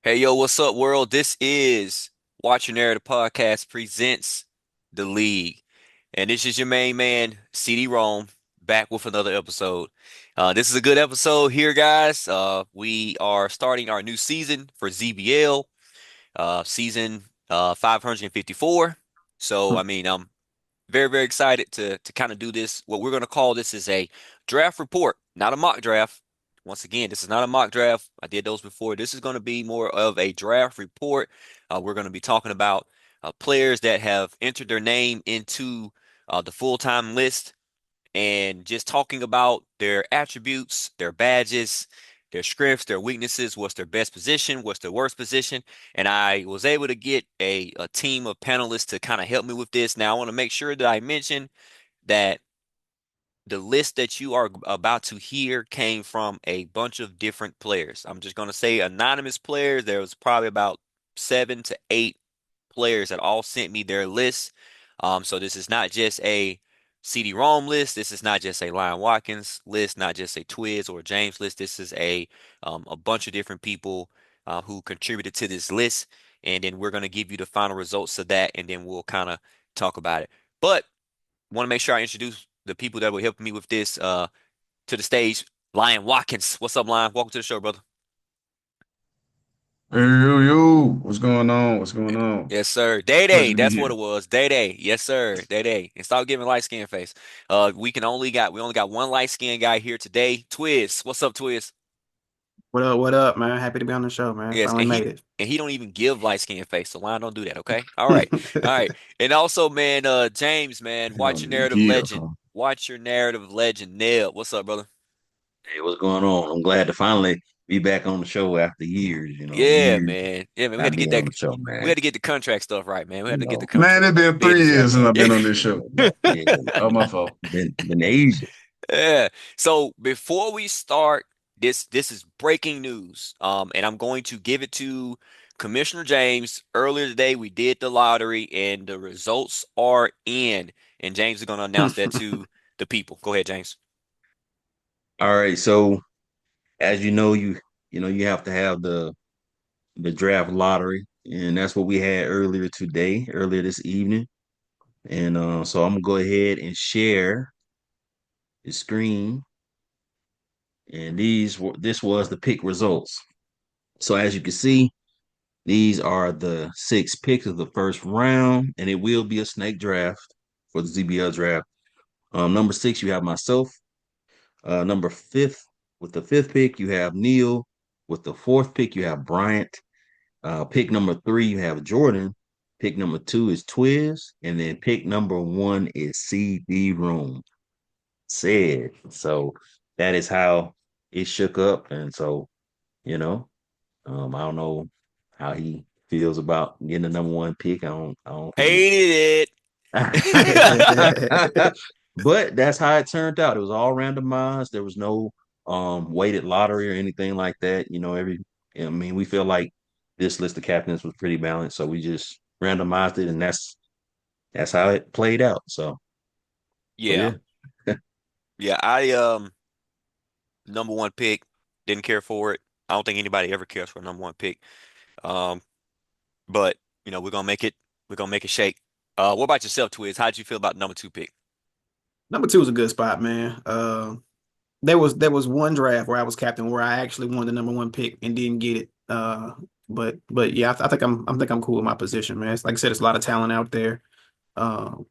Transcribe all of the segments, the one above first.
Hey, yo, what's up, world? This is Watch Your Narrative Podcast presents The League. And this is your main man, CD Rome, back with another episode. This is a good episode here, guys. We are starting our new season for ZBL, season 554. So, I'm very, very excited to kind of do this. What we're going to call this is a draft report, not a mock draft. Once again, this is not a mock draft. I did those before. This is going to be more of a draft report. We're going to be talking about players that have entered their name into the full-time list and just talking about their attributes, their badges, their strengths, their weaknesses, what's their best position, what's their worst position. And I was able to get a team of panelists to kind of help me with this. Now, I want to make sure that I mention that the list that you are about to hear came from a bunch of different players. I'm just going to say anonymous players. There was probably about 7 to 8 players that all sent me their lists. So this is not just a CD-ROM list. This is not just a Lion Watkins list, not just a Twiz or James list. This is a bunch of different people who contributed to this list, and then we're going to give you the final results of that, and then we'll kind of talk about it. But want to make sure I introduce the people that will help me with this to the stage. Lion Watkins, what's up, Lion? Welcome to the show, brother. Hey, yo, what's going on? What's going on? Yes, sir. Day Day, Pleasure to be that's what it here. was. Day Day, yes, sir. Day Day, and stop giving light skin face. We only got one light skin guy here today. Twiz, what's up, Twiz? What up? What up, man? Happy to be on the show, man. Yes, Finally made it. and he don't even give light skin face, so Lion don't do that. Okay, all right. And also, man, James, man, You don't even give, huh? watch your narrative legend. Nell, what's up, brother? Hey, what's going on? I'm glad to finally be back on the show after years, Yeah, years man. Yeah, man. not being on the show, We man. had to get the contract stuff right, man. We had You to get the know, Man, contract. it's been Made 3 years since I've Yeah. been on this show. yeah, Oh, my fault. been ages. Yeah. So before we start, this is breaking news. And I'm going to give it to Commissioner James. Earlier today, we did the lottery, and the results are in. And James is going to announce that to the people. Go ahead, James. All right, so as you have to have the draft lottery, and that's what we had earlier this evening. And so I'm gonna go ahead and share the screen, and this was the pick results. So as you can see, these are the 6 picks of the first round, and it will be a snake draft for the ZBL draft. Number 6, you have myself. Number fifth, with the fifth pick, you have Neil. With the fourth pick, you have Bryant. Pick number 3, you have Jordan. Pick number 2 is Twiz, and then pick number 1 is CD Room. Said so. That is how it shook up, and so you know. I don't know how he feels about getting the number 1 pick. I don't think Hated it. it. But that's how it turned out. It was all randomized. There was no weighted lottery or anything like that. I mean, we feel like this list of captains was pretty balanced, so we just randomized it, and that's how it played out. So Yeah. yeah. Yeah. I number one pick, didn't care for it. I don't think anybody ever cares for a number one pick. Um, but we're gonna make it shake. What about yourself, Twiz? How did you feel about number two pick? Number two is a good spot, man. There was one draft where I was captain where I actually won the number one pick and didn't get it. But yeah, I think I'm cool with my position, man. Like I said, there's a lot of talent out there. Um,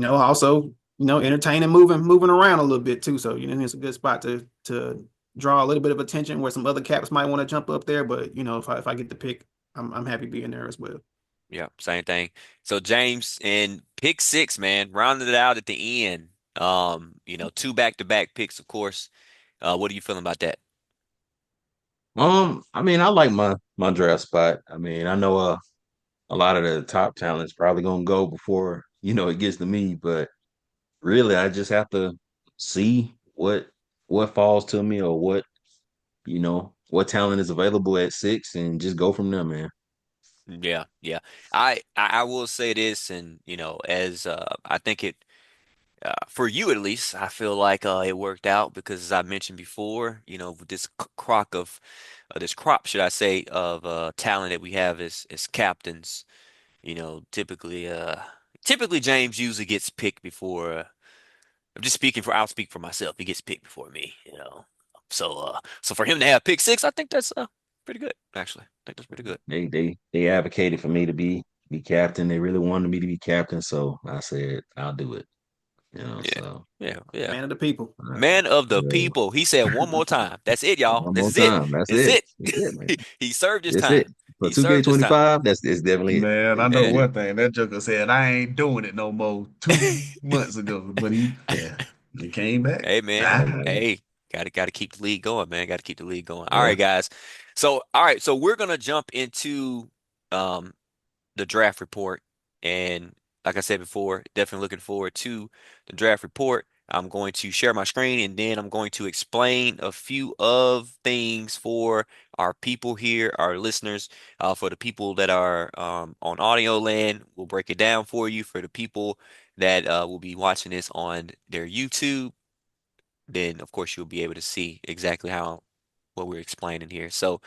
also, entertaining, moving around a little bit too. So it's a good spot to draw a little bit of attention where some other caps might want to jump up there. But if I get the pick, I'm happy being there as well. Yeah, same thing. So James in pick six, man, rounded it out at the end. Two back-to-back picks, of course. What are you feeling about that? I mean, I like my draft spot. I mean, I know a lot of the top talents probably gonna go before it gets to me, but really, I just have to see what falls to me or what talent is available at 6 and just go from there, man. Yeah, yeah. I will say this, and as I think it. For you at least, I feel like it worked out because, as I mentioned before, with this crock of this crop, should I say, of talent that we have as captains. Typically James usually gets picked before. I'm just speaking for. I'll speak for myself. He gets picked before me. So for him to have pick six, I think that's pretty good. Actually, I think that's pretty good. They advocated for me to be captain. They really wanted me to be captain, so I said I'll do it. Yeah, So yeah, yeah. Man of the people. Man of the so people. He said one more time. That's it, y'all. one This more is it. time. That's This is it. it. That's it, man. He served his That's it. time. For He served his time. 2K25, it's definitely Man, I it. know Yeah. Yeah. one thing. That Joker said, I ain't doing it no more 2 months ago. But he came back. Hey man. Yeah. Hey, gotta keep the league going, man. Gotta keep the league going. All Yeah. right, guys. So we're gonna jump into um the draft report. And like I said before, definitely looking forward to the draft report. I'm going to share my screen and then I'm going to explain a few of things for our people here, our listeners. For the people that are on audio land, we'll break it down for you. For the people that will be watching this on their YouTube, then of course you'll be able to see exactly how what we're explaining here. So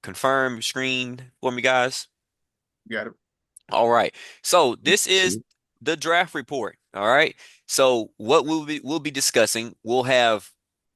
confirm screen for me, guys. You got it. All right. So this is See? the draft report. All right. So what we'll be discussing, we'll have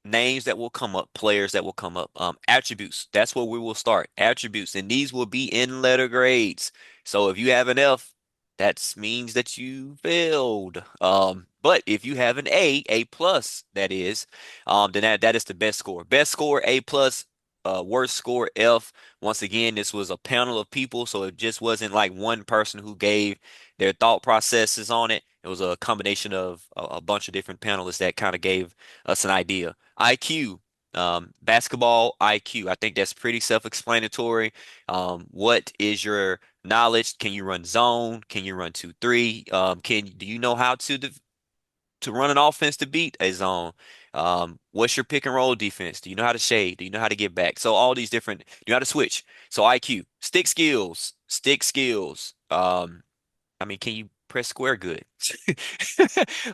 names that will come up, players that will come up, attributes. That's where we will start. Attributes, and these will be in letter grades. So if you have an F, that means that you failed. But if you have an A plus, that is, then that is the best score. Best score, A plus. Worst score, F. Once again, this was a panel of people, so it just wasn't like one person who gave their thought processes on it. It was a combination of a bunch of different panelists that kind of gave us an idea. IQ, basketball IQ. I think that's pretty self-explanatory. What is your knowledge? Can you run zone? Can you run 2-3? Do you know how to run an offense to beat a zone? What's your pick and roll defense? Do you know how to shade? Do you know how to get back? So all these different, do you know how to switch? So IQ, stick skills. I mean, can you press square good?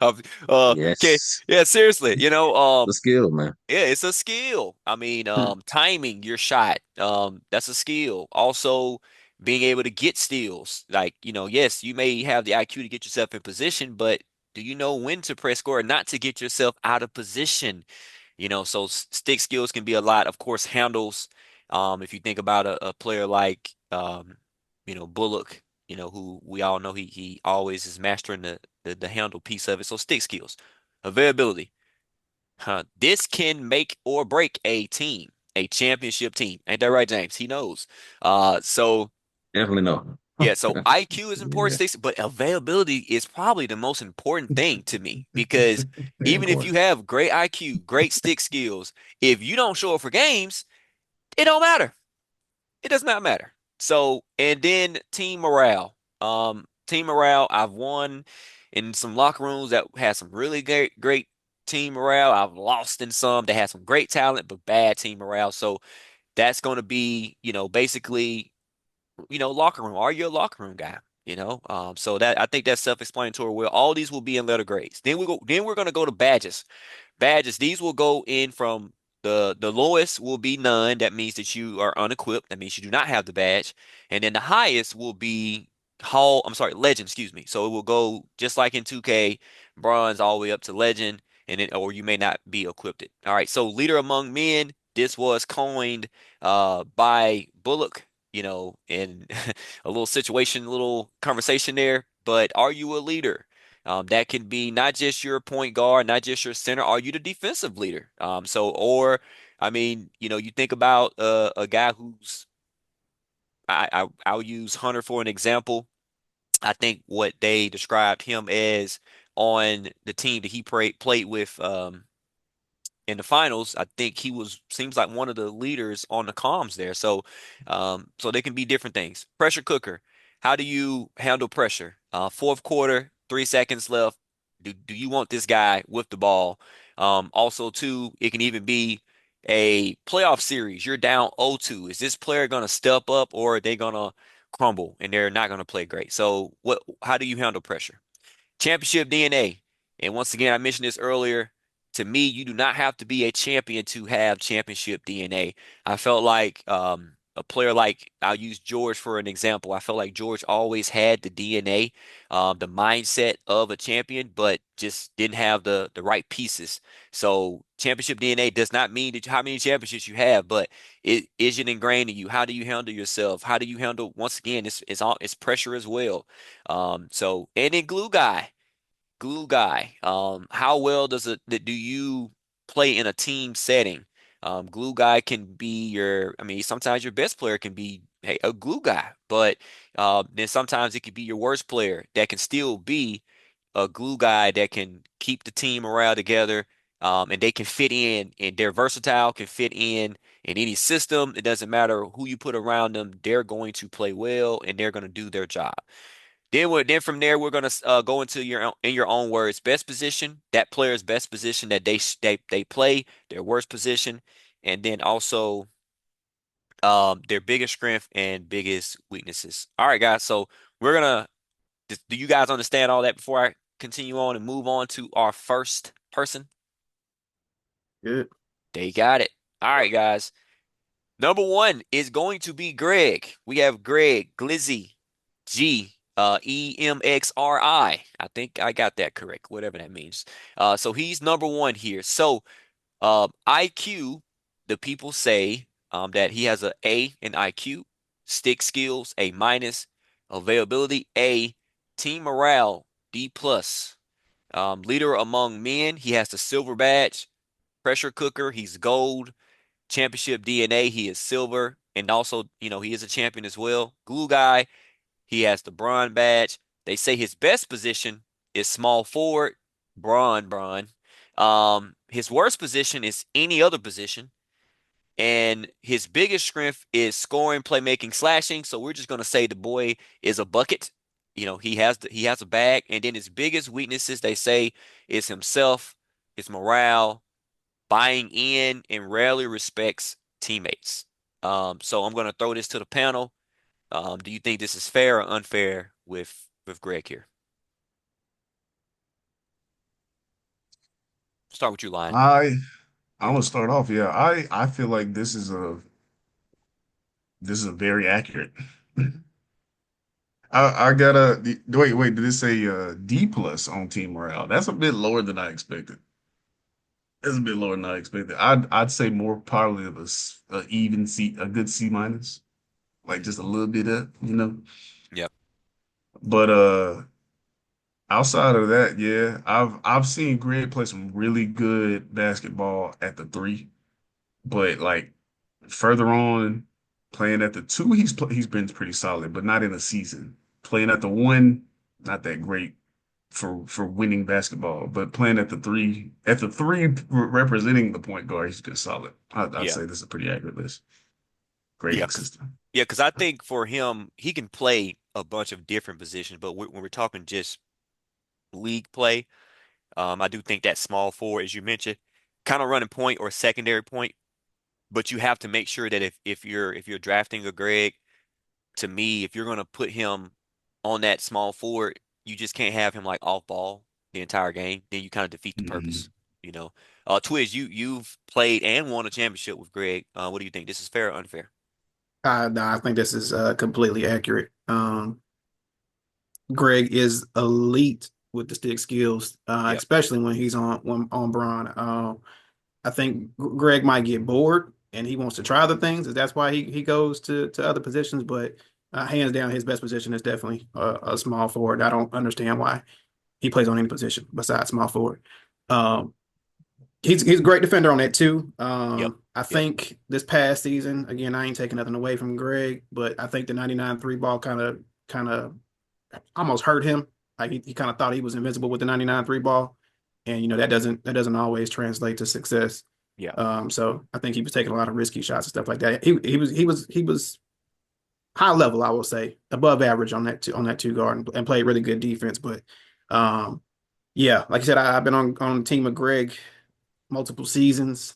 Um, okay, Yes. yeah, seriously, The skill, man. yeah, it's a skill. I mean, Hmm. timing your shot, that's a skill. Also, being able to get steals. Like, yes, you may have the IQ to get yourself in position, but do you know when to press score, not to get yourself out of position? So stick skills can be a lot. Of course, handles. If you think about a player like, Bullock, who we all know he always is mastering the handle piece of it. So stick skills, availability. This can make or break a team, a championship team. Ain't that right, James? He knows. So Definitely no. yeah, so IQ is important, Yeah. sticks, but availability is probably the most important thing to me because Very even if you important. have great IQ, great stick skills, if you don't show up for games, it don't matter. It does not matter. So, and then team morale. Team morale, I've won in some locker rooms that had some really great team morale. I've lost in some that had some great talent, but bad team morale. So that's going to be, basically, locker room. Are you a locker room guy? So that I think that's self-explanatory. Where all these will be in letter grades. Then we're going to go to badges. Badges, these will go in from the lowest will be none. That means that you are unequipped. That means you do not have the badge. And then the highest will be legend, excuse me. So it will go just like in 2K, bronze all the way up to legend, and then or you may not be equipped. All right. So leader among men, this was coined by Bullock, and a little situation, a little conversation there. But are you a leader? That can be not just your point guard, not just your center. Are you the defensive leader? Or I mean, you think about a guy who's I'll use Hunter for an example. I think what they described him as on the team that he played with. In the finals, I think he seems like one of the leaders on the comms there. So they can be different things. Pressure cooker. How do you handle pressure? Fourth quarter, 3 seconds left. Do you want this guy with the ball? Also, too, it can even be a playoff series. You're down 0-2. Is this player going to step up or are they going to crumble and they're not going to play great? So how do you handle pressure? Championship DNA. And once again, I mentioned this earlier. To me, you do not have to be a champion to have championship DNA. I felt like a player like I'll use George for an example. I felt like George always had the DNA, the mindset of a champion, but just didn't have the right pieces. So championship DNA does not mean that how many championships you have, but it is it ingrained in you. How do you handle yourself? How do you handle once again? It's pressure as well. So and then glue guy. Glue guy. How well do you play in a team setting? Glue guy can be I mean, sometimes your best player can be a glue guy, but then sometimes it could be your worst player that can still be a glue guy that can keep the team morale together, and they can fit in, and they're versatile, can fit in any system. It doesn't matter who you put around them, they're going to play well and they're going to do their job. Then from there we're gonna go into in your own words best position, that player's best position that they play, their worst position, and then also their biggest strength and biggest weaknesses. All right, guys. So we're gonna do you guys understand all that before I continue on and move on to our first person? Good. They got it. All right, guys. Number one is going to be Greg. We have Greg Glizzy Emxri. I think I got that correct, whatever that means. So he's number one here. So IQ, the people say that he has an A in IQ, stick skills A minus, availability A, team morale D plus. Leader among men, he has the silver badge. Pressure cooker, he's gold. Championship DNA, he is silver. And also, he is a champion as well. Glue guy, he has the bronze badge. They say his best position is small forward, brawn. His worst position is any other position. And his biggest strength is scoring, playmaking, slashing. So we're just gonna say the boy is a bucket. He has a bag. And then his biggest weaknesses, they say, is himself, his morale, buying in, and rarely respects teammates. So I'm gonna throw this to the panel. Do you think this is fair or unfair with Greg here? Start with you, Lion. I I'm gonna start off. Yeah, I feel like this is a very accurate. I got wait, did it say D plus on team morale? That's a bit lower than I expected. That's a bit lower than I expected. I'd say more probably of a even C, a good C minus, like just a little bit up. Yep. But outside of that, yeah, I've seen Greg play some really good basketball at the three, but like further on, playing at the two, he's been pretty solid, but not in a season. Playing at the one, not that great for winning basketball, but playing at the three representing the point guard, he's been solid. I'd Yeah. say this is a pretty accurate list. Yeah. Grading system. Yeah, because I think for him, he can play a bunch of different positions, but when we're talking just league play, I do think that small forward, as you mentioned, kind of running point or secondary point, but you have to make sure that if you're drafting a Greg, to me, if you're going to put him on that small forward, you just can't have him like off ball the entire game. Then you kind of defeat the purpose, Mhm. you know. Twiz, you've played and won a championship with Greg. What do you think? This is fair or unfair? No, I think this is completely accurate. Greg is elite with the stick skills, Yep. especially when he's on Braun. I think Greg might get bored and he wants to try other things. That's why he goes to other positions. But hands down, his best position is definitely a small forward. I don't understand why he plays on any position besides small forward. Um, he's a great defender on that too. Yep. I Yep. think this past season, again, I ain't taking nothing away from Greg, but I think the 99 three ball kind of almost hurt him. Like he kind of thought he was invincible with the 99 three ball. And that doesn't always translate to success. Yeah. So I think he was taking a lot of risky shots and stuff like that. He was high level, I will say, above average on that two guard and played really good defense. But um, yeah, like I said, I've been on the team with Greg multiple seasons.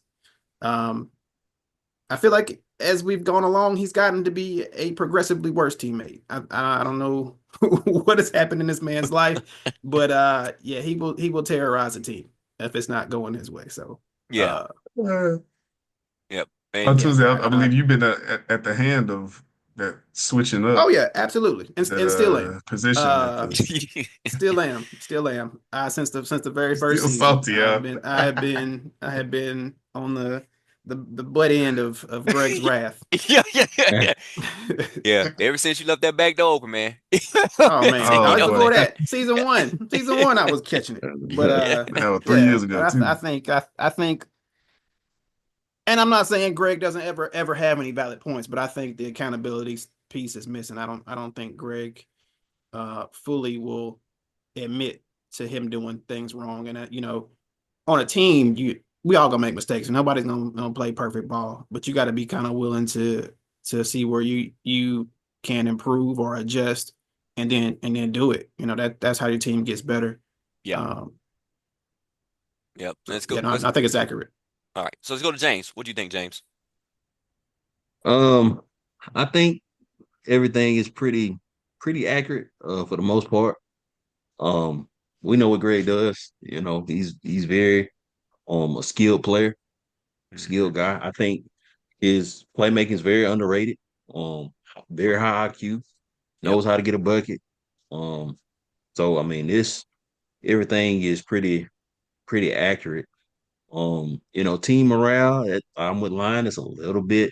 Um, I feel like as we've gone along, he's gotten to be a progressively worse teammate. I don't know what has happened in this man's life, but yeah, he will terrorize the team if it's not going his way. So Yeah. uh Uh, Yep. And yeah, Tuesday, I I believe you've been at the hand of that switching oh up yeah, absolutely, and still am. position at Uh, the still am. Since the very first still season, salty, yeah. I have been on the butt end of Greg's wrath. yeah, yeah, yeah, yeah. Yeah. Ever since you left that back door open, man. Oh man, Oh no, it's boy. before that. Season one, I was catching it. But Yeah. That was 3 years yeah, ago but I too. think I think, and I'm not saying Greg doesn't ever have any valid points, but I think the accountability piece is missing. I don't think Greg fully will admit to him doing things wrong. And on a team, we all gonna make mistakes, and nobody's gonna play perfect ball. But you got to be kind of willing to see where you can improve or adjust, and then do it. That's how your team gets better. Yeah. Um, Yep. so Let's go. yeah, no, Let's I think it's accurate. all right. So let's go to James. What do you think, James? Um, I think everything is pretty accurate for the most part. Um, we know what Greg does. He's very a skilled player, Hmm. skilled guy. I think his playmaking is very underrated. Um, very high IQ, Yep. knows how to get a bucket. Um, so I mean, this everything is pretty accurate. Team morale, I'm with Line, it's a little bit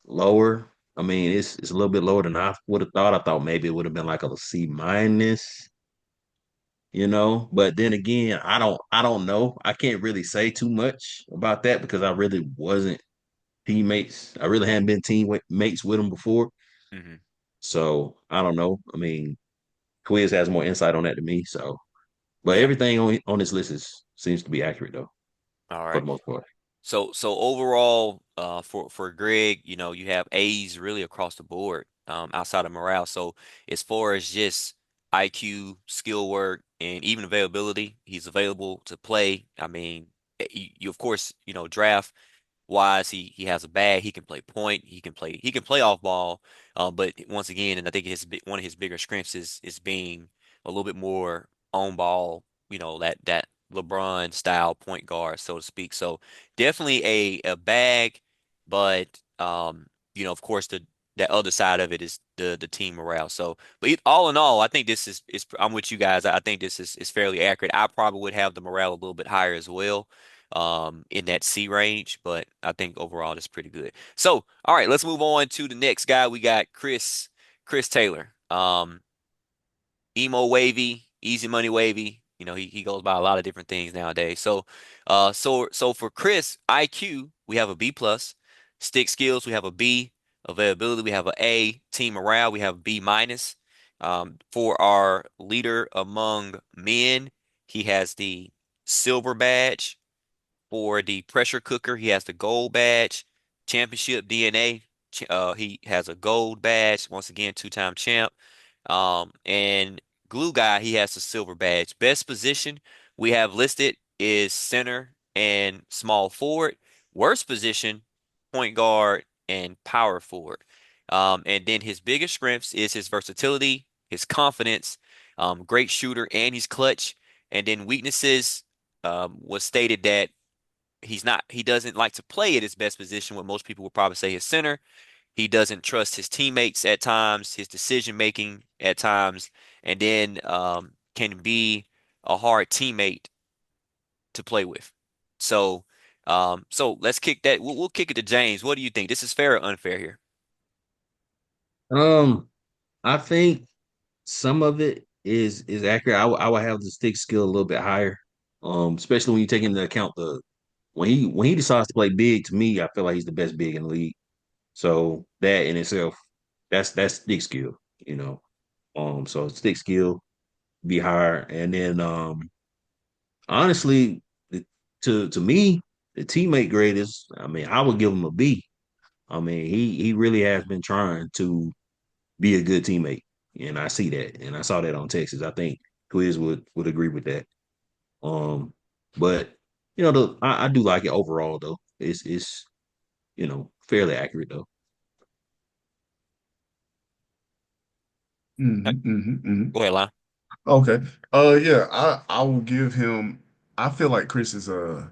lower. I mean, it's a little bit lower than I would have thought. I thought maybe it would have been like a C minus, But then again, I don't know. I can't really say too much about that because I really wasn't teammates. I really hadn't been teammates with him before. Hmm. So I don't know. I mean, Quiz has more insight on that than me. So, but Yeah. everything on this list seems to be accurate though, All for right. the most part. So overall, for Greg, you have A's really across the board, outside of morale. So as far as just IQ, skill work, and even availability, he's available to play. I mean, you of course, draft wise, he has a bag. He can play point. He can play off ball. But once again, and I think one of his bigger strengths is being a little bit more on ball. That LeBron style point guard, so to speak. So definitely a bag, but of course that other side of it is the team morale. So, but all in all, I think this is I'm with you guys. I think this is fairly accurate. I probably would have the morale a little bit higher as well, in that C range, but I think overall it's pretty good. So, all right, let's move on to the next guy. We got Chris Taylor. Emo wavy, easy money wavy. He goes by a lot of different things nowadays. So for Chris, IQ, we have a B plus. Stick skills, we have a B. Availability, we have a A. Team morale, we have B minus. For our leader among men, he has the silver badge. For the pressure cooker, he has the gold badge. Championship DNA, he has a gold badge. Once again, two-time champ. And glue guy, he has the silver badge. Best position we have listed is center and small forward. Worst position, point guard and power forward. And then his biggest strengths is his versatility, his confidence, great shooter, and he's clutch. And then weaknesses, was stated that he doesn't like to play at his best position, what most people would probably say his center. He doesn't trust his teammates at times, his decision making at times, and then can be a hard teammate to play with. So let's kick that. We'll kick it to James. What do you think? This is fair or unfair here? Um, I think some of it is accurate. I would have the stick skill a little bit higher. Especially when you take into account the when he decides to play big, to me, I feel like he's the best big in the league. So that in itself, that's stick skill, you know. So stick skill be higher. And then honestly, to me, the teammate grade is, I mean, I would give him a B. I mean, he really has been trying to be a good teammate. And I see that. And I saw that on Texas. I think Quiz would agree with that. But I do like it overall though. It's fairly accurate though. Go ahead, Lon. Okay. Yeah, I will give him. I feel like Chris is to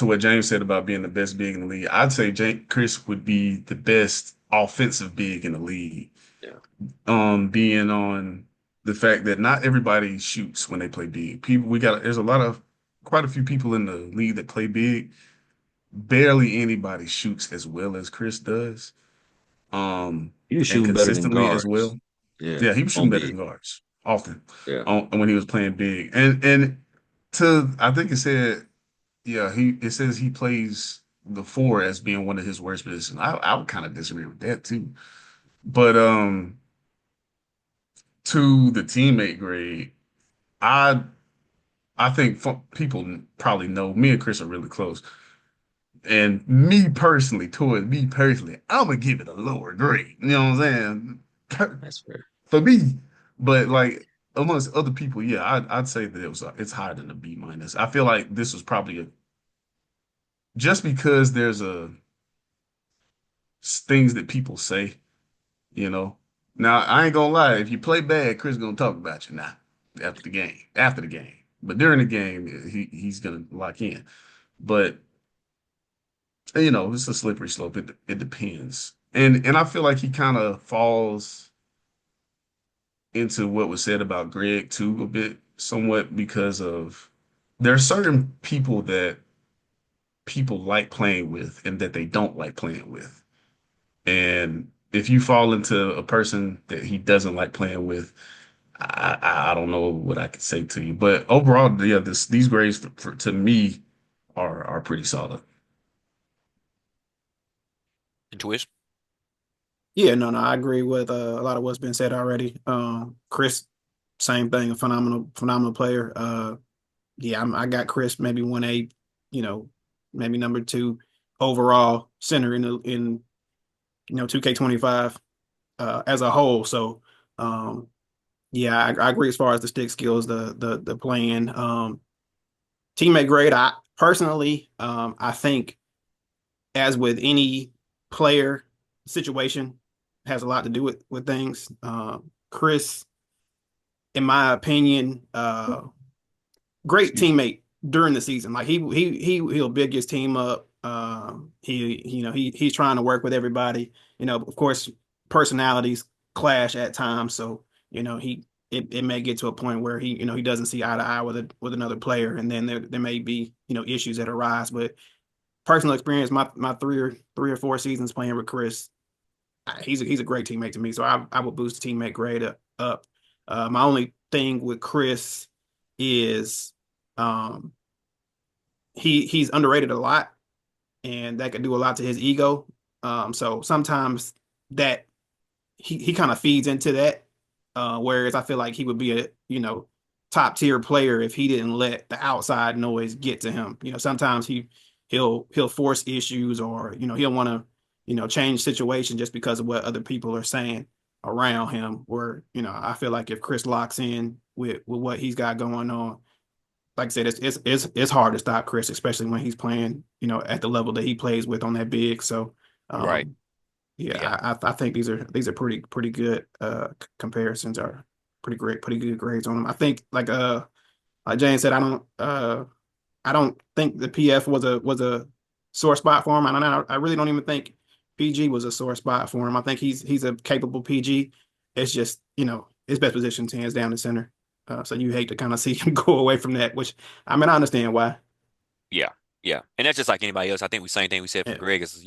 what James said about being the best big in the league. I'd say Chris would be the best offensive big in the league. Yeah. Being on the fact that not everybody shoots when they play big. There's quite a few people in the league that play big. Barely anybody shoots as well as Chris does. Um, He was and shooting better than consistently as guards. well. Yeah, Yeah, he was shooting on better big. than guards often Yeah, when he was playing big. And to I think it said, yeah, it says he plays the four as being one of his worst positions. I would kind of disagree with that too. But to the teammate grade, I I think people probably know me and Chris are really close. And toward me personally, I'm gonna give it a lower grade. You know what I'm saying? that's fair. For me, but like amongst other people, yeah, I'd say that it's higher than a B minus. I feel like this was probably a just because there's a things that people say, you know. Now I ain't gonna lie, if you play bad, Chris gonna talk about you now after the game. After the game. But during the game, he's gonna lock in. But it's a slippery slope. It depends. And I feel like he kind of falls into what was said about Greg too a bit, somewhat because of there are certain people that people like playing with and that they don't like playing with. And if you fall into a person that he doesn't like playing with, I don't know what I could say to you. But overall, yeah, these grades to me are pretty solid. And Twist. Yeah, no, I agree with a lot of what's been said already. Chris, same thing, a phenomenal player. Yeah, I got Chris maybe 1A, you know, maybe number two overall center in 2K25 as a whole. So yeah, I agree as far as the stick skills, the playing. Teammate grade, I personally I think as with any player situation has a lot to do with things. Chris, in my opinion, great Excuse me. teammate during the season. Like he'll big his team up. He's trying to work with everybody. Of course, personalities clash at times. So it may get to a point where he doesn't see eye to eye with another player, and then there may be issues that arise. But personal experience, my three or four seasons playing with Chris, he's a great teammate to me. So I would boost the teammate grade up. My only thing with Chris is um, he's underrated a lot, and that could do a lot to his ego. So sometimes that he kind of feeds into that. Whereas I feel like he would be a top tier player if he didn't let the outside noise get to him. Sometimes he'll force issues, or he'll want to change situation just because of what other people are saying around him. Where I feel like if Chris locks in with what he's got going on, like I said, it's hard to stop Chris, especially when he's playing at the level that he plays with on that big. So Right. um, yeah, Yeah. I think these are pretty good comparisons, are pretty good grades on them. I think like Jane said, I don't think the PF was a sore spot for him. I really don't even think PG was a sore spot for him. I think he's a capable PG. It's just his best position's hands down the center. So you hate to kind of see him go away from that, which I mean I understand why. Yeah. Yeah. And that's just like anybody else. I think we same thing we said for Yeah, Greg is,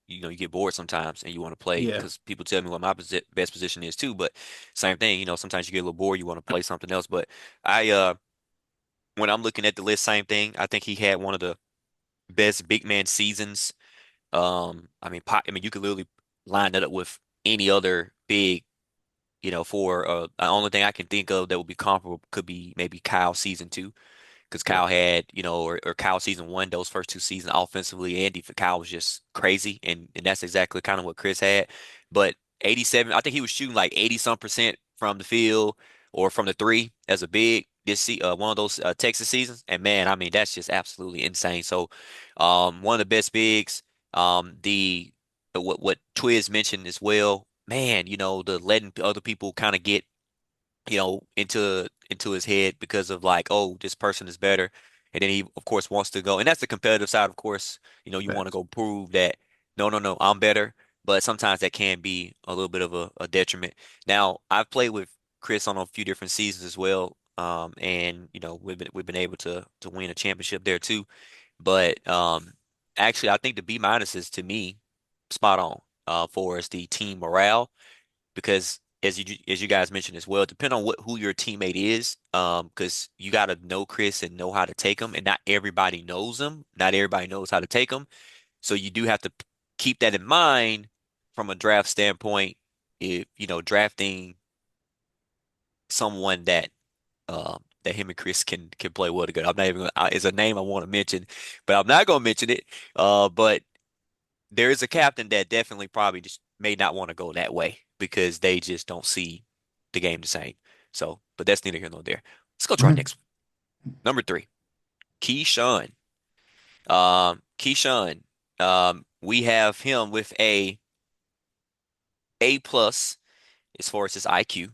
you get bored sometimes and you want to play yeah, because people tell me what my best position is too. But same thing, sometimes you get a little bored, you want to play something else. But I when I'm looking at the list, same thing. I think he had one of the best big man seasons. I mean, you could literally line that up with any other big, for the only thing I can think of that would be comparable could be maybe Kyle season two. Because yeah, Kyle had, or Kyle season one, those first two seasons offensively and defense, Kyle was just crazy, and that's exactly kind of what Chris had. But 87, I think he was shooting like 80 some percent from the field or from the three as a big one of those Texas seasons. And man, I mean that's just absolutely insane. So, one of the best bigs. The what Twiz mentioned as well, man, the letting other people kind of get into his head because of like, oh, this person is better, and then he of course wants to go, and that's the competitive side, of course. You want to Facts. go prove that no, no, no, I'm better, but sometimes that can be a little bit of a detriment. Now, I've played with Chris on a few different seasons as well, and we've been able to win a championship there too. But actually, I think the B minus is to me spot on for us the team morale because as you guys mentioned as well, depending on who your teammate is, because you got to know Chris and know how to take him, and not everybody knows him. Not everybody knows how to take him, so you do have to keep that in mind from a draft standpoint. If drafting someone that him and Chris can play well together. I'm not even gonna, it's a name I want to mention, but I'm not gonna mention it. But there is a captain that definitely probably just may not want to go that way because they just don't see the game the same. So, but that's neither here nor there. Let's go to our Mhm. next one. Number three, Keyshawn. Keyshawn. We have him with A plus as far as his IQ,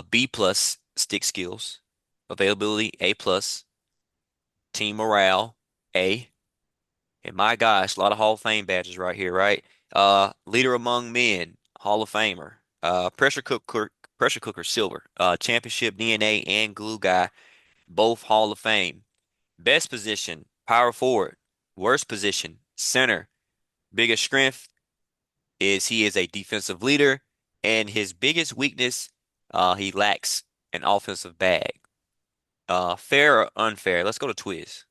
B plus stick skills, availability A plus, team morale A, and my gosh, a lot of Hall of Fame badges right here, right? Leader among men, Hall of Famer. Pressure cooker silver. Championship DNA and glue guy, both Hall of Fame. Best position, power forward. Worst position, center. Biggest strength is he is a defensive leader, and his biggest weakness, he lacks an offensive bag. Fair or unfair? Let's go to Twiz.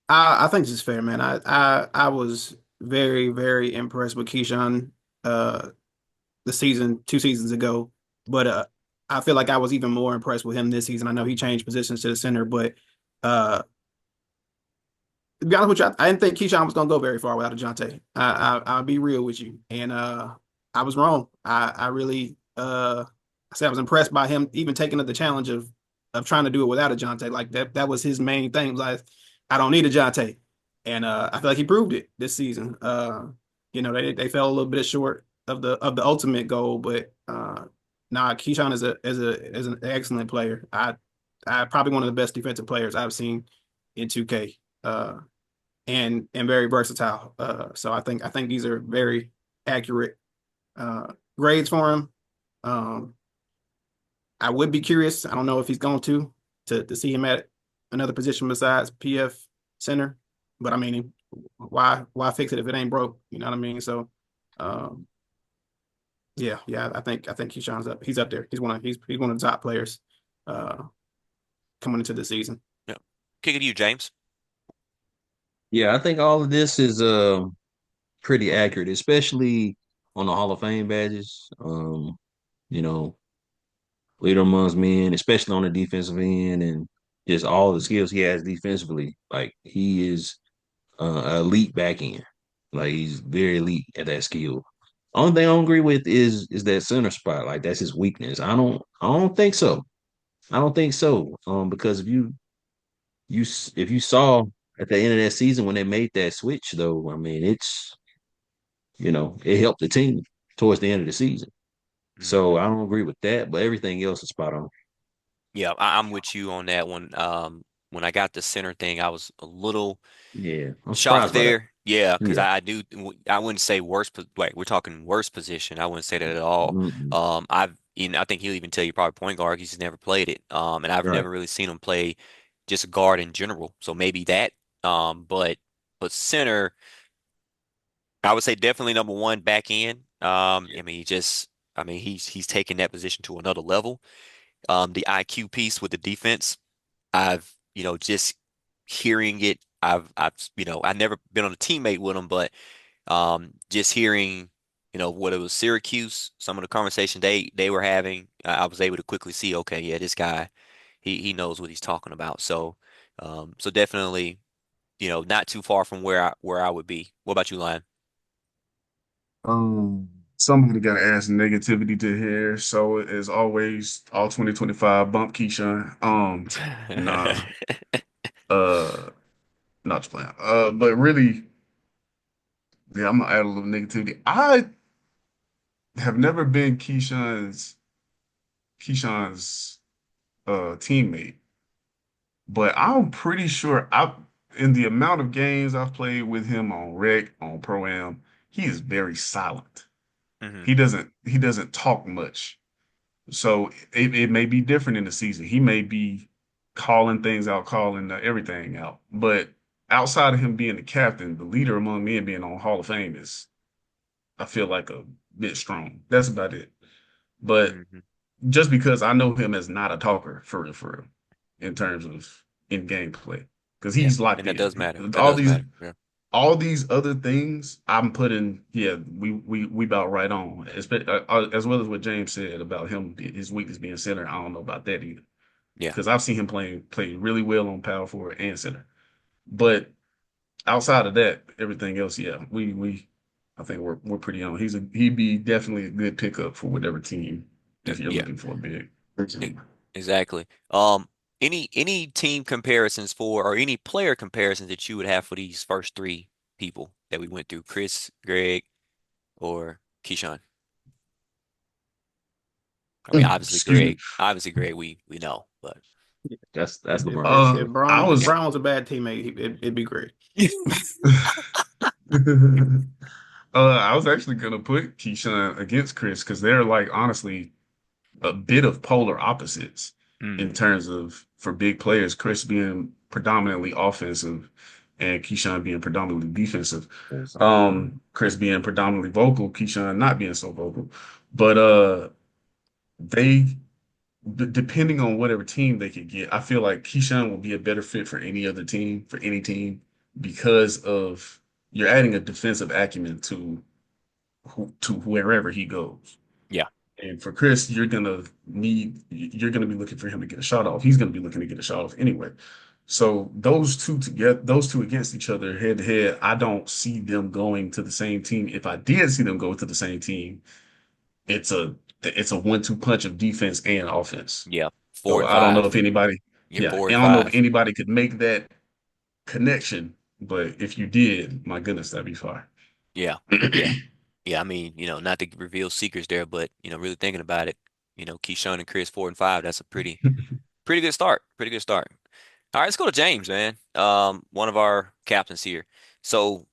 I think this is fair, man. I was very, very impressed with Keyshawn uh the season 2 seasons ago. But I feel like I was even more impressed with him this season. I know he changed positions to the center, but uh to be honest with you, I didn't think Keyshawn was gonna go very far without Ajante. I'll be real with you. And I was wrong. I really I said I was impressed by him even taking up the challenge of trying to do it without Ajante. Like that was his main thing. Like, I don't need Ajante. And I feel like he proved it this season. They fell a little bit short of the ultimate goal, but nah, Keyshawn is an excellent player. I probably one of the best defensive players I've seen in 2K. And very versatile. So I think these are very accurate grades for him. Um, I would be curious. I don't know if he's going to see him at another position besides PF center, but I mean, why fix it if it ain't broke? You know what I mean? So, um, yeah, I think Keyshawn's up. He's up there. He's one of the top players uh, coming into the season. Yeah. Kick it to you, James. Yeah, I think all of this is pretty accurate, especially on the Hall of Fame badges. You know, leader amongst men, especially on the defensive end, and just all the skills he has defensively. Like he is elite back end. Like he's very elite at that skill. Only thing I don't agree with is that center spot. Like that's his weakness. I don't think so. I don't think so. Because if you saw at the end of that season when they made that switch, though, I mean it helped the team towards the end of the season. So Mhm. I don't agree with that, but everything else is spot on. Yeah, I'm with you on that one. When I got the center thing, I was a little Yeah, I'm shocked surprised by that. there. Yeah, because Yeah. I do. I wouldn't say worst. Wait, we're talking worst position. I wouldn't say that at all. Mm-mm. I think he'll even tell you probably point guard. He's just never played it. And I've Right. never really seen him play just a guard in general. So maybe that. But center, I would say definitely number one back end. I mean, he's taking that position to another level. The IQ piece with the defense. Just hearing it, I've never been on a teammate with him, but just hearing, what it was Syracuse, some of the conversation they were having, I was able to quickly see, okay, yeah, this guy, he knows what he's talking about. So definitely, not too far from where I would be. What about you, Lion? Somebody got to add some negativity to here. So as always, all 2025 bump Keyshawn. Nah, uh, not just playing. But really. Yeah, I'm gonna add a little negativity. I have never been Keyshawn's teammate, but I'm pretty sure I in the amount of games I've played with him on rec, on pro am, he is very silent. Hmm. He doesn't talk much. So it may be different in the season. He may be calling things out, calling everything out. But outside of him being the captain, the leader among men being on Hall of Fame is, I feel like a bit strong. That's about it. But Hmm. just because I know him as not a talker for real, in terms of in game play, because Yeah, he's locked and that does in. matter. That All does these matter. Yeah. all these other things I'm putting, yeah, we about right on. As well as what James said about his weakness being center. I don't know about that either Yeah. because I've seen him play really well on power forward and center. But outside of that, everything else, yeah, we I think we're pretty on. He'd be definitely a good pickup for whatever team if you're Yeah. looking for a big. E- Exactly. Any team comparisons for or any player comparisons that you would have for these first three people that we went through, Chris, Greg, or Keyshawn? I mean, obviously Excuse me. Greg. Obviously Greg, we know, but That's LeBron. If I Braun if was yeah. Braun was a bad teammate, it'd be great. I was actually gonna put Keyshawn against Chris because they're like honestly a bit of polar opposites in Mm, terms of for big players, Chris being predominantly offensive and Keyshawn being predominantly defensive. Chris being predominantly vocal, Keyshawn not being so vocal. But they depending on whatever team they could get, I feel like Keyshawn will be a better fit for any other team, for any team, because of you're adding a defensive acumen to wherever he goes. yeah. And for Chris, you're gonna be looking for him to get a shot off. He's gonna be looking to get a shot off anyway. So those two against each other head to head, I don't see them going to the same team. If I did see them go to the same team, it's a it's a 1-2 punch of defense and offense. Yeah. Four So and I don't know five. if anybody, You're yeah, four I and don't know if five. anybody could make that connection, but if you did, my goodness, that'd be fire. Yeah. Yeah. Yeah. I mean, not to reveal secrets there, but really thinking about it, Keyshawn and Chris 4 and 5, that's a pretty good start. Pretty good start. All right, let's go to James, man. One of our captains here. So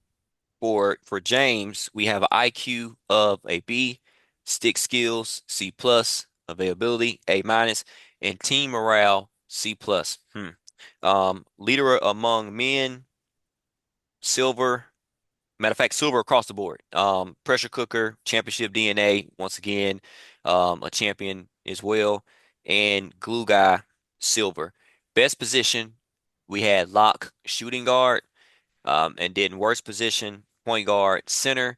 for James, we have an IQ of a B, stick skills C plus, availability A minus, and team morale C plus. Leader among men, silver. Matter of fact, silver across the board. Pressure cooker, championship DNA, once again, a champion as well, and glue guy, silver. Best position, we had lock, shooting guard, and then worst position, point guard, center.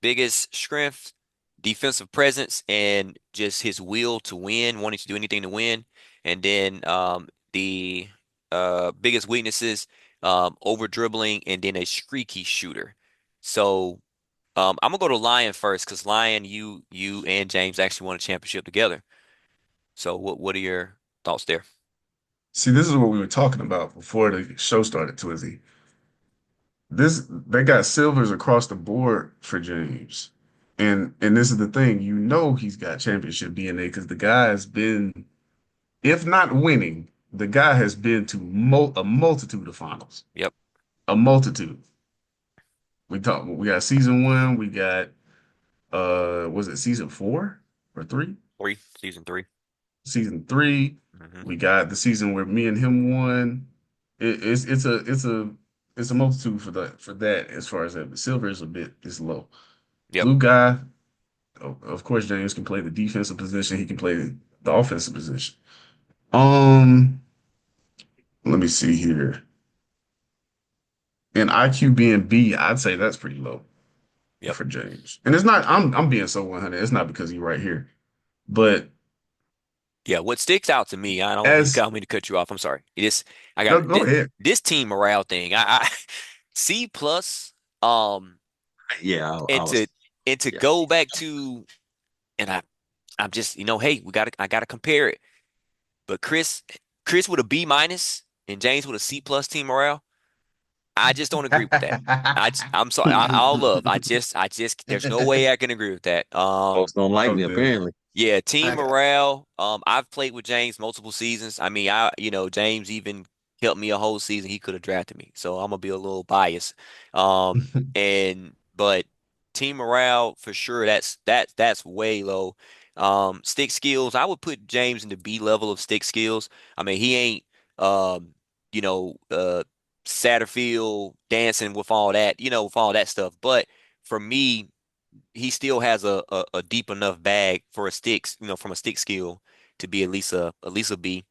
Biggest strength, defensive presence, and just his will to win, wanting to do anything to win. And then the biggest weaknesses, over dribbling, and then a streaky shooter. So I'm gonna go to Lion first because Lion, you and James actually won a championship together. So what are your thoughts there? See, this is what we were talking about before the show started, Twizzy. They got silvers across the board for James. And this is the thing, he's got championship DNA because the guy has been, if not winning, the guy has been to a multitude of finals. Yep, A multitude. We got season one, we got was it season four or three? season three. Season three, Hmm. we got the season where me and him won. It's a multitude for that as far as that. But silver is low. Yep, Glue guy, of course, James can play the defensive position. He can play the offensive position. Um, Let me see here. And IQ being B, I'd say that's pretty low yep. for James. And it's not. I'm being so 100. It's not because he's right here, but Yeah, what sticks out to me, I don't mean, I as don't mean to cut you off. I'm sorry. It is I got no, go ahead. this team morale thing. I C plus. Um, Yeah, I and to was. Yeah, go back to, and I'm just hey, I gotta compare it. But Chris with a B minus and James with a C plus team morale. I just don't agree with that. I'm sorry. All love. there's no way I can agree with that. Folks don't like me Okay. apparently. Yeah, team I got morale. I've played with James multiple seasons. I mean, James even helped me a whole season. He could have drafted me, so I'm gonna be a little biased. But team morale for sure. That's way low. Stick skills. I would put James in the B level of stick skills. I mean, he ain't um, you know, Satterfield dancing with all that, with all that stuff. But for me, he still has a deep enough bag for a sticks, from a stick skill to be at least a B.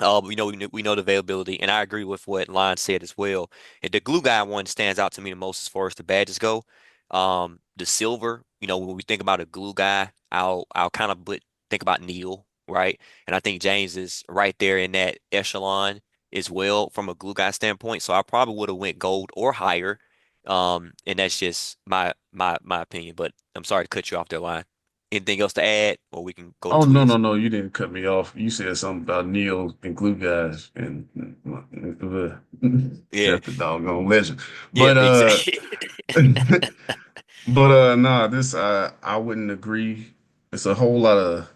We know the availability, and I agree with what Lon said as well. And the glue guy one stands out to me the most as far as the badges go. The silver, when we think about a glue guy, I'll kind of think about Neil, right? And I think James is right there in that echelon as well from a glue guy standpoint. So I probably would have went gold or higher. And that's just my opinion. But I'm sorry to cut you off there, Line. Anything else to add, or we can go to Oh no, no, Twiz? no! You didn't cut me off. You said something about Neil and glue guys, and Yeah, that's the doggone legend. yeah, But exactly. nah, this I wouldn't agree. It's a whole lot of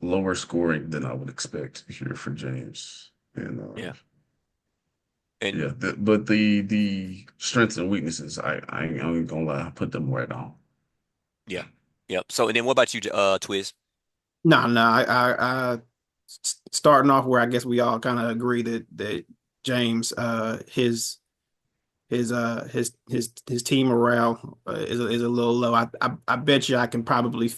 lower scoring than I would expect here for James. And Yeah. And yeah, but the strengths and weaknesses, I ain't gonna lie, I put them right on. yeah. Yep. So and then what about you, Twiz? no. Starting off where I guess we all kind of agree that James, his team morale is a little low. I bet you I can probably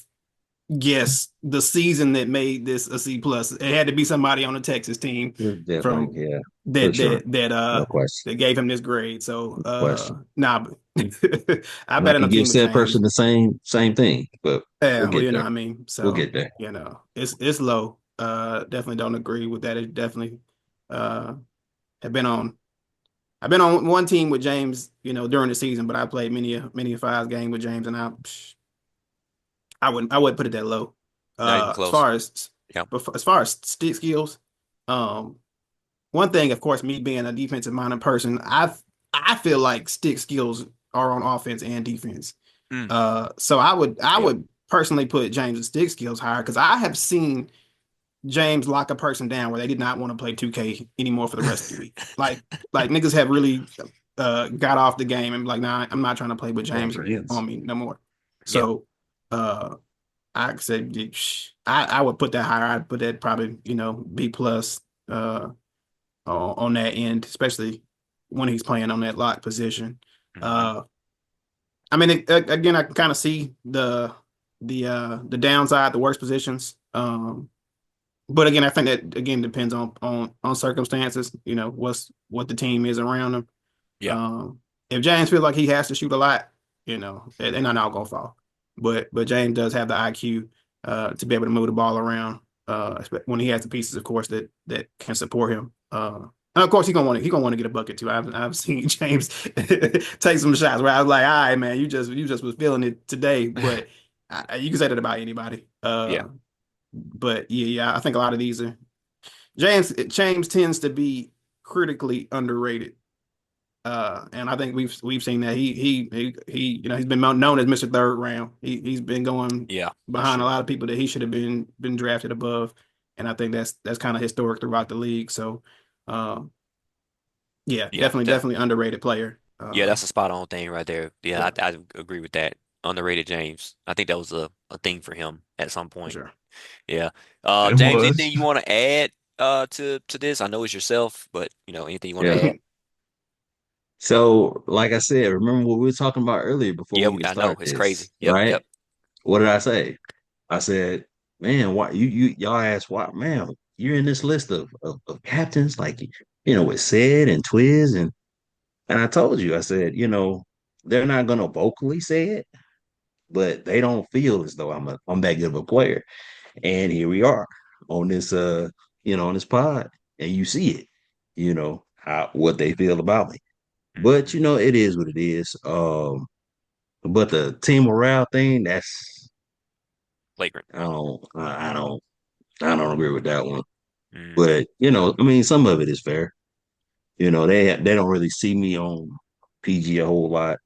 guess the season that made this a C plus. It had to be somebody on the Texas team It's definitely, from yeah, for that sure. that that No question. that gave him this grade. So No question. nah, I And I bet on can a give team with said James. person the same thing, but we'll Yeah, well, get you know there. what I mean. We'll So get there. it's low. Definitely don't agree with that. It definitely uh have been on. I've been on one team with James, during the season, but I played many a fives game with James, and I wouldn't put it that low. Not even As close. far as Yeah. as far as stick skills, um, one thing, of course, me being a defensive minded person, I feel like stick skills are on offense and defense. Mm, So I yeah. would personally put James' stick skills higher because I have seen James lock a person down where they did not want to play 2K anymore for the rest of the week. Like niggas have really got off the game and be like, nah, I'm not trying to play with James Referees. on me no more. Yeah. So I said I would put that higher. I'd put that probably, B plus on that end, especially when he's playing on that lock position. Hmm. Uh I mean again I can kind of see the downside, the worst positions. But again, I think that again depends on circumstances. What the team is around him. Yeah. Um, if James feels like he has to shoot a lot, they're not all gonna fall. But James does have the IQ to be able to move the ball around when he has the pieces, of course, that can support him. And of course, he gonna want to get a bucket too. I've seen James take some shots where I was like, all right, man, you just was feeling it today, but you can say that about anybody. Yeah. But yeah, I think a lot of these are James tends to be critically underrated. And I think we've seen that he's been known as Mr. Third Round. He's been going Yeah. For behind a sure. lot of people that he should have been drafted above, and I think that's kind of historic throughout the league. So, um, yeah, Yeah. definitely underrated player. Yeah. That's a spot on thing right there. Yeah. Yeah, I agree with that. Underrated James. I think that was a thing for him at some for point. sure. Yeah. It James, anything was. you want to add to this? I know it's yourself, but anything you want Yeah. to add? So, like I said, remember what we were talking about earlier before Yeah, we even I know. start It's this, crazy. Yep. right? Yep. What did I say? I said, man, why y'all asked why, man, you're in this list of captains, like with Sid and Twiz and I told you, I said, they're not gonna vocally say it, but they don't feel as though I'm that good of a player. And here we are on this on this pod, and you see it, how what they feel about me. But Hmm. it is what it is. But the team morale thing, that's Flagrant. I don't agree with that one. Hmm. But I mean, some of it is fair. They don't really see me on PG a whole lot.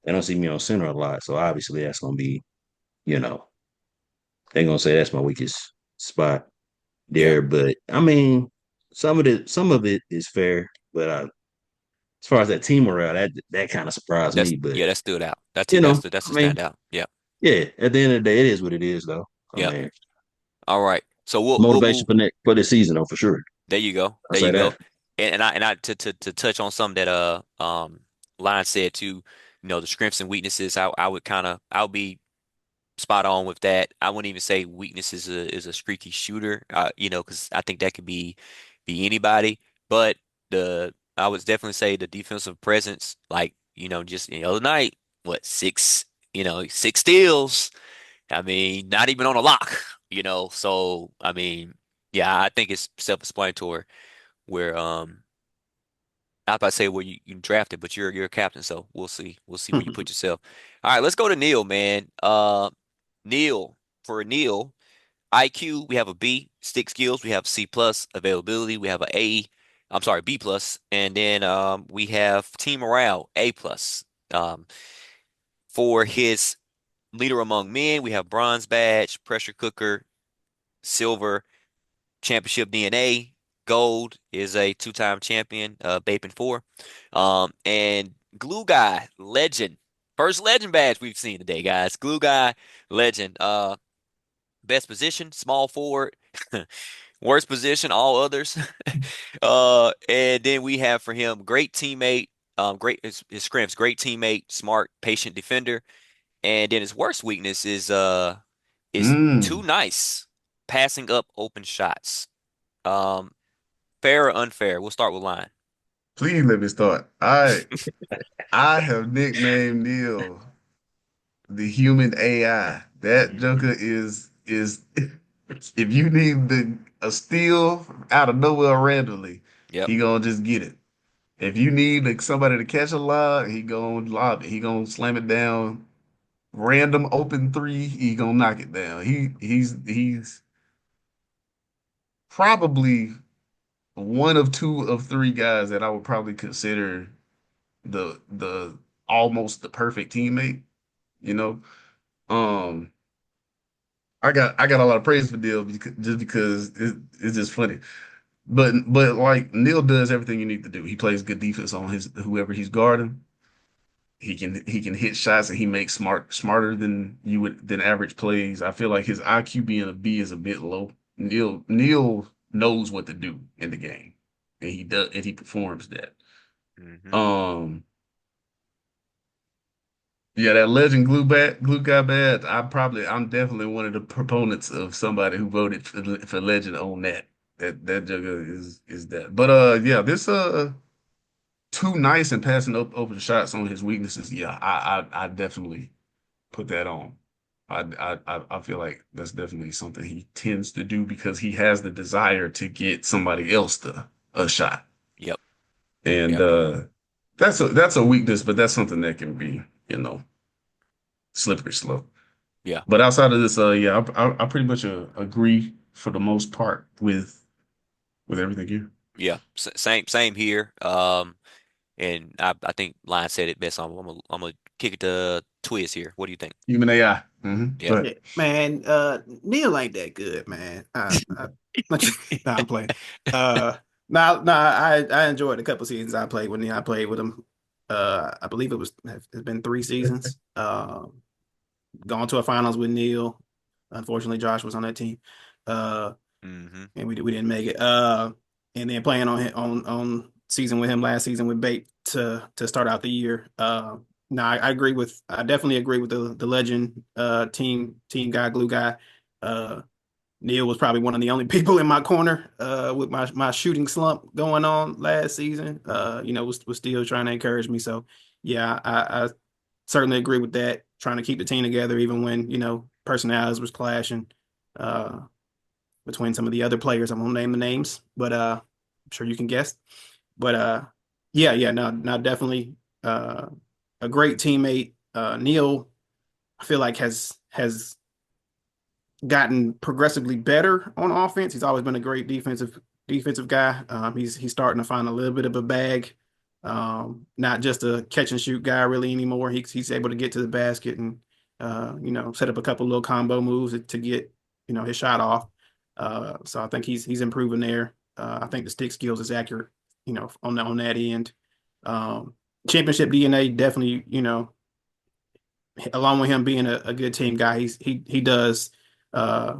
They don't see me on center a lot. So obviously that's gonna be, you know, they're gonna say that's my weakest spot Yeah, there. But I mean, some of it is fair. But as far as that team morale, that kind of surprised me. But that stood out. That's I the mean, standout. Yeah, yeah, at the end of the day, it is what it is, though. I yeah. mean, All right. So we'll motivation move. for this season, though, for sure. There you go. I There say you go. that. And I to touch on something that Lion said too, the strengths and weaknesses. I'll be spot on with that. I wouldn't even say weakness is a streaky shooter. Because I think that could be anybody. But I would definitely say the defensive presence, like, just the other night, what, six steals. I mean, not even on a lock. So I mean, yeah, I think it's self-explanatory where I was about to say where you drafted, but you're a captain, so we'll see. We'll see where you put yourself. All right, let's go to Neil, man. Neil, for Neil, IQ, we have a B, stick skills, we have C plus, availability, we have a A, I'm sorry, B plus, and then we have team morale, A plus. Um, for his leader among men, we have bronze badge, pressure cooker, silver, championship DNA. Gold is a two-time champion, Bapin 4. And Glue Guy, legend. First legend badge we've seen today, guys. Glue Guy, legend. Best position, small forward. Worst position, all others. And then we have for him great teammate, great his scrims, great teammate, smart, patient defender. And then his worst weakness is too Mm. nice, passing up open shots. Um, Fair or unfair? We'll start with line. Please let me start. I have nicknamed Neil the human AI. That Hmm. Joker is if you need a steal out of nowhere randomly, Yep. he gonna just get it. If you need like somebody to catch a lob, he gonna lob it. He gonna slam it down. Random open three, he gonna knock it down. He's probably one of two of three guys that I would probably consider the almost the perfect teammate. You know, um, I got a lot of praise for Neil just because it's just funny. But like Neil does everything you need to do. He plays good defense on his whoever he's guarding. He can hit shots and he makes smarter than you would than average plays. I feel like his IQ being a B is a bit low. Neil knows what to do in the game, and he does and he performs that. Hmm. Um, yeah, that legend glue guy bad. I'm definitely one of the proponents of somebody who voted for legend on that. That jugger is that. But yeah, this too nice and passing up over the shots on his weaknesses. Yeah, I definitely put that on. I feel like that's definitely something he tends to do because he has the desire to get somebody else a shot. Yep. And Yep. that's a weakness, but that's something that can be, slippery slope. Yeah. But outside of this, yeah, I pretty much agree for the most part with everything here. Yeah. Same here. And I think Lion said it best. I'm gonna kick it to Twiz here. What do you think? Human AI. Yeah. But Yeah, man, Neil ain't that good, man. Nah, I'm playing. I enjoyed the couple seasons I played with Neil. I played with him. I believe it's been 3 seasons. Gone to a finals with Neil. Unfortunately, Josh was on that team. Uh, Hmm. and we didn't make it. And then playing on season with him last season with Bate to start out the year. No, I definitely agree with the legend team guy, glue guy. Uh, Neil was probably one of the only people in my corner with my shooting slump going on last season. Was still trying to encourage me. So yeah, I certainly agree with that. Trying to keep the team together even when personalities was clashing. Uh, between some of the other players. I won't name the names, but I'm sure you can guess. But yeah, no, definitely a great teammate. Neil, I feel like has gotten progressively better on offense. He's always been a great defensive guy. He's starting to find a little bit of a bag. Not just a catch and shoot guy really anymore. He's able to get to the basket and set up a couple little combo moves to get his shot off. So I think he's improving there. I think the stick skills is accurate, on that end. Championship DNA definitely, along with him being a good team guy, he does uh,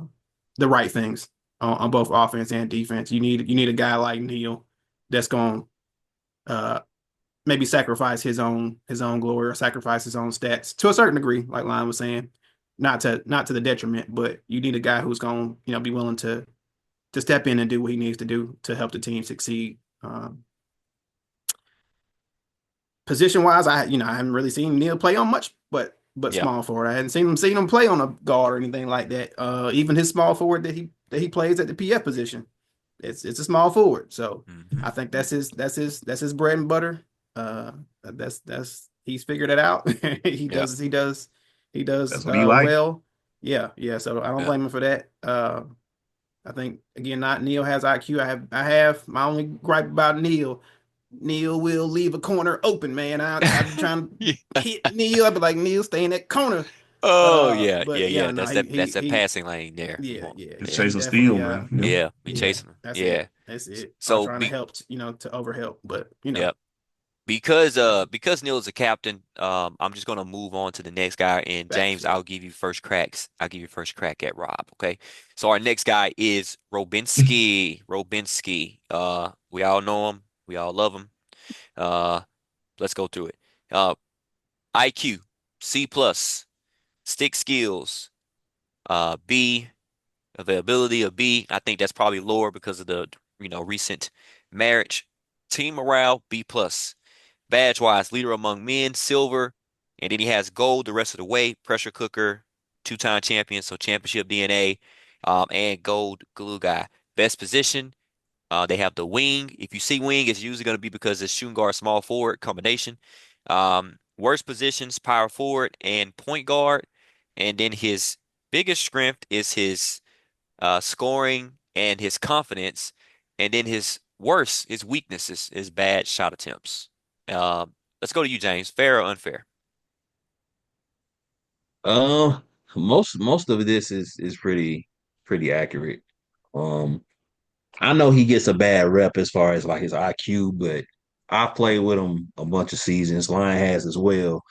the right things on both offense and defense. You need a guy like Neil that's going to maybe sacrifice his own glory or sacrifice his own stats to a certain degree, like Lyon was saying, not to the detriment, but you need a guy who's going to be willing to step in and do what he needs to do to help the team succeed. Position wise, I haven't really seen Neil play on much, but Yeah. small forward. I hadn't seen him play on a guard or anything like that. Even his small forward that he plays at the PF position, it's a small forward. So Hmm. I think that's his bread and butter. That's he's figured it out. He Yeah. does he does he does That's what he like. well. Yeah. So I don't Yeah. blame him for that. I think again, not Neil has IQ. I have my only gripe about Neil. Neil will leave a corner open, man. I'd be trying Yeah. to hit Neil. I'd be like, Neil, stay in that corner. Oh yeah, yeah, But yeah, yeah. no, That's that passing lane there. You yeah, want, yeah, Just yeah. yeah, He chase a steal, definitely, man. Yeah. yeah. Be yeah. chasing them. That's Yeah. it. That's it. Or So trying to help, to overhelp. But yeah, because Neil is a captain, I'm just gonna move on to the next guy. And James, backflip. I'll give you first cracks. I'll give you first crack at Rob. Okay. So our next guy is Robinski. Robinski. We all know him. We all love him. Uh, let's go through it. IQ, C plus, stick skills, B, availability of B. I think that's probably lower because of the recent marriage. Team morale, B plus. Badge wise, leader among men, silver, and then he has gold the rest of the way. Pressure cooker, two-time champion, so championship DNA, and gold glue guy. Best position, they have the wing. If you see wing, it's usually going to be because it's shooting guard, small forward combination. Worst positions, power forward and point guard. And then his biggest strength is his scoring and his confidence. And then his weaknesses is bad shot attempts. Let's go to you, James. Fair or unfair? Uh, most of this is pretty accurate. Um, I know he gets a bad rep as far as like his IQ, but I've played with him a bunch of seasons. Lion has as well,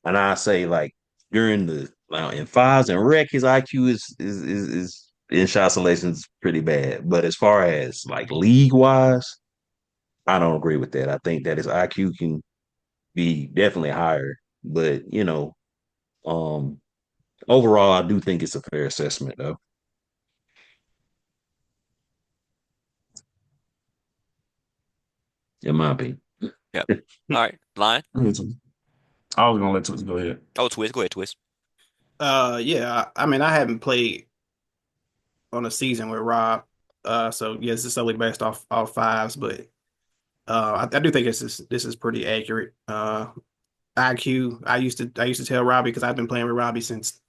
and I say like during the like, in fives and rec, his IQ is in shot selection is pretty bad. But as far as like league wise, I don't agree with that. I think that his IQ can be definitely higher, but um, overall, I do think it's a fair assessment though, in my opinion. Yep. All right. Line. Go ahead, Twist. I was gonna let Twist go ahead. Oh, Twist. Go ahead, Twist. Yeah. I mean, I haven't played on a season with Rob. So yes, it's solely based off fives, but I do think this is pretty accurate. IQ. I used to tell Robbie because I've been playing with Robbie since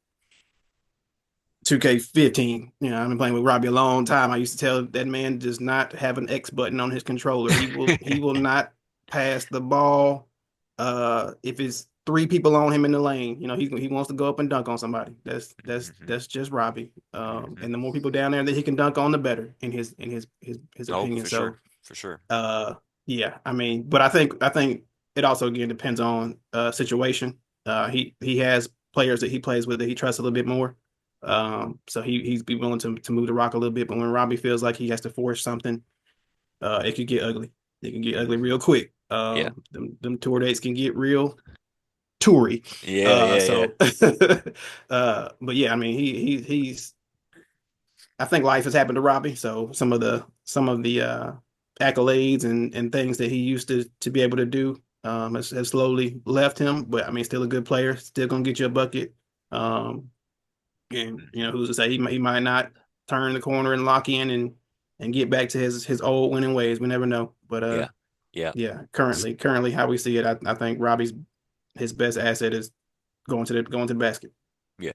2K15. I've been playing with Robbie a long time. I used to tell that man does not have an X button on his controller. He will not pass the ball. If it's three people on him in the lane, he wants to go up and dunk on somebody. That's that's Hmm. that's just Robbie. Hmm. And the more people down there that he can dunk on, the better in his Oh, opinion. for sure. So For sure. yeah, I mean, but I think it also again depends on situation. He has players that he plays with that he trusts a little bit more. So he's be willing to move the rock a little bit. But when Robbie feels like he has to force something, it could get ugly. It can get ugly Hmm. real quick. Yeah. Them tour dates can get real toury. Yeah. Yeah. Yeah. So but yeah, I mean he's I think life has happened to Robbie. So some of the accolades and things that he used to be able to do has slowly left him. But I mean, still a good player, still gonna get you a bucket. Um, and Hmm. who's to say he might not turn the corner and lock in and get back to his old winning ways. We never know. But Yeah. Yeah. yeah, S- currently how we see it, I think Robbie's his best asset is going to the basket. Yeah.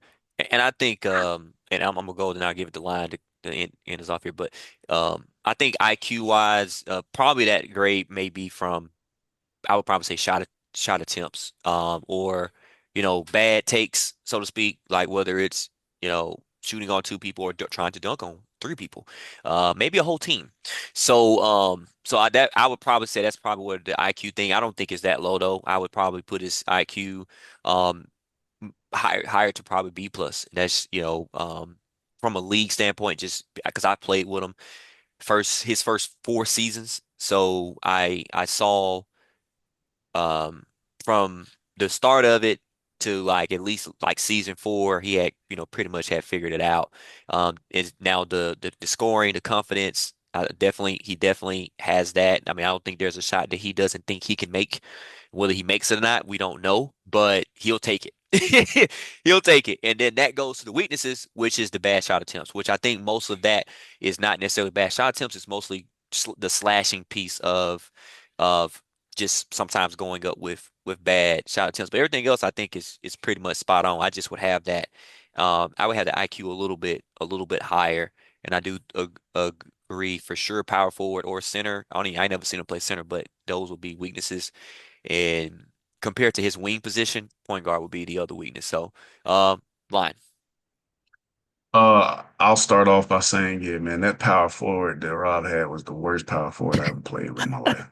And I think and I'm gonna go and I'll give it the line to end us off here. But I think IQ wise, probably that grade may be from I would probably say shot attempts, or bad takes, so to speak, like whether it's shooting on two people or trying to dunk on three people, maybe a whole team. So I would probably say that's probably what the IQ thing. I don't think it's that low though. I would probably put his IQ um higher to probably B plus. That's from a league standpoint, just because I played with him his first 4 seasons, so I saw um, from the start of it to like at least like season 4, he had pretty much had figured it out. Is now the scoring, the confidence. He definitely has that. I mean, I don't think there's a shot that he doesn't think he can make. Whether he makes it or not, we don't know, but he'll take it. He'll take it. And then that goes to the weaknesses, which is the bad shot attempts, which I think most of that is not necessarily bad shot attempts. It's mostly the slashing piece of just sometimes going up with bad shot attempts. But everything else I think is pretty much spot on. I just would have that I would have the IQ a little bit higher. And I do agree for sure power forward or center. I never seen him play center, but those would be weaknesses. And compared to his wing position, point guard would be the other weakness. So line. I'll start off by saying, yeah, man, that power forward that Rob had was the worst power forward I ever played with in my life.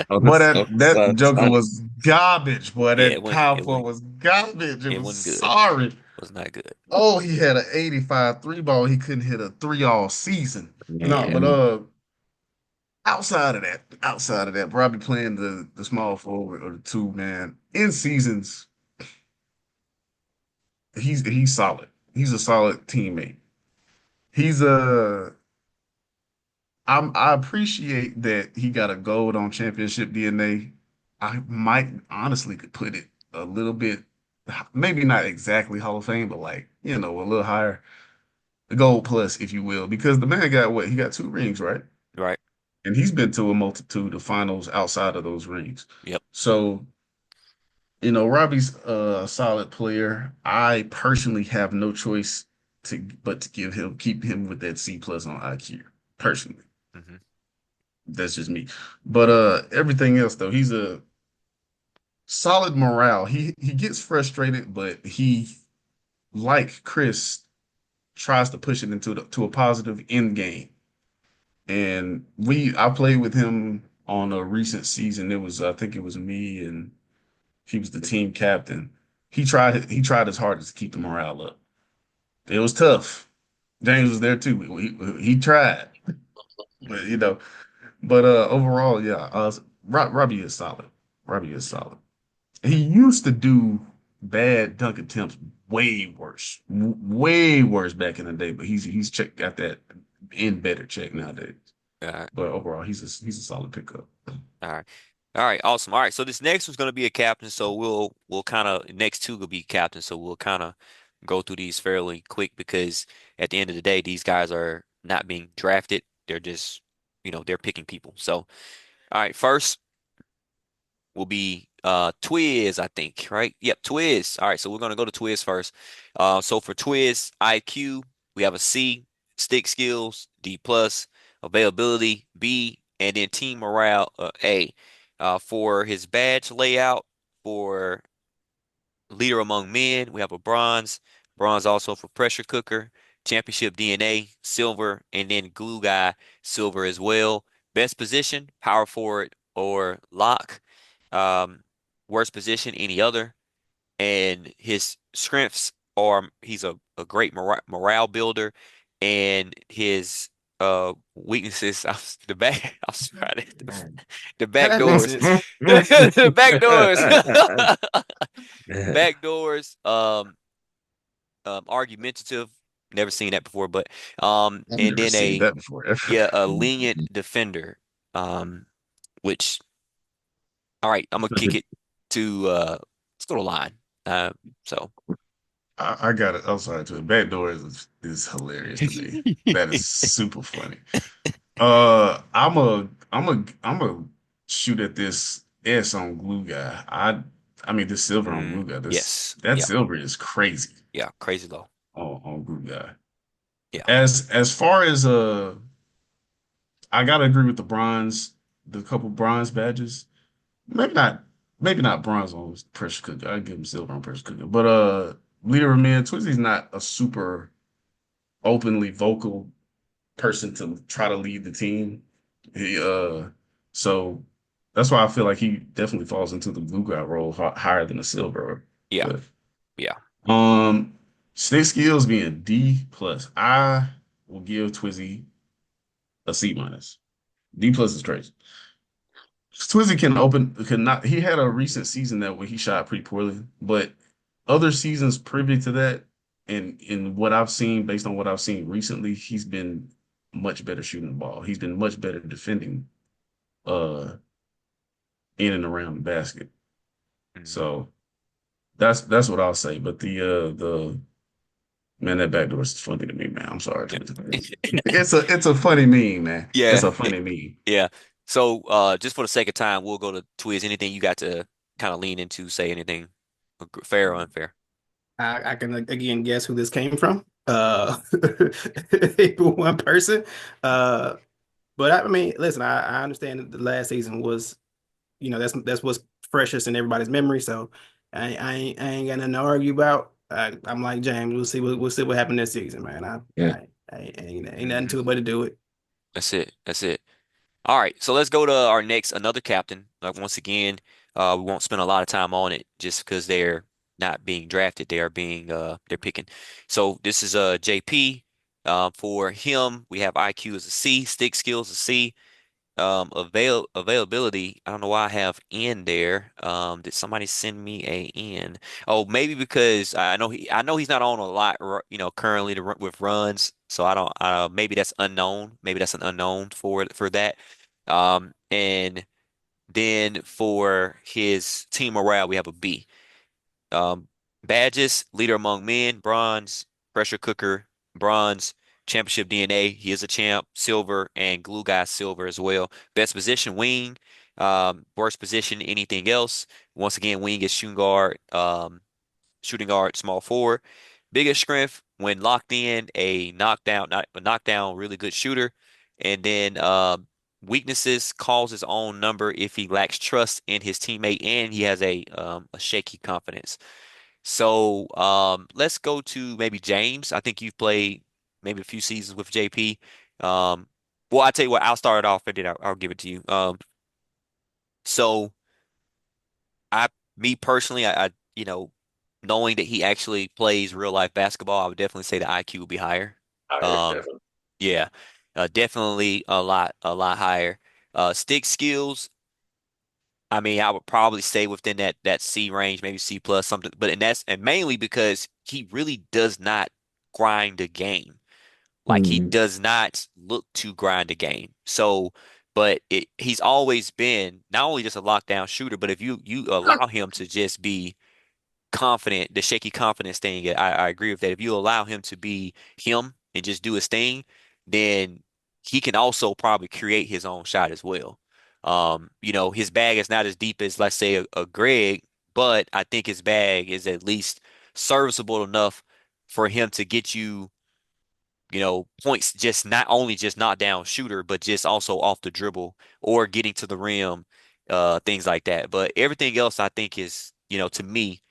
Boy, that Joker was garbage, boy. Yeah, That power forward was garbage. It it was wasn't good. sorry. It was not good. Oh, he had an 85 three ball. He couldn't hit a three all season. No, but Man, outside of that, probably playing the small forward or the two, man. In seasons, he's solid. He's a solid teammate. He's a I appreciate that he got a gold on championship DNA. I might honestly could put it a little bit, maybe not exactly Hall of Fame, but like, a little higher. The gold plus, if you will, because the man got what? He got 2 rings, right? Right. And he's been to a multitude of finals outside of those rings. Yep. So, Robbie's a solid player. I personally have no choice to keep him with that C plus on IQ. Personally. Hmm. That's just me. But everything else though, he's a solid morale. He gets frustrated, but he, like Chris, tries to push it to a positive end game. And I played with him on a recent season. I think it was me and he was the team captain. He tried his hardest to keep the morale up. It was tough. James was there too. He tried, but overall, yeah, Robbie is solid. Robbie is solid. He used to do bad dunk attempts way worse back in the day, but he's got that in better check nowadays. All right. But overall, he's a solid pickup. All right. All right. Awesome. All right. So this next one's going to be a captain. So we'll kind of next two will be captain. So we'll kind of go through these fairly quick because at the end of the day, these guys are not being drafted. They're just, they're picking people. So, all right. First will be Twiz, I think, right? Yep, Twiz. All right, so we're gonna go to Twiz first. So for Twiz IQ, we have a C, stick skills, D plus, availability, B, and then team morale, A. For his badge layout, for leader among men, we have a bronze. Bronze also for pressure cooker, championship DNA, silver, and then glue guy, silver as well. Best position, power forward or lock. Um, Worst position, any other. And his strengths are he's a great morale builder, and his weaknesses, the back, I was trying to, the back That makes doors, sense. back doors, back doors, argumentative. Never seen that before, but I've and never then seen that before ever. a lenient defender, um, which all right, I'm gonna kick it to let's go to line. So I got it. I'm sorry to it. Backdoor is hilarious to me. That is super funny. I'm a shoot at this S on glue guy. I mean this silver on glue guy. This yes, that yeah, silver is crazy yeah, crazy low. on glue guy. Yeah. As far as I gotta agree with the couple bronze badges. Maybe not, maybe not bronze on pressure cooker. I give him silver on pressure cooker. But leader of men, Twizzy's not a super openly vocal person to try to lead the team. He so that's why I feel like he definitely falls into the blue guy role higher than the silver. Yeah. But Yeah. um, stick skills being D plus, I will give Twizzy a C minus. D plus is crazy. Twizzy can not. He had a recent season that where he shot pretty poorly, but other seasons privy to that, and in what I've seen, based on what I've seen recently, he's been much better shooting the ball. He's been much better defending uh in and around the basket. Mhm. So that's what I'll say. But the man, that backdoor is funny to me, man. I'm sorry. It's a funny meme, man. It's Yeah. a funny meme. Yeah. So, just for the sake of time, we'll go to Twiz. Anything you got to kind of lean into, say anything fair or unfair? I can again guess who this came from. One person. Uh, but I mean, listen, I understand that the last season was, that's what's freshest in everybody's memory. So I ain't got nothing to argue about. I'm like James. We'll see what happened this season, man. Yeah. Ain't nothing Mhm. to it but to do it. That's it. That's it. All right. So let's go to our next, another captain. Like once again, we won't spend a lot of time on it just because they're not being drafted. They are being, they're picking. So this is JP. For him, we have IQ as a C, stick skills a C. Availability, I don't know why I have N there. Did somebody send me a N? Oh, maybe because I know he's not on a lot, currently with runs. So I don't maybe that's unknown. Maybe that's an unknown for that. And then for his team morale, we have a B. Um, Badges, leader among men, bronze, pressure cooker, bronze, championship DNA. He is a champ, silver, and glue guy silver as well. Best position, wing. Worst position, anything else. Once again, wing is shooting guard, small forward. Biggest strength when locked in, a knockdown, not a knockdown, really good shooter. And then weaknesses, calls his own number if he lacks trust in his teammate and he has a shaky confidence. So let's go to maybe James. I think you've played maybe a few seasons with JP. Um, well, I'll tell you what, I'll start it off and then I'll give it to you. So I, me personally, knowing that he actually plays real life basketball, I would definitely say the IQ would be higher. Higher, Um, definitely. yeah, definitely a lot higher. Stick skills. I mean, I would probably stay within that C range, maybe C plus something. And mainly because he really does not grind a game. Like he Mhm. does not look to grind a game. So, he's always been not only just a lockdown shooter, but if you allow him to just be confident, the shaky confidence thing, I agree with that. If you allow him to be him and just do his thing, then he can also probably create his own shot as well. His bag is not as deep as, let's say, a Greg, but I think his bag is at least serviceable enough for him to get you, points just not only just knock down shooter, but just also off the dribble or getting to the rim, things like that. But everything else I think is, to me,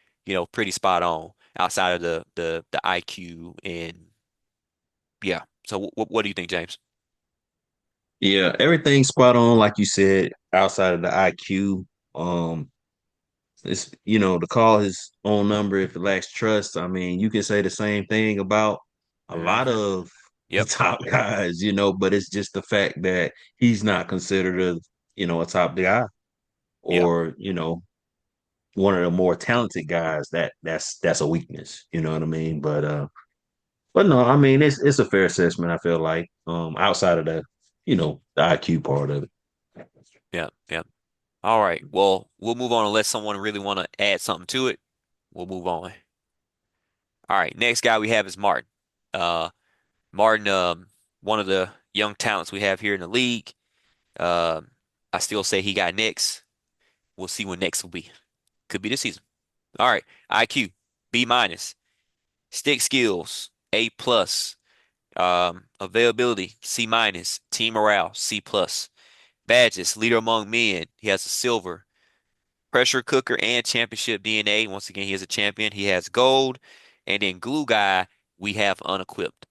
pretty spot on outside of the IQ and yeah. So what do you think, James? Yeah, everything's spot on, like you said, outside of the IQ. Um, it's to call his own number if it lacks trust. I mean, you can say the same thing about a lot Hmm. of the Yep. top guys, but it's just the fact that he's not considered a top guy Yep. or, one of the more talented guys that's a weakness, you know what I mean? But no, I mean it's a fair assessment, I feel like, outside of the IQ part of it. Yep. Yep. All right. Well, we'll move on unless someone really want to add something to it. We'll move on. All right. Next guy we have is Martin. Uh, Martin, one of the young talents we have here in the league. Um, I still say he got next. We'll see when next will be. Could be this season. All right. IQ, B minus. Stick skills, A plus. Availability, C minus. Team morale, C plus. Badges, leader among men. He has a silver. Pressure cooker and championship DNA. Once again, he is a champion. He has gold. And then glue guy, we have unequipped.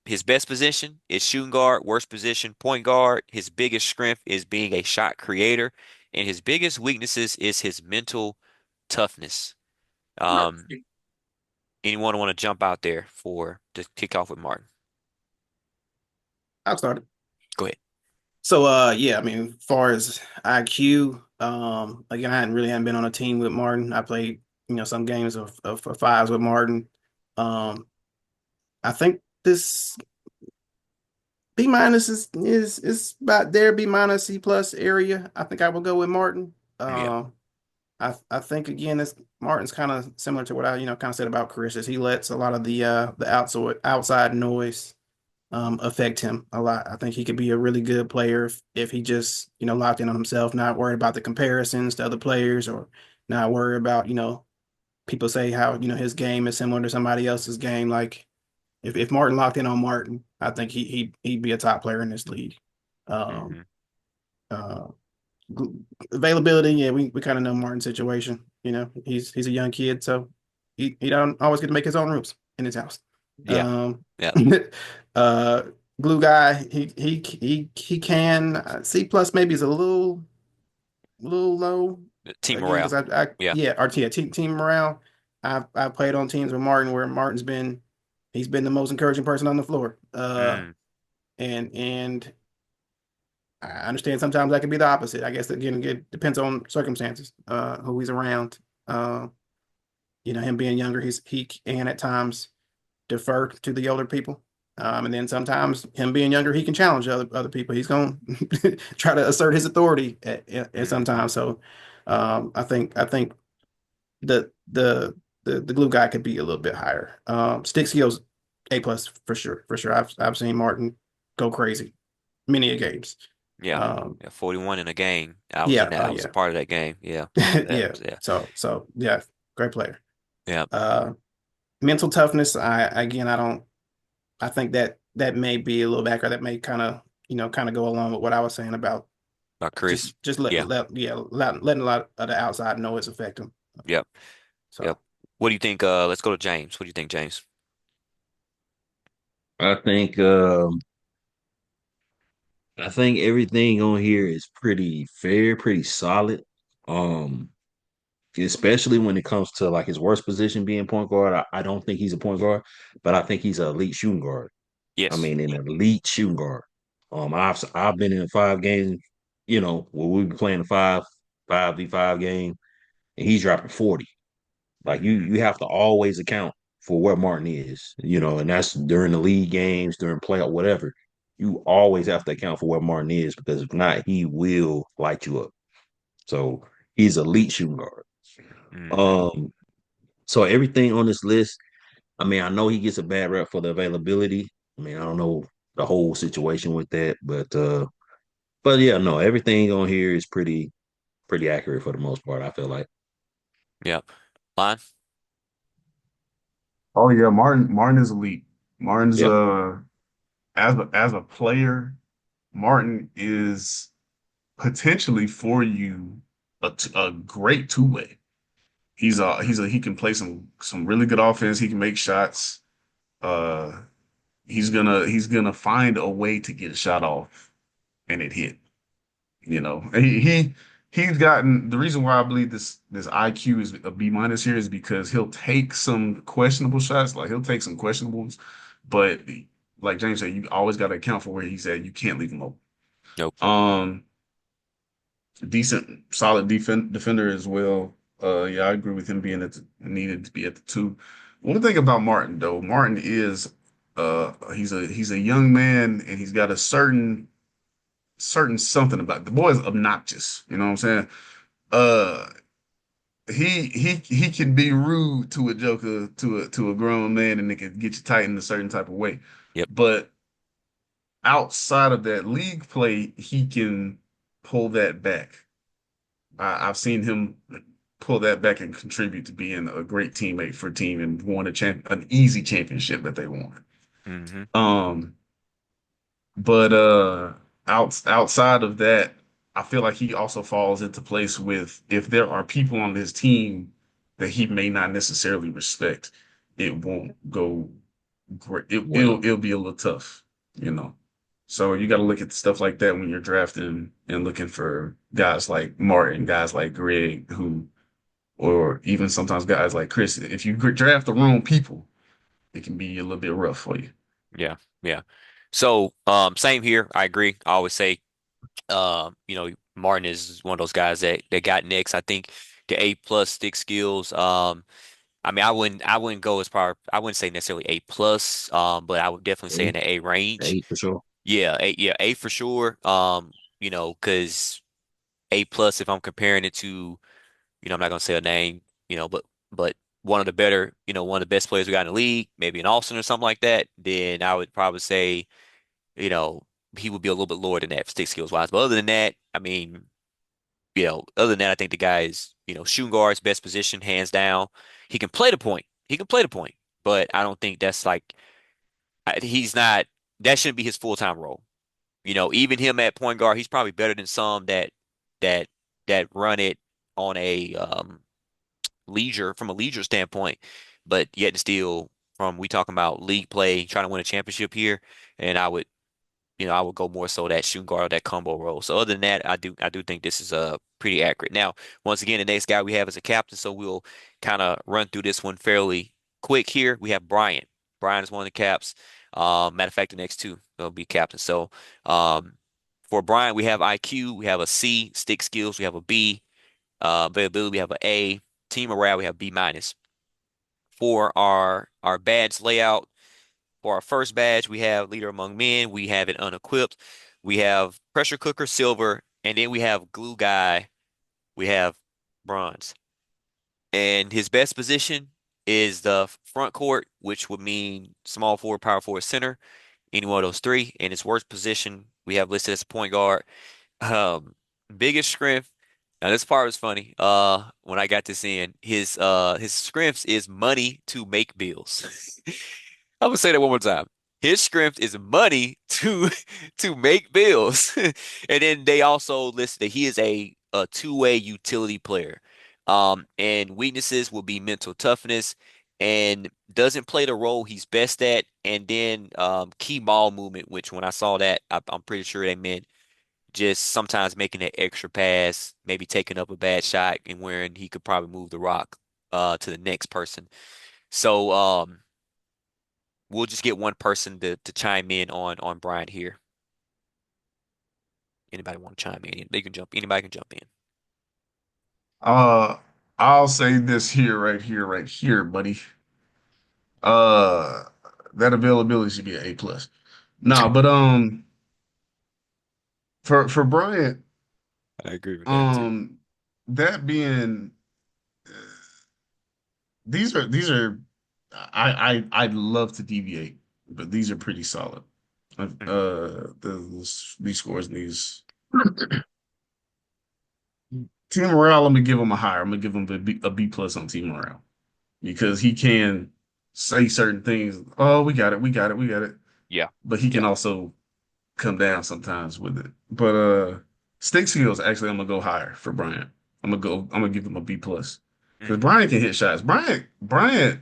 His best position is shooting guard, worst position, point guard. His biggest strength is being a shot creator, and his biggest weaknesses is his mental toughness. Um, Anyone want to jump out there for to kick off with Martin? I'll start it. Go ahead. So yeah, I mean, as far as IQ, again, I hadn't been on a team with Martin. I played, some games of fives with Martin. Um, I think this B minus is about there, B minus C plus area. I think I will go with Martin. Yeah. I think again, this Martin's kind of similar to what I kind of said about Chris, is he lets a lot of the outside noise affect him a lot. I think he could be a really good player if he just locked in on himself, not worried about the comparisons to other players, or not worried about people say how his game is similar to somebody else's game. Like if Martin locked in on Martin, I think he'd be a top player in this league. Um, Hmm. uh, Availability, yeah, we kind of know Martin's situation. He's a young kid, so he don't always get to make his own rooms in his house. Yeah. Um, Yeah. uh, Glue guy, he can C plus maybe is a little low Team again because morale. I Yeah. yeah, our team morale. I've played on teams with Martin where he's been the most encouraging person on the floor. Mm. And I understand sometimes that can be the opposite. I guess again, it depends on circumstances, who he's around. Uh, him being younger, he can at times defer to the older people. And then sometimes him being younger, he can challenge other people. He's going to try to assert his authority at Hmm. sometimes. So I think the glue guy could be a little bit higher. Stick skills A plus for sure, for sure. I've seen Martin go crazy many a games. Yeah. Um, Yeah. 41 in a game. I was in yeah, that. oh I was a yeah, part of that game. Yeah. yeah. Yeah. So yeah, great player. Yeah. Uh, Mental toughness. I don't. I think that may be a little back, or that may kind of go along with what I was saying about Chris. just Yeah. letting a lot of the outside noise affect him. Yep. Yep. So What do you think? Let's go to James. What do you think, James? I think I think everything on here is pretty fair, pretty solid. Um, Especially when it comes to like his worst position being point guard. I don't think he's a point guard, but I think he's an elite shooting guard. I Yes. mean, an elite shooting guard. I've been in 5 games, where we be playing a 5v5 game, and he's dropping 40. Like Hmm. you have to always account for where Martin is, and that's during the league games, during playoff, whatever. You always have to account for where Martin is because if not, he will light you up. So he's elite shooting guard. Hmm. Um, so everything on this list, I mean, I know he gets a bad rep for the availability. I mean, I don't know the whole situation with that, but yeah, no, everything on here is pretty accurate for the most part, I feel like. Yep. Line. Oh yeah, Martin is elite. Martin's Yep. as a player, Martin is potentially for you a great two-way. He can play some really good offense. He can make shots. Uh, he's gonna find a way to get a shot off and it hit. He's gotten the reason why I believe this IQ is a B minus here is because he'll take some questionable shots, like he'll take some questionables, but like James said, you always got to account for where he's at. You can't leave him open. Nope. Um, Decent, solid defender as well. Yeah, I agree with him being needed to be at the two. One thing about Martin though, Martin is he's a young man and he's got a certain something about the boy is obnoxious. You know what I'm saying? Uh, he can be rude to a joker to a grown man and it can get you tight in a certain type of way. Yep. But outside of that league play, he can pull that back. I've seen him pull that back and contribute to being a great teammate for a team and won an easy championship that they won. Hmm. Um, but outside of that, I feel like he also falls into place with if there are people on his team that he may not necessarily respect, it won't go great. Well, It'll be a little tough, you know. So you got to look at stuff like that when you're drafting and looking for guys like Martin, guys like Greg, who, or even sometimes guys like Chris. If you draft the wrong people, it can be a little bit rough for you. Yeah, yeah. So, same here. I agree. I always say, Martin is one of those guys that got next. I think the A plus stick skills. I mean, I wouldn't go as far. I wouldn't say necessarily A plus. But I would definitely say in A, the A range. A for sure. Yeah, A for sure. Because A plus, if I'm comparing it to, I'm not gonna say a name, but one of the better, one of the best players we got in the league, maybe an Austin or something like that, then I would probably say, you know, he would be a little bit lower than that stick skills wise. But other than that, I mean, other than that, I think the guy is, shooting guard's best position, hands down. He can play the point. He can play the point, but I don't think that's like he's not. That shouldn't be his full-time role. Even him at point guard, he's probably better than some that that run it on a from a leisure standpoint, but yet and still from we talking about league play, trying to win a championship here, and I would go more so that shooting guard, that combo role. So other than that, I do think this is pretty accurate. Now, once again, the next guy we have is a captain, so we'll kind of run through this one fairly quick here. We have Brian. Brian is one of the caps. Matter of fact, the next two will be captain. So um, for Brian, we have IQ, we have a C, stick skills, we have a B, availability, we have an A, team morale, we have B minus. For our badge layout. For our first badge, we have Leader Among Men. We have it unequipped. We have Pressure Cooker Silver, and then we have Glue Guy. We have Bronze. And his best position is the front court, which would mean small forward, power forward, center, any one of those three. And his worst position we have listed as point guard. Um, Biggest strength. Now this part was funny. When I got this in, his strengths is money to make bills. I'm gonna say that one more time. His strength is money to to make bills. And then they also listed that he is a two-way utility player. And weaknesses will be mental toughness and doesn't play the role he's best at. And then key ball movement, which when I saw that, I'm pretty sure they meant just sometimes making an extra pass, maybe taking up a bad shot and wherein he could probably move the rock to the next person. So we'll just get one person to chime in on Brian here. Anybody want to chime in? They can jump. Anybody can jump in. Uh, I'll say this here, right here, buddy. Uh, that availability should be an A plus. Nah, but for Bryant, I agree with that too. um, that being these are I'd love to deviate, but these are pretty solid. Hmm. These scores and these team morale. I'm gonna give him a higher. I'm gonna give him a B plus on team morale because he can say certain things. Oh, we got it, we got it, we got it. Yeah, But he can yeah. also come down sometimes with it. But stick skills, actually, I'm gonna go higher for Bryant. I'm gonna give him a B plus because Hmm. Bryant can hit shots. Bryant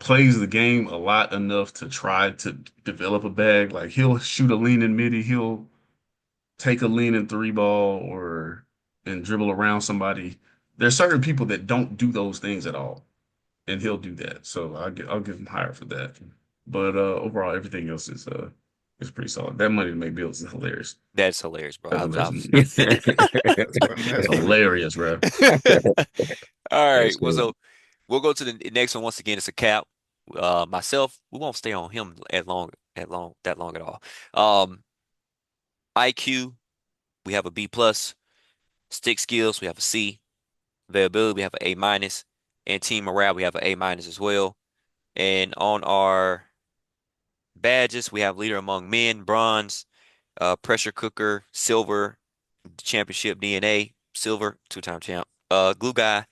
plays the game a lot enough to try to develop a bag. Like he'll shoot a lean in midi, he'll take a lean in three ball or and dribble around somebody. There's certain people that don't do those things at all, and he'll do that. So I'll give him higher for that. But overall, everything else is pretty solid. That money to make bills is hilarious. That's hilarious, bro. That's I was, I hilarious. was... That's hilarious, bro. All right. That's Well, good. so we'll go to the next one once again. It's a cap. Myself, we won't stay on him that long at all. Um, IQ, we have a B plus. Stick skills, we have a C. Availability, we have an A minus. And team morale, we have an A minus as well. And on our badges, we have leader among men, bronze, pressure cooker, silver, championship DNA, silver, two-time champ. Glue guy,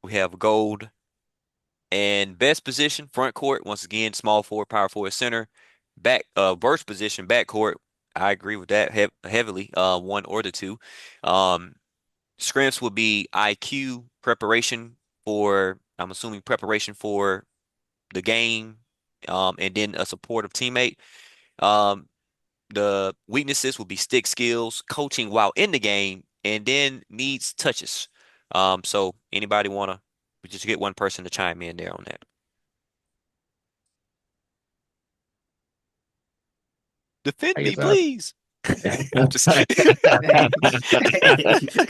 we have gold, And best position, front court, once again, small forward, power forward, center. Worst position, back court. I agree with that heavily. One or the two. Um, Strengths would be IQ, preparation for, I'm assuming preparation for the game, and then a supportive teammate. Um, the weaknesses would be stick skills, coaching while in the game, and then needs touches. So anybody wanna, we just get one person to chime in there on that. Defend I me, guess I. please. I'm just Hey,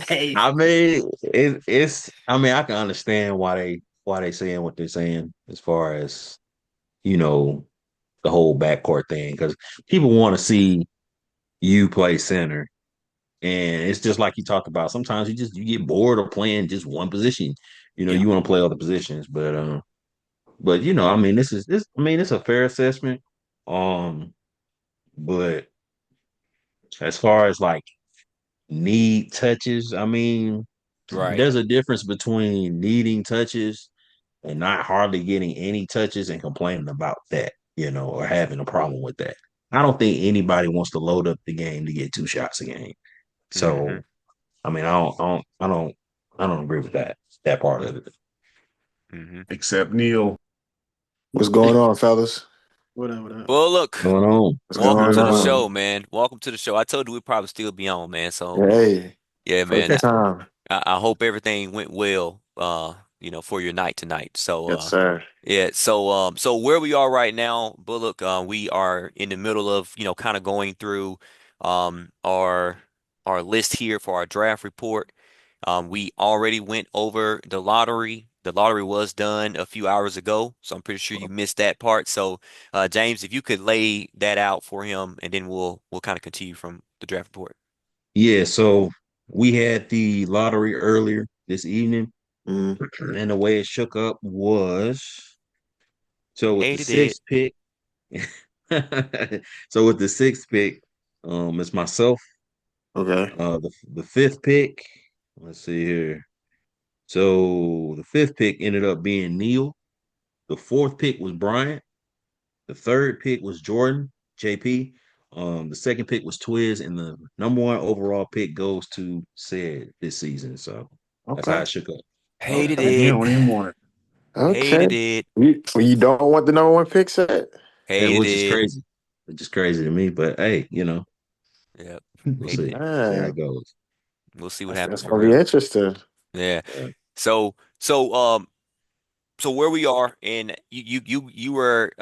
hey, I mean, it's. I mean, I can understand why they saying what they're saying as far as you know the whole backcourt thing because people want to see you play center, and it's just like you talked about. Sometimes you get bored of playing just one position. yeah, You want to play other positions, but I mean, this. I mean, it's a fair assessment. Um, but as far as like need touches, I mean, right. there's a difference between needing touches and not hardly getting any touches and complaining about that, or having a problem with that. I don't think anybody wants to load up the game to get two shots a game. Hmm. So, I mean, I don't agree with that part of it. Hmm. Except Neil. What's going on, fellas? what up, what up? Well, look, Going on. What's welcome going to the on? show, man. Welcome to the show. I told you we'd probably still be on, man. So, Hey, yeah, man. first time. I hope everything went well, for your night tonight. So, Yes, sir. yeah. So where we are right now, Bullock, we are in the middle of, kind of going through, our list here for our draft report. We already went over the lottery. The lottery was done a few hours ago, so I'm pretty sure you missed that part. So, James, if you could lay that out for him, and then we'll kind of continue from the draft report. Yeah, so we had the lottery earlier this evening, Mm, and the way it shook up was so with the Hated it. sixth pick. So with the sixth pick, it's myself. okay. The fifth pick. Let's see here. So the fifth pick ended up being Neil. The fourth pick was Bryant. The third pick was Jordan, JP. The second pick was Twiz, and the number one overall pick goes to said this season. So that's how Okay. it shook up. Hated Okay, Okay. he it. don't even want it. Okay. Hated it. You don't want the number one pick set? It Hated was just it. crazy. It's just crazy to me. But hey, Yep. we'll Hated see. it. See how Man, it goes. We'll see what that's happens for gonna be real. interesting. Yeah. Uh, So so um so where we are, and you were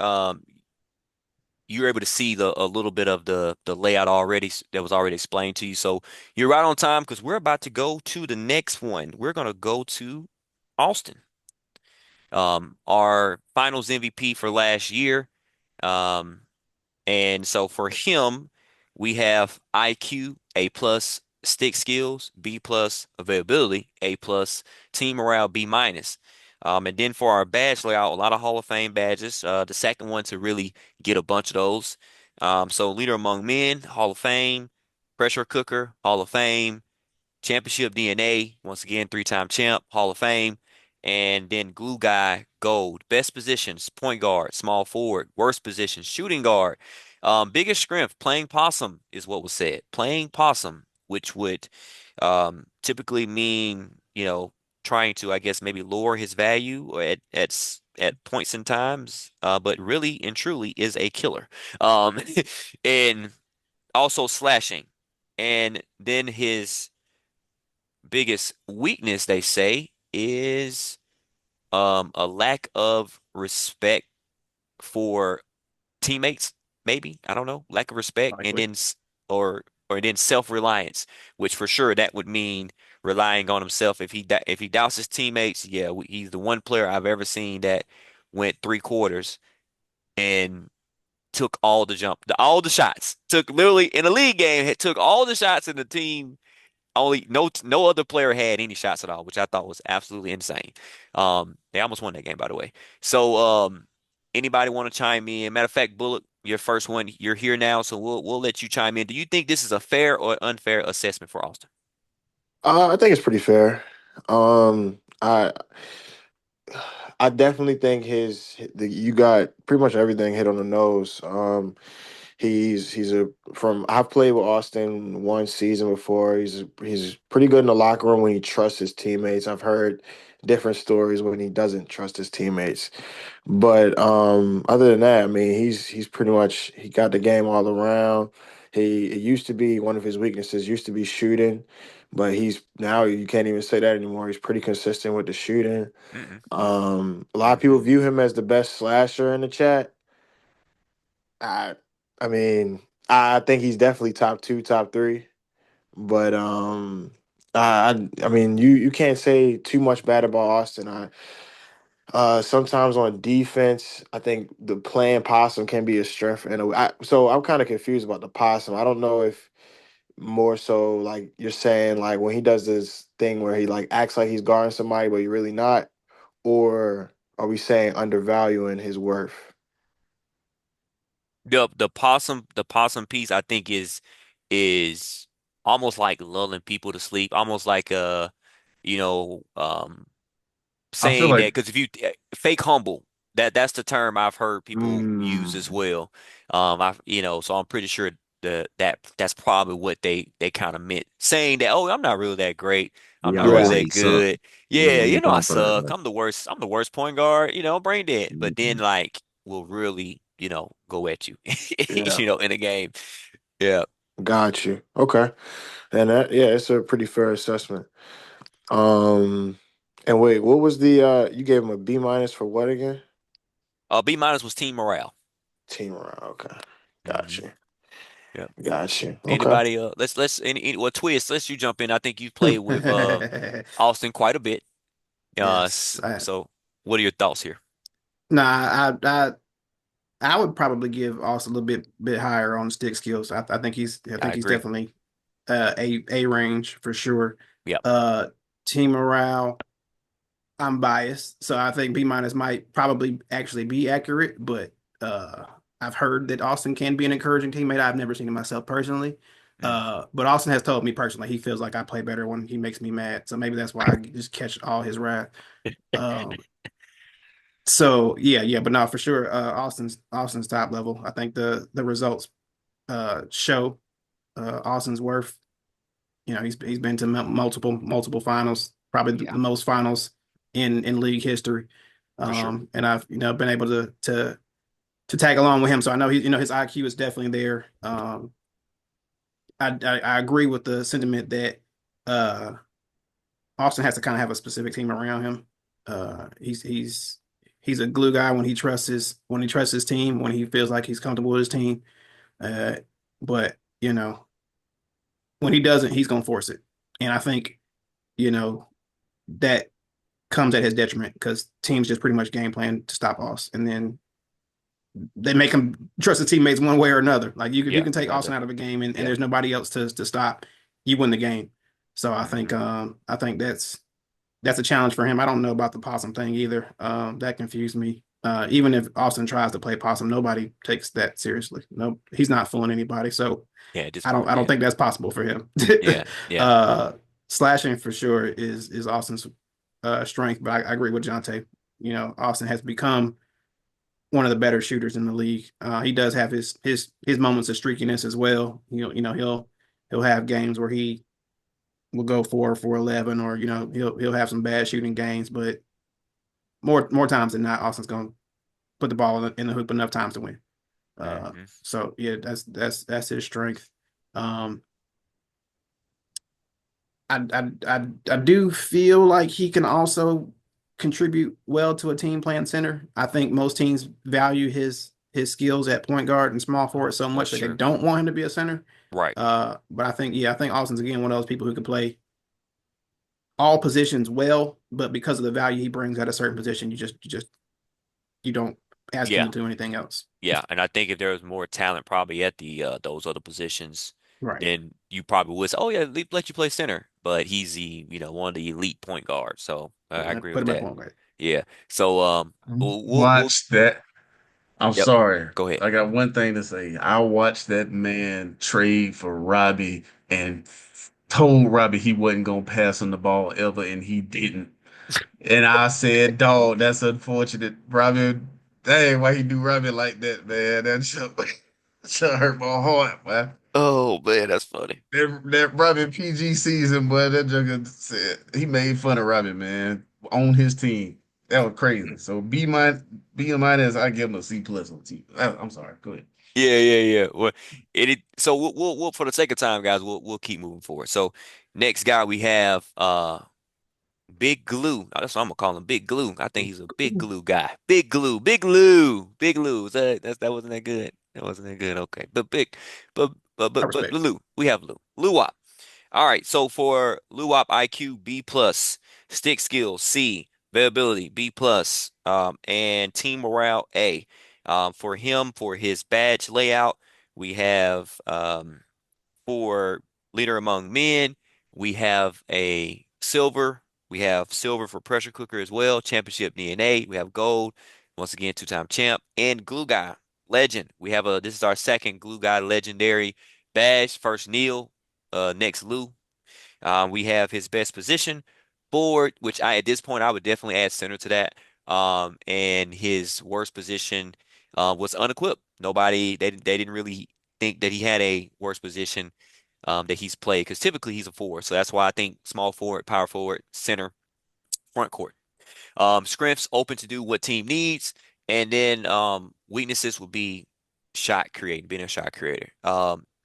able to see a little bit of the layout already that was already explained to you. So you're right on time because we're about to go to the next one. We're gonna go to Austin. Our Finals MVP for last year. Um, And so for him, we have IQ, A plus, stick skills, B plus, availability, A plus, team morale, B minus. And then for our badge layout, a lot of Hall of Fame badges. The second one to really get a bunch of those. So leader among men, Hall of Fame, pressure cooker, Hall of Fame, championship DNA, once again, three-time champ, Hall of Fame, and then glue guy, gold. Best positions, point guard, small forward. Worst positions, shooting guard. Biggest strength, playing possum is what was said. Playing possum, which would typically mean, trying to, I guess, maybe lower his value or at points in times, but really and truly is a killer. Um, and also slashing. And then his biggest weakness, they say, is a lack of respect for teammates, maybe. I don't know. Lack of respect, and Likely. then or then self-reliance, which for sure that would mean relying on himself. If he doubts his teammates, yeah, he's the one player I've ever seen that went three quarters and took all the shots. Took literally in a league game, took all the shots in the team. Only no other player had any shots at all, which I thought was absolutely insane. They almost won that game, by the way. So, anybody want to chime in? Matter of fact, Bullock, your first one, you're here now, so we'll let you chime in. Do you think this is a fair or unfair assessment for Austin? I think it's pretty fair. I I definitely think you got pretty much everything hit on the nose. He's a from I've played with Austin one season before. He's pretty good in the locker room when he trusts his teammates. I've heard different stories when he doesn't trust his teammates. But other than that, I mean, he's pretty much he got the game all around. It used to be one of his weaknesses used to be shooting, but he's now you can't even say that anymore. He's pretty consistent with the shooting. Mm-mm. A lot of people view him as the best slasher in the chat. I I mean, I think he's definitely top two, top three. But I mean, you can't say too much bad about Austin. I sometimes on defense, I think the playing possum can be a strength. So I'm kind of confused about the possum. I don't know if more so like you're saying like when he does this thing where he like acts like he's guarding somebody, but you're really not, or are we saying undervaluing his worth? The possum piece I think is almost like lulling people to sleep, almost like you know, I feel saying that like because if you fake humble, that's the term I've heard people use as Mm, well. So I'm pretty sure that's probably what they kind of meant, saying that, oh, I'm not really that great, I'm He not always really yeah, say that he suck. good. You Yeah, know, he I confident. suck. I'm the worst point guard. Brain dead. But then Mhm. like will really go at you, yeah, in a game. Yeah. got you. Okay, and yeah, it's a pretty fair assessment. Um, and wait, what was the you gave him a B minus for what again? B minus was team morale. Team around. Okay. Got Hmm. you. Yeah. Got you. Okay. Anybody? Well, Twist. Let's you jump in. I think you've played with Austin quite a bit. Yes. So what are your thoughts here? Nah, I would probably give Austin a little bit higher on stick skills. I I think he's agree. definitely A range for sure. Yep. Uh, team morale. I'm biased, so I think B minus might probably actually be accurate, but uh, I've heard that Austin can be an encouraging teammate. I've never seen it myself personally. Hmm. But Austin has told me personally he feels like I play better when he makes me mad. So maybe that's why I just catch all his wrath. Um, so yeah, but no, for sure, Austin's top level. I think the results show Austin's worth. He's been to multiple finals, probably Yeah, the most finals in league history. for sure. And I've been able to tag along with him, so I know his IQ is definitely there. I agree with the sentiment that uh, Austin has to kind of have a specific team around him. He's a glue guy when he trusts his team, when he feels like he's comfortable with his team. Uh, but when he doesn't, he's gonna force it. And I think you know that comes at his detriment because teams just pretty much game plan to stop Aus, and then they make him trust his teammates one way or another. Like if you Yeah, can take another. Austin out of a game and Yeah. there's nobody else to stop, you win the game. So Hmm. I think that's a challenge for him. I don't know about the possum thing either. That confused me. Even if Austin tries to play possum, nobody takes that seriously. No, he's not fooling anybody. So Yeah, at this I point, don't yeah. think that's possible for him. Yeah, yeah. uh, Slashing for sure is Austin's strength, but I agree with Jonte. Austin has become one of the better shooters in the league. He does have his moments of streakiness as well. He'll have games where he will go 4 for 11, or he'll have some bad shooting games, but more times than not, Austin's going to put the ball in the hoop enough times to win. Hmm. So yeah, that's his strength. Um, I do feel like he can also contribute well to a team playing center. I think most teams value his skills at point guard and small forward so That's much that they true. don't want him to be a center. Right. But I think Austin's again one of those people who can play all positions well, but because of the value he brings at a certain position, you don't ask him Yeah. to do anything else. Yeah, and I think if there was more talent probably at the those other positions, Right. then you probably would say, "Oh yeah, let you play center." But he's one of the elite point guards, so I Yeah, agree put with him at that. point guard. Yeah. So we'll watch that. I'm yep. sorry. Go ahead. I got one thing to say. I watched that man trade for Robbie and told Robbie he wasn't gonna pass him the ball ever, and he didn't. And I said, dog, that's unfortunate. Robin, dang, why he do Robin like that, man? That shit hurt my heart, man. Oh man, that's funny. That Robin PG season, boy, that jugger said he made fun of Robin, man, on his team. That was crazy. So B minus, I give him a C plus on team. I'm sorry. Go ahead. Yeah, yeah, yeah. Well, so we'll for the sake of time, guys, we'll keep moving forward. So next guy we have Big Glue. That's what I'm gonna call him, Big Glue. I think he's a big glue guy. Big Glue, Big Glue, Big Glue. That wasn't that good. That wasn't that good. Okay, but I but respect. Lou, we have Lou. Lou Wop. All right, so for Lou Wop IQ B plus, stick skills C, availability B plus, and team morale A. For him, for his badge layout, we have for leader among men, we have a silver. We have silver for pressure cooker as well. Championship DNA. We have gold. Once again, two-time champ and glue guy legend. We have a. This is our second glue guy legendary badge. First Neil, next Lou. We have his best position forward, which at this point I would definitely add center to that. And his worst position was unequipped. Nobody they didn't really think that he had a worst position that he's played because typically he's a forward. So that's why I think small forward, power forward, center, front court. Strengths open to do what team needs, and then weaknesses would be shot creating, being a shot creator.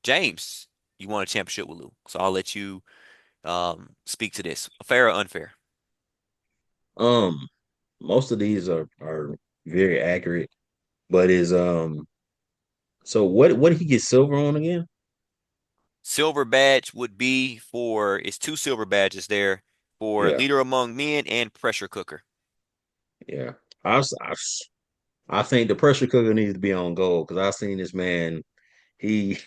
James, you won a championship with Lou, so I'll let you speak to this. Fair or unfair? Um, most of these are very accurate, but is so what did he get silver on again? Silver badge would be for it's two silver badges there for Yeah, leader among men and pressure cooker. yeah. I I think the pressure cooker needs to be on goal because I've seen this man. He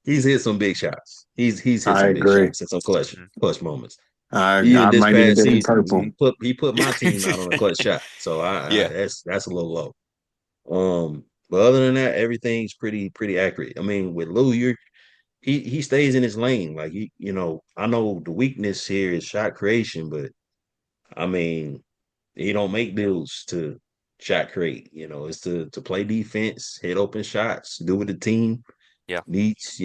he's hit some big shots. He's hit I some big agree. shots and some Hmm. clutch moments. Even I this might even past give him season, purple. he put my team out on a clutch shot. So I Yeah. that's a little low. But other than that, everything's pretty accurate. I mean, with Lou, he stays in his lane. Like I know the weakness here is shot creation, but I mean, he don't make deals to shot create. It's to play defense, hit open shots, do what the team Yeah. needs.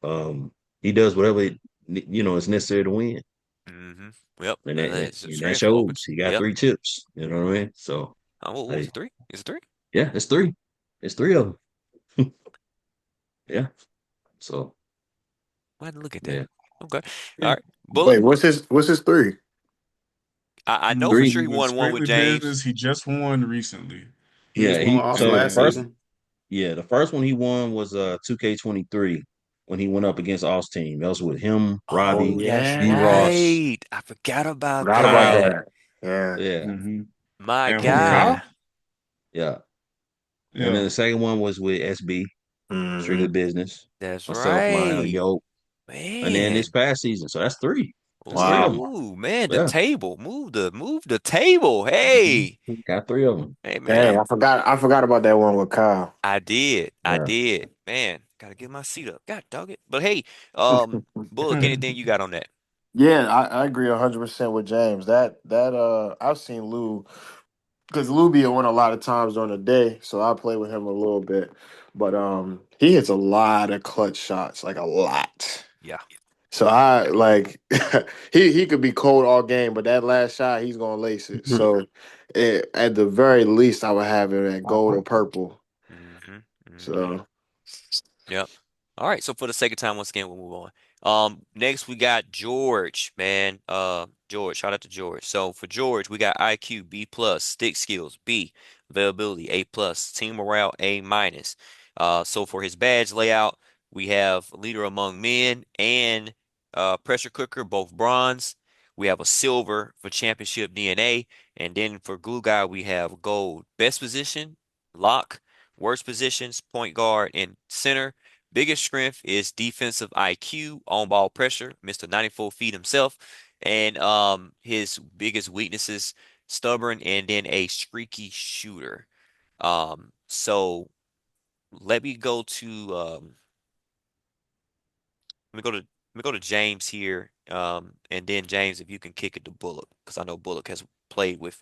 Um, he does whatever is necessary to win, Hmm. Yep. and And that that's and that strength open. shows. He got Yep. 3 chips. You know what I mean? So, What was hey, it? Three? Is it three? yeah, it's three. It's three of them. Yeah. So, I had to look at that. yeah, Okay. All yeah, right. Bullet. Wait, what's his three? I know for three. sure he With won one with Strictly James. Business, he just won recently. He just Yeah, won he also so the last first And season. yeah, the first one he won was 2K23 when he went up against Austin team. That was with him, Oh Oh, Robbie, that's D yeah, Ross, right. I forgot about forgot about Kyle. that. that. Yeah, Yeah, hmm My and who, guy. yeah. Kyle? yeah. And then Yeah. the second one was with SB, Strictly Hmm. Business. That's Myself, Maya, right. Yo, and then this Man. past season. So that's three. That's three of Wow. them. Ooh, man, the Yeah, table. Move the table. hmm Hey. got three of them. Hey man, Dang, I forgot about that one with Kyle. I did. I Yeah. did. Man, gotta get my seat up. God dog it. But hey, Bullock, anything you got on that? Yeah, I agree 100% with James. That I've seen Lou because Lou be on a lot of times during the day, so I play with him a little bit. But he hits a lot of clutch shots, like a lot. Yeah. So I like he could be cold all game, but that last shot he's gonna lace it. So at the very least, I would have him at gold or purple. Mm-hmm. Mm-hmm. So Yep. All right. So for the sake of time, once again, we'll move on. Next we got George, man. George, shout out to George. So for George, we got IQ B plus, stick skills B, availability A plus, team morale A minus. So for his badge layout, we have leader among men and pressure cooker, both bronze. We have a silver for championship DNA, and then for glue guy, we have gold. Best position, lock. Worst positions, point guard and center. Biggest strength is defensive IQ, on ball pressure, Mr. 94 feet himself. And his biggest weaknesses, stubborn and then a streaky shooter. So let me go to let me go to James here. And then James, if you can kick it to Bullock, because I know Bullock has played with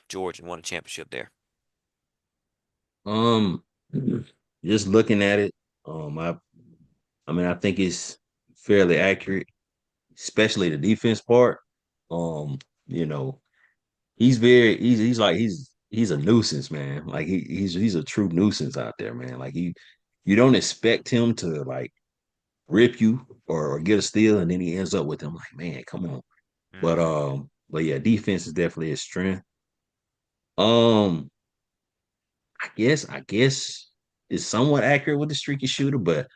George and won a championship there. Um, just looking at it, I mean, I think it's fairly accurate, especially the defense part. Um, you know, he's a nuisance, man. Like he's a true nuisance out there, man. Like you don't expect him to like rip you or get a steal, and then he ends up with him. Like, man, come on. Hmm. But yeah, defense is definitely a strength. Um, I guess it's somewhat accurate with the streaky shooter, but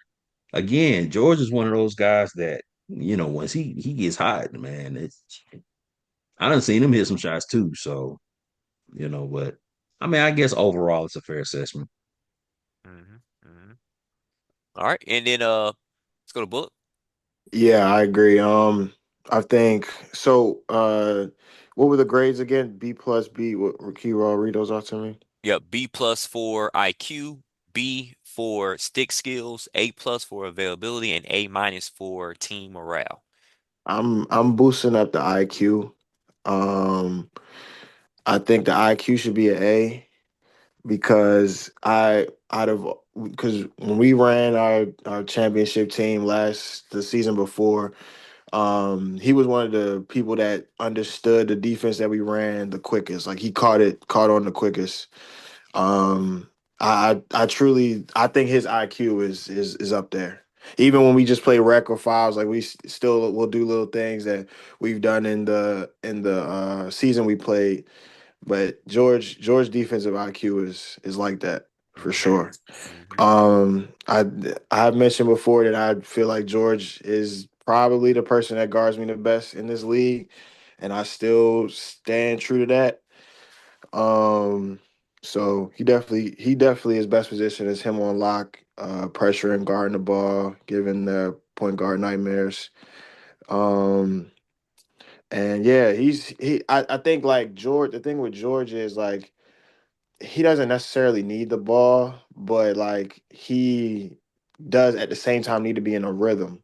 again, George is one of those guys that once he gets hot, man, it's I done seen him hit some shots too. So but I mean, I guess overall it's a fair assessment. Hmm. Hmm. All right, and then let's go to Bullock. Yeah, I agree. I think so. What were the grades again? B plus B. What can you all read those out to me? Yep, B plus for IQ, B for stick skills, A plus for availability, and A minus for team morale. I'm boosting up the IQ. Um, I think the IQ should be an A because because when we ran our championship team the season before, he was one of the people that understood the defense that we ran the quickest. Like he caught on the quickest. Um, I truly I think his IQ is up there. Even when we just play rec or files, like still will do little things that we've done in the season we played. But George defensive IQ is like that for Hmm. sure. Hmm. I have mentioned before that I feel like George is probably the person that guards me the best in this league, and I still stand true to that. Um, so he definitely his best position is him on lock, pressure and guarding the ball, giving the point guard nightmares. Um, and yeah, I think like George, the thing with George is like he doesn't necessarily need the ball, but like he does at the same time need to be in a rhythm.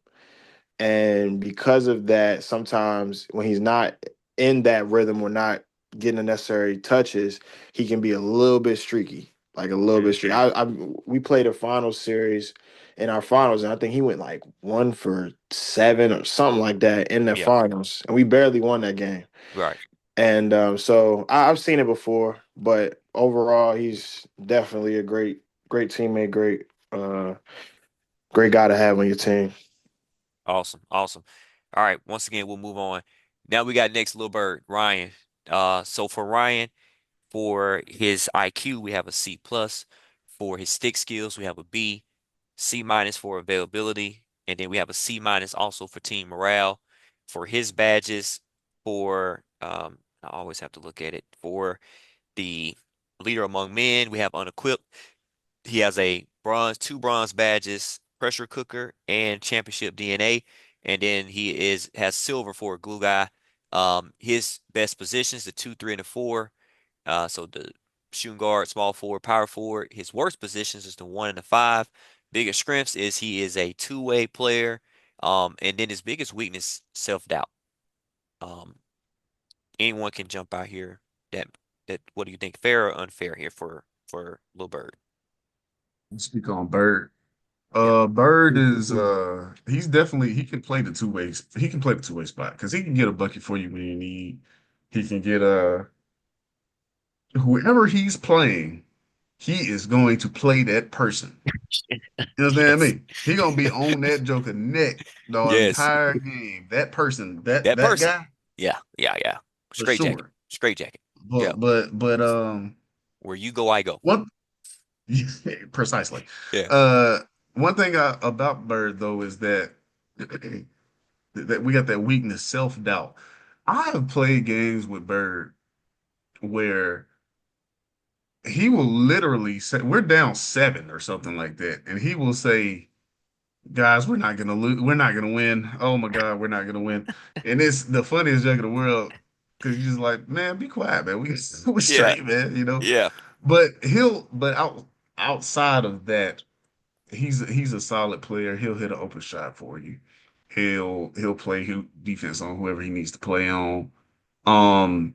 And because of that, sometimes when he's not in that rhythm or not getting the necessary touches, he can be a little bit streaky, like a little bit streaky. Hmm. We played a finals series in our finals, and I think he went like 1 for 7 or something like that in the Yeah, finals, and we barely won that game. right. And so I've seen it before, but overall, he's definitely a great teammate, great guy to have on your team. Awesome, awesome. All right, once again, we'll move on. Now we got next little bird, Ryan. So for Ryan, for his IQ, we have a C plus. For his stick skills, we have a B, C minus for availability, and then we have a C minus also for team morale. For his badges, I always have to look at it. For the leader among men, we have unequipped. He has two bronze badges, pressure cooker, and championship DNA. And then he has silver for glue guy. His best positions, the 2, 3, and the 4. So the shooting guard, small forward, power forward. His worst positions is the 1 and the 5. Biggest strengths is he is a two-way player. And then his biggest weakness, self-doubt. Um, anyone can jump out here. That what do you think? Fair or unfair here for Lil Bird? Speak on Bird. Yeah. Bird is he's definitely he can play the two ways. He can play the two-way spot because he can get a bucket for you when you need. He can get whoever he's playing, he is going to play that person. You understand Yes. me? He gonna be on that Joker neck the Yes. entire game. That person, that That that person. guy Yeah. Yeah. Yeah. for Straight jacket. sure. Straight jacket. But Yeah. but but Where you go, I go. one precisely. Yeah. Uh, one thing about Bird though is that that we got that weakness, self-doubt. I have played games with Bird where he will literally say, we're down 7 or something like that, and he will say, guys, we're not gonna lose, we're not gonna win. Oh my God, we're not gonna win. And it's the funniest joke in the world because you're just like, man, be quiet, man. We're Yeah. straight, man. Yeah. But outside of that, he's a solid player. He'll hit an open shot for you. He'll play defense on whoever he needs to play on. Um,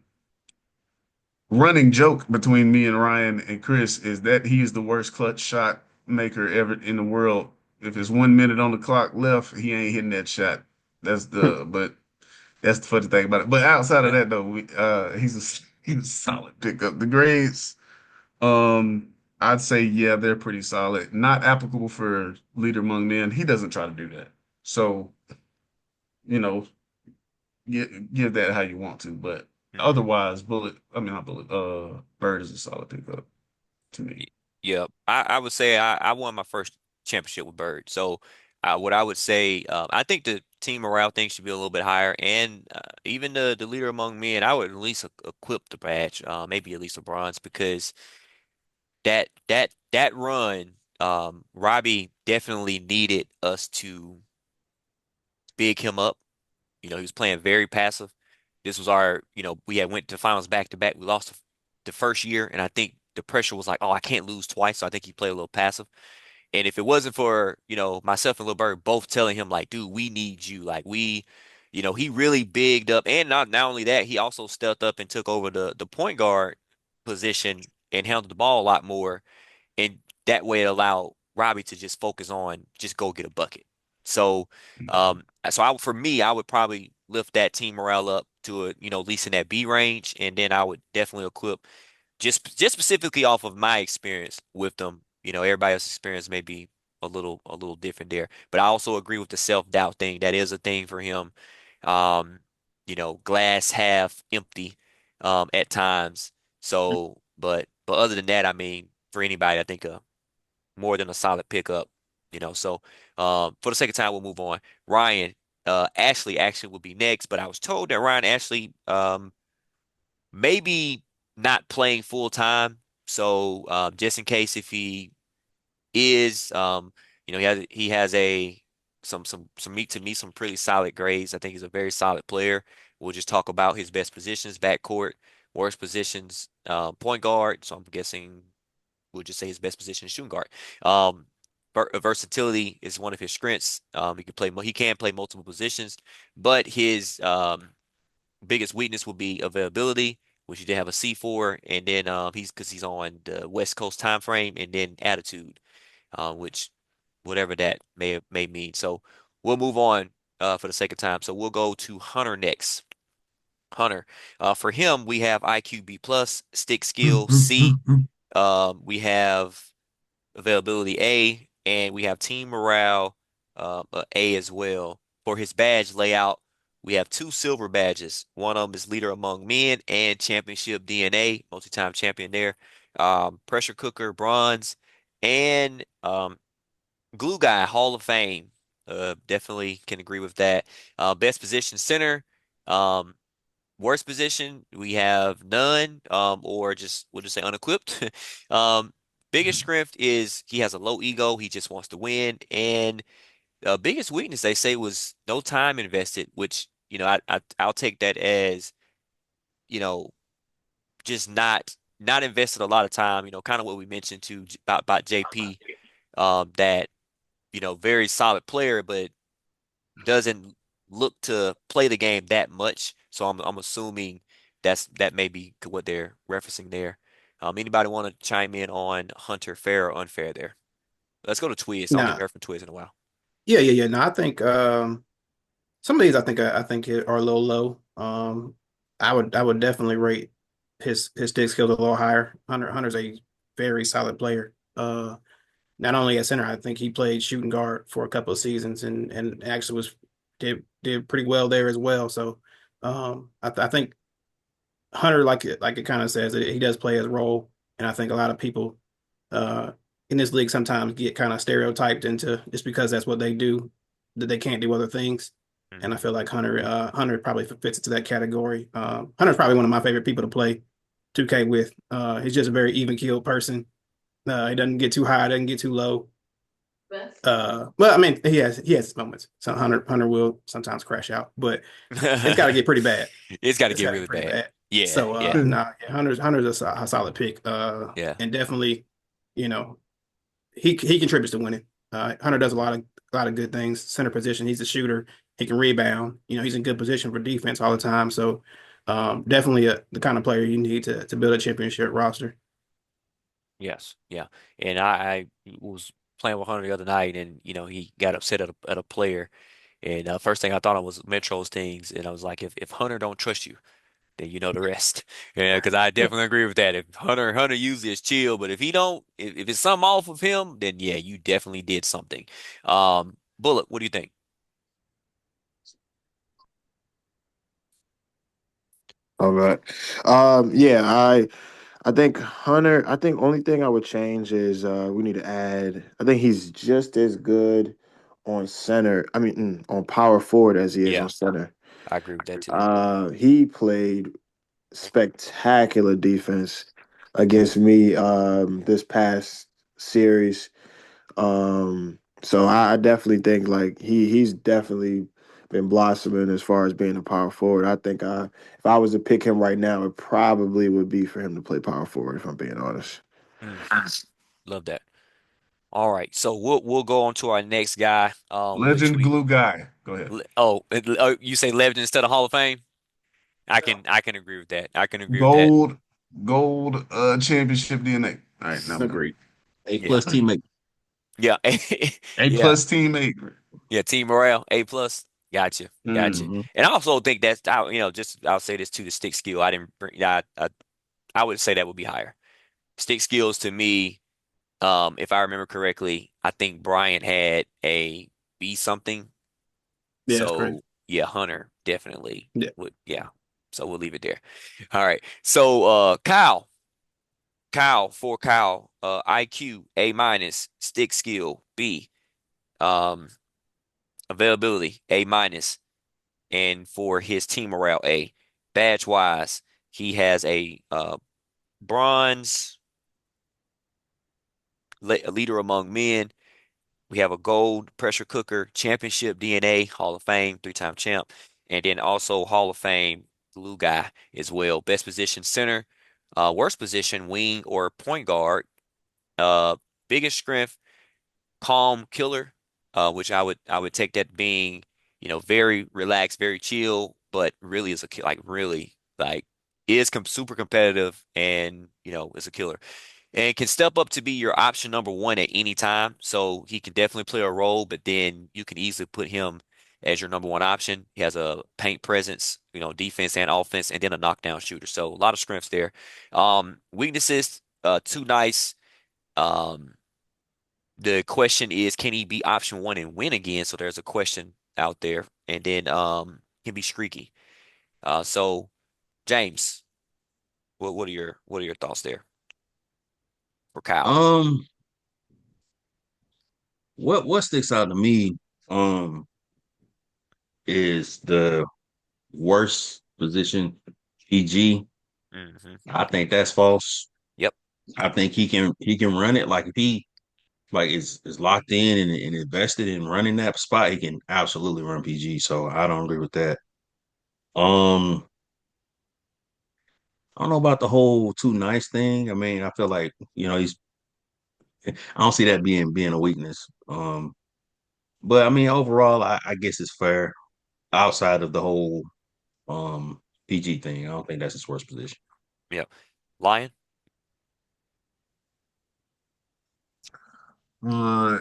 Running joke between me and Ryan and Chris is that he is the worst clutch shot maker ever in the world. If there's 1 minute on the clock left, he ain't hitting that shot. But that's the funny thing about it. But outside of Yeah. that though, he's a solid pickup. The grades, um, I'd say yeah, they're pretty solid. Not applicable for leader among men. He doesn't try to do that. So, you know, give that how you want to, but Mhm. otherwise, I mean, not Bullet, Bird is a solid pickup to Y- me. Yeah, I would say I won my first championship with Bird. So what I would say, I think the team morale thing should be a little bit higher, and even the leader among men, I would at least equip the badge, maybe at least a bronze, because that run, Robbie definitely needed us to big him up. He was playing very passive. This was we had went to finals back to back. We lost the first year, and I think the pressure was like, oh, I can't lose twice. So I think he played a little passive. And if it wasn't for, myself and Lil Bird both telling him like, dude, we need you. Like he really bigged up. And not only that, he also stepped up and took over the point guard position and handled the ball a lot more. And that way it allowed Robbie to just focus on just go get a bucket. So, for me, I would probably lift that team morale up to at least in that B range, and then I would definitely equip just specifically off of my experience with them. Everybody else's experience may be a little different there, but I also agree with the self-doubt thing. That is a thing for him. Um, glass half empty, at times. So, but other than that, I mean, for anybody, I think more than a solid pickup. So for the sake of time, we'll move on. Ryan, Ashley actually will be next, but I was told that Ryan Ashley, maybe not playing full time. So just in case if he is, he has some meat to me some pretty solid grades. I think he's a very solid player. We'll just talk about his best positions: backcourt, worst positions, point guard. So I'm guessing we'll just say his best position is shooting guard. Um, Versatility is one of his strengths. He can play multiple positions, but his biggest weakness will be availability, which he did have a C for, and then he's on the West Coast time frame, and then attitude, which whatever that may mean. So we'll move on for the sake of time. So we'll go to Hunter next. Hunter, for him we have IQ B plus, stick skill C. We have availability A, and we have team morale A as well. For his badge layout, we have two silver badges. One of them is leader among men and championship DNA, multi-time champion there. Pressure cooker bronze, and glue guy Hall of Fame. Definitely can agree with that. Best position center. Um, Worst position, we have none, or just we'll just say unequipped. Um, Biggest strength is he has a low ego. He just wants to win. And biggest weakness they say was no time invested, which I'll take that as you know just not invested a lot of time. Kind of what we mentioned too about JP. That very solid player, but doesn't look to play the game that much. So I'm assuming that may be what they're referencing there. Anybody want to chime in on Hunter, fair or unfair there? Let's go to Twiz. I don't think we Nah, heard from Twiz in a while. yeah. No, I think some of these I think are a little low. I would definitely rate his stick skills a little higher. Hunter's a very solid player. Not only at center, I think he played shooting guard for a couple of seasons and actually did pretty well there as well. So I think Hunter, like it kind of says, he does play his role, and I think a lot of people uh, in this league sometimes get kind of stereotyped into just because that's what they do, that they can't do other things. And I Hmm. feel like Hunter probably fits into that category. Hunter's probably one of my favorite people to play 2K with. He's just a very even keeled person. He doesn't get too high, doesn't get too low. Well, I mean, he has his moments. So Hunter will sometimes crash out, but it's got to get pretty bad. It's got to It's get got to get really pretty bad. bad. Yeah, So yeah, nah, yeah, Hunter's a solid pick. yeah. And definitely, you know, he contributes to winning. Hunter does a lot of good things. Center position, he's a shooter. He can rebound. He's in good position for defense all the time. So definitely the kind of player you need to build a championship roster. Yes, yeah. And I was playing with Hunter the other night, and he got upset at a player. And first thing I thought of was Metro's things, and I was like, if Hunter don't trust you, then you know the rest. Yeah, because I definitely agree with that. If Hunter usually is chill, but if he don't, if it's something off of him, then yeah, you definitely did something. Bullet, what do you think? All right. Yeah, I think Hunter. I think only thing I would change is we need to add. I think he's just as good on center. I mean, on power forward as he is Yeah, on center. I agree with that too. He played spectacular defense against me this past series. So I definitely think like he's definitely been blossoming as far as being a power forward. I think if I was to pick him right now, it probably would be for him to play power forward, if I'm being honest. Mm, love that. All right, so we'll go on to our next guy, which Legend glue guy. Go ahead. you say legend instead of Hall of Fame? I can agree with that. I can agree with that. Gold, gold, championship DNA. All right, now we go. Agreed. A Yeah, plus teammate. yeah, A yeah. plus teammate. Yeah, team morale, A plus. Gotcha, gotcha. Mm. Hmm. And I also think that's just I'll say this too, the stick skill. I didn't bring I would say that would be higher. Stick skills to me, if I remember correctly, I think Bryant had a B something. Yeah, that's correct. So yeah, Hunter definitely Yeah, would, yeah. So we'll leave it there. All right. So Kyle, IQ A minus, stick skill B, um, availability A minus. And for his team morale, A. Badge wise, he has a bronze, a leader among men. We have a gold pressure cooker, championship DNA, Hall of Fame, three-time champ, and then also Hall of Fame glue guy as well. Best position center, worst position wing or point guard. Uh, biggest strength calm killer, which I would take that being, very relaxed, very chill, but really is like really like is super competitive and is a killer and can step up to be your option number one at any time. So he can definitely play a role, but then you can easily put him as your number one option. He has a paint presence, defense and offense, and then a knockdown shooter. So a lot of strengths there. Weaknesses, too nice. Um, the question is, can he be option one and win again? So there's a question out there. And then can be streaky. So James, what are your thoughts there for Kyle? Um, what sticks out to me um is the worst position, PG. Hmm. I think that's false. Yep. I think he can run it like if he like is locked in and invested in running that spot, he can absolutely run PG. So I don't agree with that. Um, I don't know about the whole too nice thing. I mean, I feel like he's. I don't see that being a weakness. But I mean, overall, I guess it's fair outside of the whole PG thing. I don't think that's his worst position. Yep. Lion? Uh,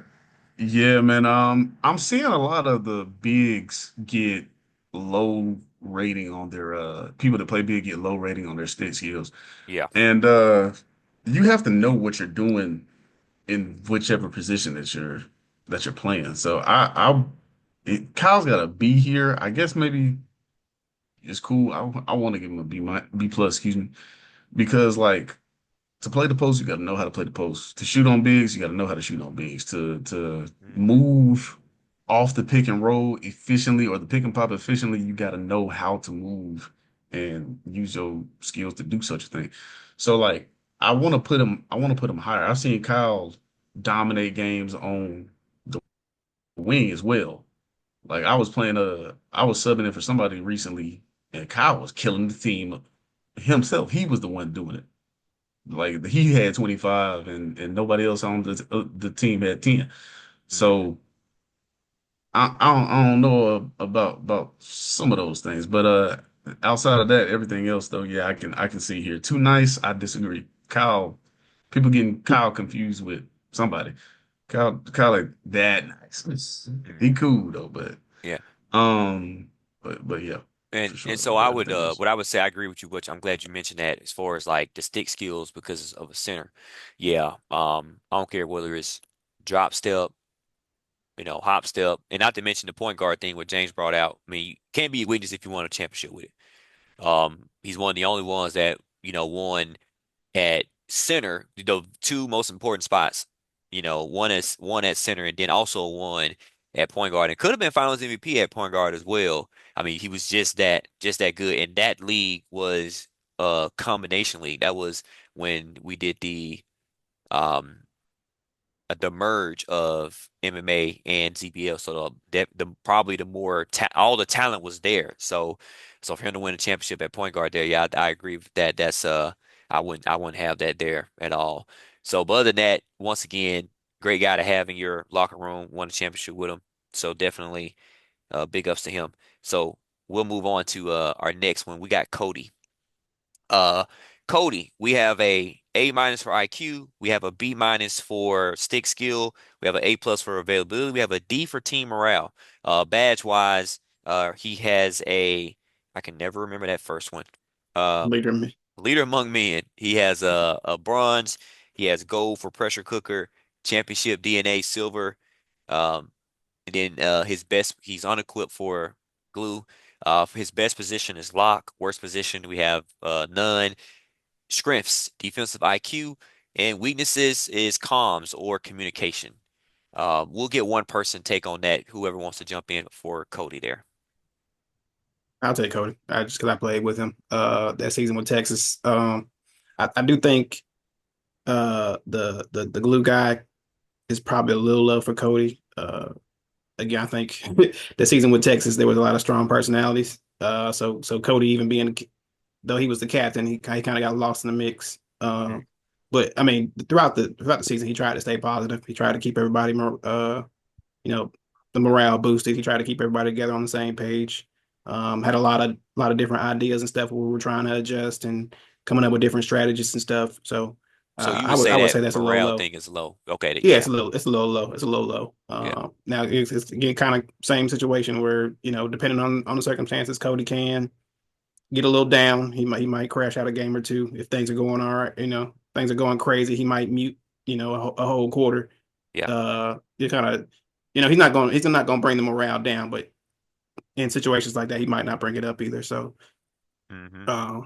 yeah, man. I'm seeing a lot of the bigs get low rating on their people that play big get low rating on their stick skills, Yeah. and you have to know what you're doing in whichever position that you're playing. So Kyle's got a B here. I guess maybe it's cool. I want to give him a B plus, excuse me, because like to play the post, you got to know how to play the post. To shoot on bigs, you got to know how to shoot on bigs. To Hmm. move off the pick and roll efficiently or the pick and pop efficiently, you got to know how to move and use your skills to do such a thing. So like I want to put him higher. I've seen Kyle dominate games on the wing as well. Like I was subbing in for somebody recently, and Kyle was killing the team himself. He was the one doing it. Like he had 25 and nobody else on the team had 10. Hmm. So I don't know about some of those things, but outside of that, everything else though, yeah, I can see here. Too nice, I disagree. People getting Kyle confused with somebody. Kyle like that nice. He Hmm. cool though, Yeah. um, but yeah, for And sure so though. I But would everything else, what I would say I agree with you, Butch. I'm glad you mentioned that as far as like the stick skills because of a center. Yeah. I don't care whether it's drop step, hop step, and not to mention the point guard thing what James brought out. I mean, you can't be a weakness if you won a championship with it. He's one of the only ones that, won at center, the two most important spots. One at center and then also one at point guard. And could have been Finals MVP at point guard as well. I mean, he was just that good. And that league was a combination league. That was when we did um the merge of MMA and ZBL. So the probably the more ta all the talent was there. So for him to win a championship at point guard there, yeah, I agree with that. That's I wouldn't have that there at all. So but other than that, once again, great guy to have in your locker room. Won a championship with him. So definitely big ups to him. So we'll move on to our next one. We got Cody. Uh, Cody, we have a A- for IQ. We have a B- for stick skill. We have an A+ for availability. We have a D for team morale. Badge wise, he has I can never remember that first one. Uh, Leader me. leader among men. He has a bronze. He has gold for pressure cooker, championship DNA silver. Um, and then he's unequipped for glue. His best position is lock. Worst position we have none. Strengths, defensive IQ, and weaknesses is comms or communication. We'll get one person take on that. Whoever wants to jump in for Cody there. I'll take Cody. Just because I played with him that season with Texas. I do think the glue guy is probably a little low for Cody. Again, I think the season with Texas there was a lot of strong personalities. So Cody even being though he was the captain, he kind of got lost in the mix. Mm. But I mean, throughout the season, he tried to stay positive. He tried to keep everybody you know, the morale boosted. He tried to keep everybody together on the same page. Had a lot of different ideas and stuff where we were trying to adjust and coming up with different strategies and stuff. So So you I would would say I would that say that's a little morale low. thing is low. Okay, Yeah, yeah, it's a little low. It's a little low. yeah, Now it's again kind of same situation where depending on the circumstances, Cody can get a little down. He might crash out a game or two if things are going all right. Things are going crazy. He might mute a whole quarter. yeah. You kind of he's not going to bring the morale down, but in situations like that, he might not bring it up either. So, Hmm. uh,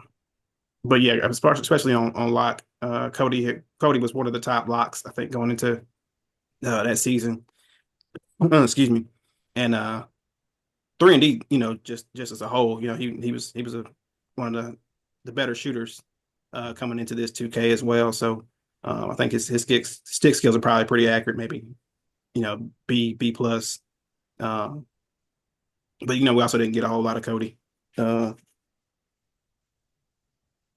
but yeah, especially on lock, Cody was one of the top locks I think going into that season. Excuse me, and 3 and D, just as a whole, he was one of the better shooters coming into this 2K as well. So I think his stick skills are probably pretty accurate, maybe B plus. Um, but we also didn't get a whole lot of Cody. Uh,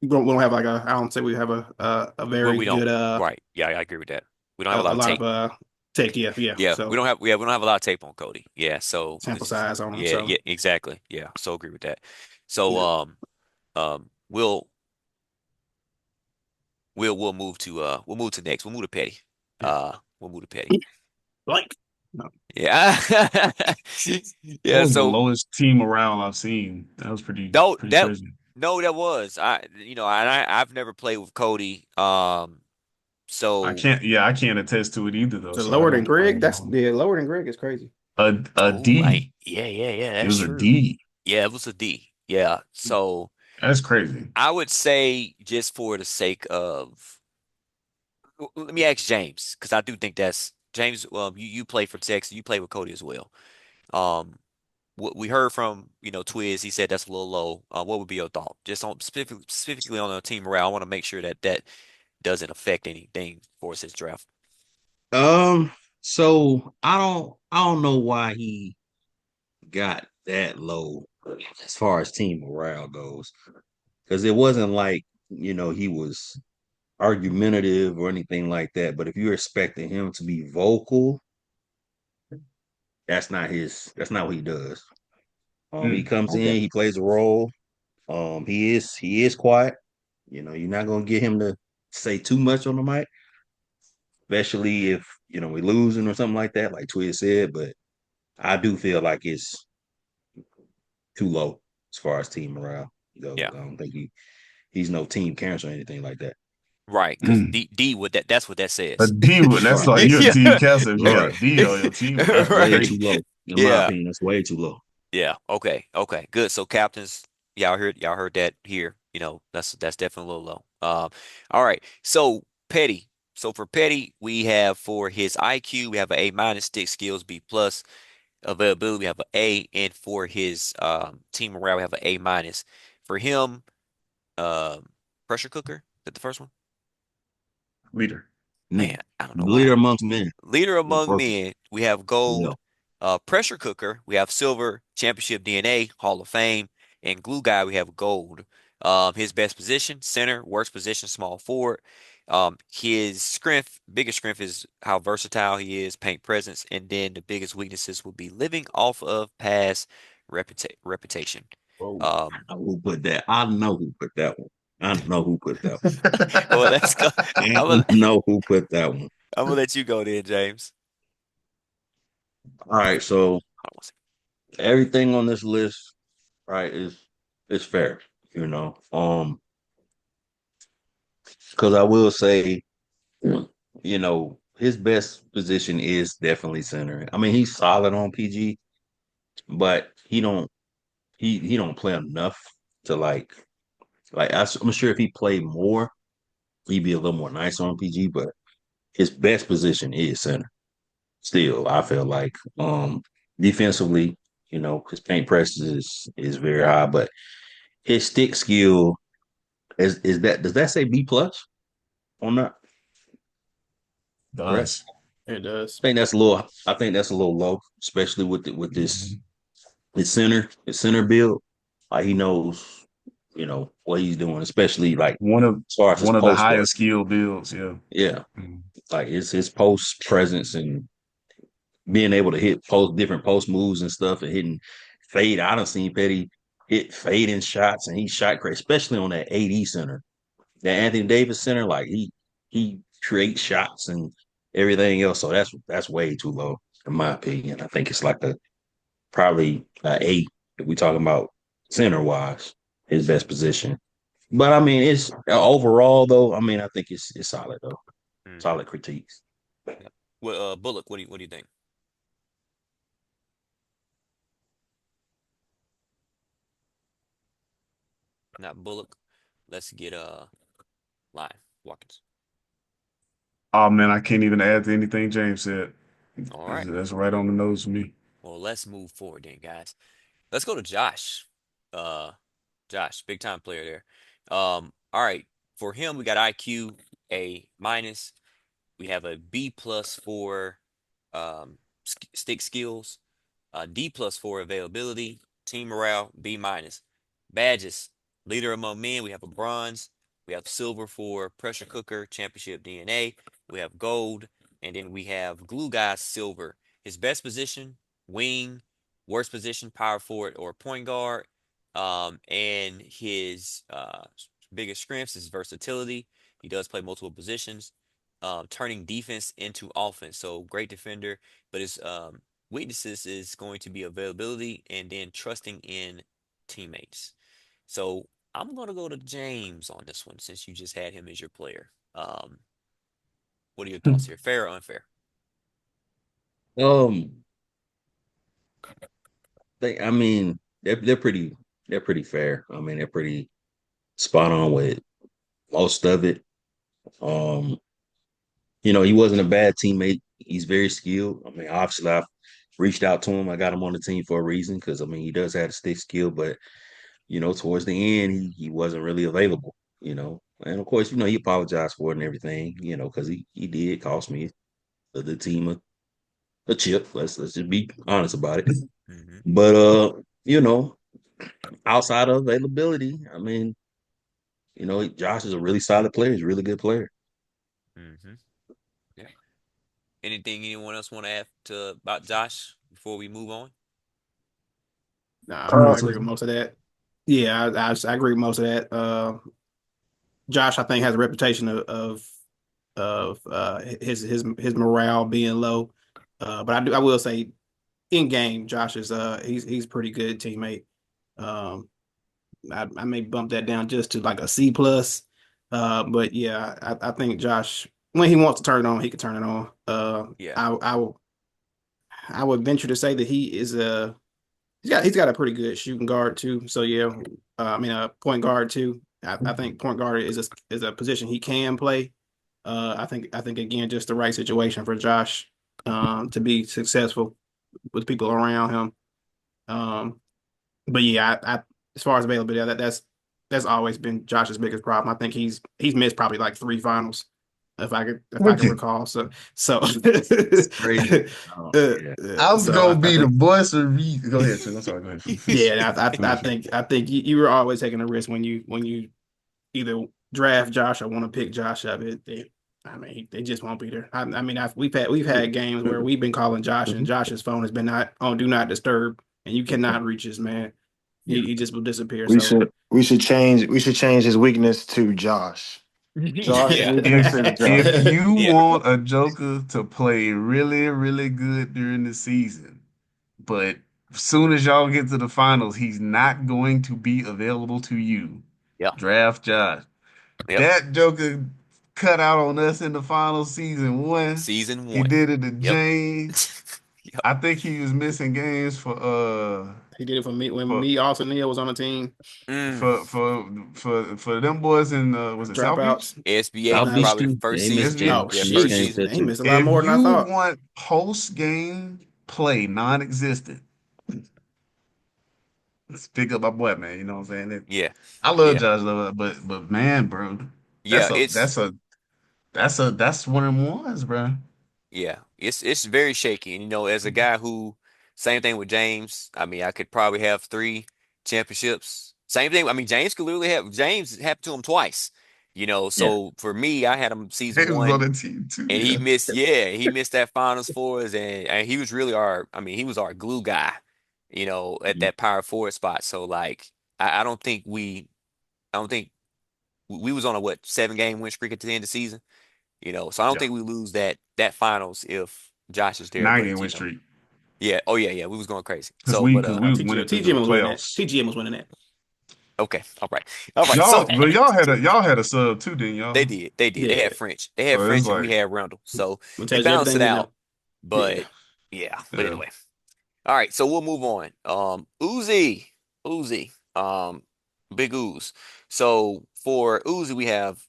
we don't have like I don't say we have a Well, very we don't. good Right. Yeah, I agree with that. We don't have a lot a of lot of tape. take. Yeah. Yeah, we So don't have. Yeah, we don't have a lot of tape on Cody. Yeah, so sample because size on him. yeah, So yeah, exactly. Yeah, so agree with that. So yeah, we'll we'll move to next. We'll move to Petty. yeah. We'll move to Petty. Like no, Yeah. that Yeah, was the so lowest team morale I've seen. That was pretty no pretty that crazy. no that was I've never played with Cody. So I can't attest to it either though. so So I lower than don't I Greg. don't That's know. yeah, lower than Greg is crazy. A oh I D. yeah, It that's was a true. D. Yeah, it was a D. Yeah. So That's crazy. I would say just for the sake of let me ask James, because I do think that's James, you play for Texas, you play with Cody as well. Um what we heard from, Twiz, he said that's a little low. What would be your thought? Just on specifically on the team morale. I want to make sure that that doesn't affect anything for his draft. Um, so I don't know why he got that low as far as team morale goes. Because it wasn't like, he was argumentative or anything like that. But if you're expecting him to be vocal, That's not what he does. He Mm, comes okay. in, he plays a role. He is quiet. You're not gonna get him to say too much on the mic, especially if we losing or something like that, like Twitter said. But I do feel like it's too low as far as team morale goes. Yeah. I don't think he's no team cancer or anything like that. Right, because Mm. D what that's what that A says. D, that's Right, like you're a Yeah. team cancer if you got right. a D on your team. That's That's way Right. too crazy. low, in my Yeah. opinion. That's way too low. Yeah. Okay. Okay. Good. So captains, y'all heard that here. That's definitely a little low. All right. So Petty. So for Petty, we have for his IQ, we have an A minus, stick skills B plus, availability, we have an A, and for his team morale, we have an A minus. For him, um, pressure cooker. Is that the first one? Leader. Man, Mm. I don't know why. Leader amongst men. Leader He's among working. men, we have Yeah. gold. Pressure cooker, we have silver. Championship DNA, Hall of Fame, and glue guy, we have gold. His best position, center. Worst position, small forward. His strength, biggest strength is how versatile he is, paint presence, and then the biggest weaknesses would be living off of past reputation. Oh, I Um, know who put that. I know who put that one. I know who put that well, let's go. one. I'm I gonna, know who put that one. I'm gonna let you go then, James. All right, so Hold on one second. everything on this list, right, is fair, you know. Because I will say, his best position is definitely center. I mean, he's solid on PG, but he don't play enough to I'm sure if he played more, he'd be a little more nice on PG, but his best position is center. Still, I feel like defensively, his paint press is very high, but his stick skill is that does that say B plus on that? Correct. Does. It does. I think that's a little low, especially with this Mhm. his center build. Like he knows, what he's doing, especially like One of as far as his one of the post work. highest skill builds, yeah. Yeah. Mhm. Like it's his post presence and being able to hit different post moves and stuff and hitting fade. I done seen Petty hit fading shots and he shot great, especially on that AD center. That Anthony Davis center, like he creates shots and everything else. So that's way too low, in my opinion. I think it's like a probably a eight if we talking about center wise, his best position. But I mean, it's overall though. I mean, I think it's solid though. Hmm. Solid critiques. Yeah. Well, Bullock, what do you think? Not Bullock. Let's get Live Watkins. Oh man, I can't even add to anything James said. All right. That's right on the nose for me. Well, let's move forward then, guys. Let's go to Josh. Uh, Josh, big time player there. All right. For him, we got IQ A minus. We have a B plus for stick skills, D plus for availability, team morale, B minus. Badges, leader among men, we have a bronze. We have silver for pressure cooker, championship DNA. We have gold, and then we have glue guy silver. His best position, wing. Worst position, power forward or point guard. And his biggest strengths is versatility. He does play multiple positions, turning defense into offense. So great defender, but his weaknesses is going to be availability and then trusting in teammates. So I'm going to go to James on this one since you just had him as your player. What are your thoughts here? Fair or unfair? Um, I mean, they're pretty fair. I mean, they're pretty spot on with most of it. Um, he wasn't a bad teammate. He's very skilled. I mean, obviously, I've reached out to him. I got him on the team for a reason because I mean, he does have a stick skill, but towards the end, he wasn't really available. And of course, he apologized for it and everything. Because he did cost me the team a chip. Let's just be honest about it. Mm-hmm. But outside of availability, I mean, Josh is a really solid player. He's a really good player. Mm-hmm. Yeah. Anything anyone else want to add to about Josh? before we move on? Nah, I agree with Conversation. most of that. Yeah, I agree with most of that. Josh, I think, has a reputation of his morale being low. But I will say in game, Josh is he's pretty good teammate. Um, I may bump that down just to like a C plus. But yeah, I think Josh, when he wants to turn it on, he can turn it on. Yeah. I would venture to say that he's got a pretty good shooting guard too. So yeah, I mean a point guard too. I think point guard is a position he can play. I think again just the right situation for Josh to be successful with people around him. Um, but yeah, as far as availability, that's always been Josh's biggest problem. I think he's missed probably like three finals, if I can Wicked. recall. So It's crazy. Oh, yeah. I'm so gonna I be the think voice of reason. Go ahead, Sis. I'm sorry. Go ahead. Finish. yeah, I Finish it. think you were always taking a risk when you either draft Josh or want to pick Josh up. I mean, they just won't be there. I mean, we've had games where we've been calling Josh and Josh's phone has been not on do not disturb, and you cannot reach this man. Yeah. He just will disappear. We So should change his weakness to Josh. Josh Yeah. weakness is Josh. If you Yeah. want a Joker to play really, really good during the season, but as soon as y'all get to the finals, he's not going to be available to you. Yep. Draft Josh. Yep. That Joker cut out on us in the finals season one. Season He one. did it to Yep. James. Yep. I think he was missing games he did it for me when for me, Austin Neal was on the team. Mm. for them boys in was it South Beach? Dropouts. SBA South Nah. Beach probably too. Yeah, first he season. missed Yeah. SBA. Oh James. Yeah. He missed First sheesh, games season. there he too. missed a lot If more than I you thought. want post game play non-existent, let's pick up my boy, man. You know what I'm saying? Yeah. I love Yeah. Josh Love, but man, bro, Yeah. that's a that's a that's one of them ones, bro. Yeah, it's very shaky. And as a guy who, same thing with James. I mean, I could probably have three championships. Same thing. I mean, James happened to him twice. Yeah. So for me, I had him season James was on one, that team too, and yeah. he missed that finals for us, and he was really I mean, he was our glue guy, at Mhm. that power forward spot. So like, I don't think we was on a what 7 game win streak at the end of the season. So I don't Yeah. think we lose that finals if Josh is there. 9 But game win streak. yeah, oh yeah, yeah, we was going crazy. Because So, we but because we was winning through to the TGM was winning that. playoffs. TGM was winning that. okay, all right. So Y'all had a sub too, didn't y'all? they Yeah, had French, So it's and we like, had Randall. So it we tells you balanced everything it you know. out. Yeah. But yeah, but yeah. anyway, all right. So we'll move on. Uzi, Big Ooze. So for Uzi, we have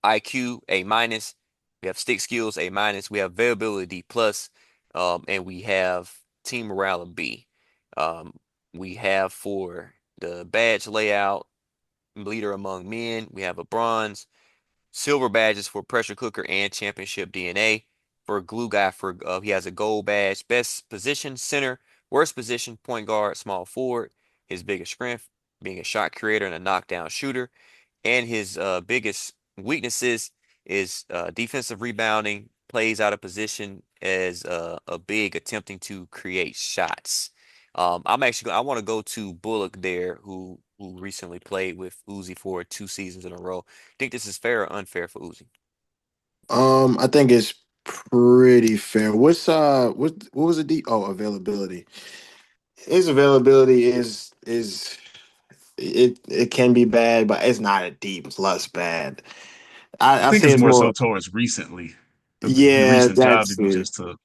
IQ A minus, we have stick skills A minus, we have availability D plus, and we have team morale a B. Um, we have for the badge layout, leader among men, we have a bronze, silver badges for pressure cooker and championship DNA. For glue guy, he has a gold badge, best position center, worst position point guard, small forward. His biggest strength being a shot creator and a knockdown shooter, and his biggest weaknesses is defensive rebounding, plays out of position as a big attempting to create shots. I want to go to Bullock there, who recently played with Uzi for 2 seasons in a row. Think this is fair or unfair for Uzi? I think it's pretty fair. What was the availability. His availability is it can be bad, but it's not a D plus bad. I I think say it's it's more more. so towards recently, the Yeah, recent job that's that he it. just took.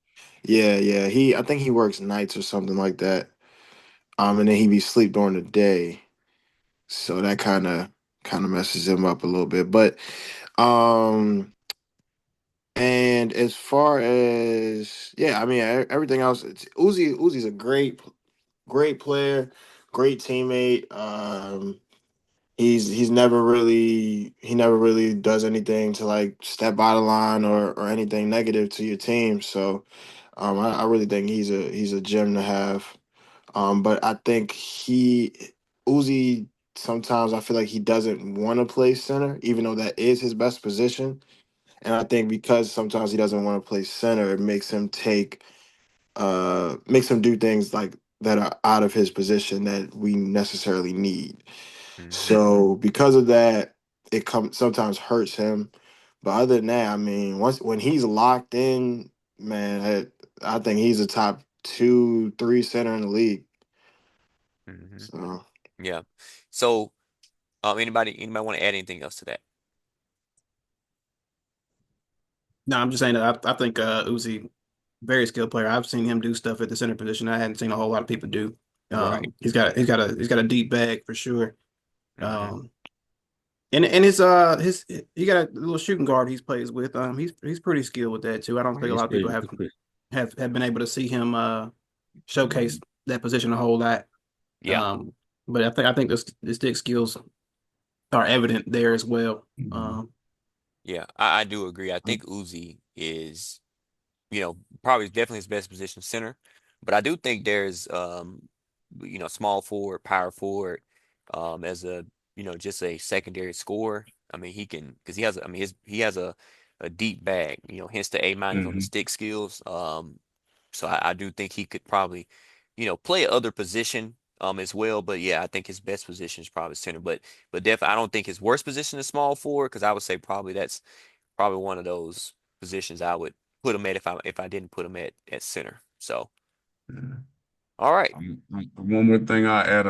Yeah. I think he works nights or something like that. And then he be sleep during the day, so that kind of messes him up a little bit. But um, and as far as yeah, I mean everything else, Uzi's a great player, great teammate. He never really does anything to like step out of line or anything negative to your team. So I really think he's a gem to have. But I think Uzi sometimes I feel like he doesn't want to play center, even though that is his best position. And I think because sometimes he doesn't want to play center, it makes him take makes him do things like that are out of his position that we necessarily need. Hmm. So because of that, it comes sometimes hurts him. But other than that, I mean, once when he's locked in, man, I think he's a top two, three center in the league. Hmm. So Yeah. So, anybody want to add anything else to that? No, I'm just saying that I think Uzi, very skilled player. I've seen him do stuff at the center position I hadn't seen a whole lot of people do. Right. He's got a deep bag for sure. Hmm. Um, and his he got a little shooting guard he's plays with. He's pretty skilled with that too. I don't think a It's lot of people pretty, have it's pretty. have been able to see him showcase that position a whole lot. Yeah. Um, but I think the stick skills are evident there as well. Mhm. Yeah. I do agree. I think Uzi is, probably definitely his best position center. But I do think there's small forward, power forward, as a, just a secondary scorer. I mean, he can because he has I mean he has a deep bag, hence the A- on the Mhm. stick skills. So I do think he could probably, play other position as well. But yeah, I think his best position is probably center. But definitely I don't think his worst position is small forward because I would say probably that's probably one of those positions I would put him at if I didn't put him at center. So Yeah. all right. One more thing I add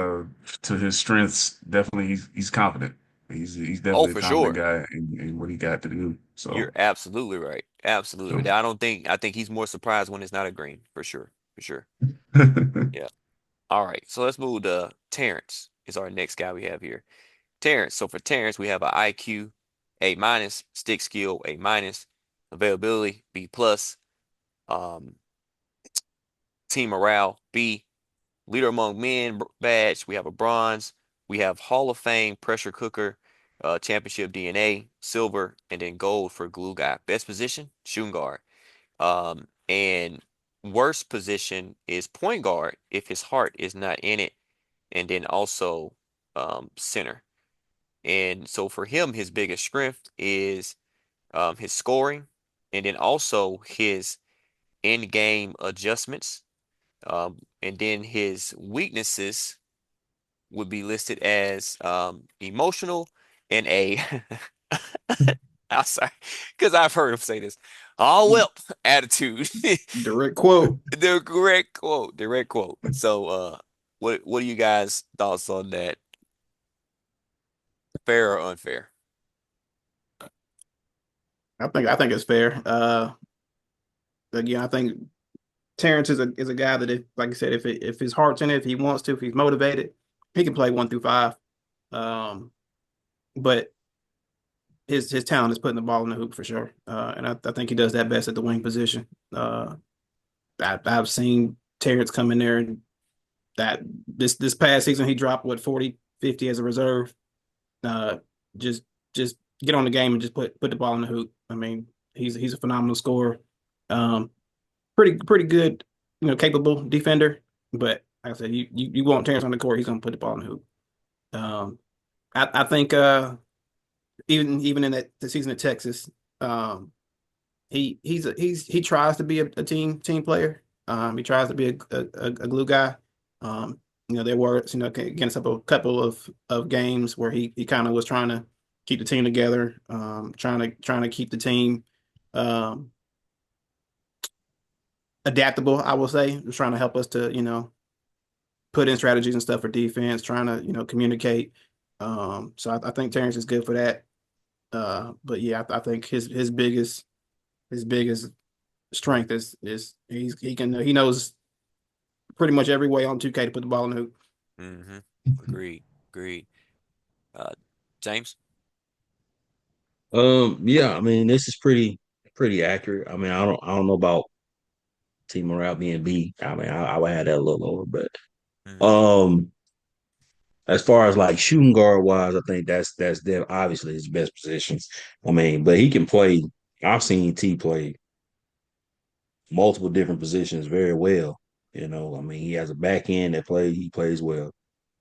to his strengths, definitely he's confident. He's Oh, definitely a for confident sure. guy in what he got to do. You're So, absolutely right. Absolutely so right. I think he's more surprised when it's not a green, for sure. For sure. Yeah. All right. So let's move to Terrence is our next guy we have here. Terrence. So for Terrence, we have an IQ A minus, stick skill A minus, availability B plus, um, team morale B, leader among men badge. We have a bronze. We have Hall of Fame pressure cooker, championship DNA, silver, and then gold for glue guy. Best position, shooting guard. And worst position is point guard if his heart is not in it, and then also center. And so for him, his biggest strength is his scoring, and then also his in-game adjustments. And then his weaknesses would be listed as emotional and a I'm sorry, because I've heard him say this. Oh well, attitude. Direct quote. The correct quote, direct quote. So what are you guys' thoughts on that? Fair or unfair? I think it's fair. Again, I think Terrence is a guy that, if, like I said, if his heart's in it, if he wants to, if he's motivated, he can play 1 through 5. Um, but his talent is putting the ball in the hoop for sure. And I think he does that best at the wing position. I've seen Terrence come in there and that this past season he dropped what 40, 50 as a reserve. Uh, just just get on the game and just put the ball in the hoop. I mean, he's a phenomenal scorer. Um, pretty good, capable defender. But like I said, you want Terrence on the court, he's gonna put the ball in the hoop. Um, I think even in the season at Texas, um, he tries to be a team player. He tries to be a glue guy. There were against a couple of games where he kind of was trying to keep the team together, trying to keep the team um, adaptable. I will say, was trying to help us to put in strategies and stuff for defense, trying to communicate. So I think Terrence is good for that. But yeah, I think his biggest strength is he knows pretty much every way on 2K to put the ball in the hoop. Mm-hmm. Agreed. Agreed. Uh, James? Yeah, I mean, this is pretty accurate. I mean, I don't know about team morale being B. I mean, I would have that a little lower, but Mm-hmm. um, as far as like shooting guard wise, I think that's obviously his best position. I mean, but he can play. I've seen T play multiple different positions very well. I mean, he has a back end he plays well.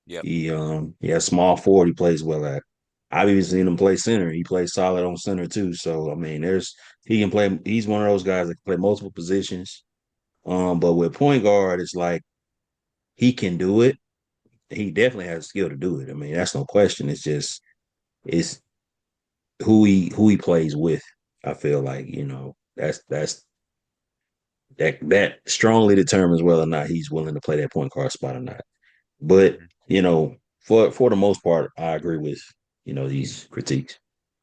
Yep. He has small forward he plays well at. I've even seen him play center. He plays solid on center too. So I mean, he can play. He's one of those guys that can play multiple positions. But with point guard, it's like he can do it. He definitely has the skill to do it. I mean, that's no question. It's just it's who he plays with. I feel like, that strongly determines whether or not he's willing to play that point guard spot or not. But, Mhm. for the most part, I agree with, these critiques.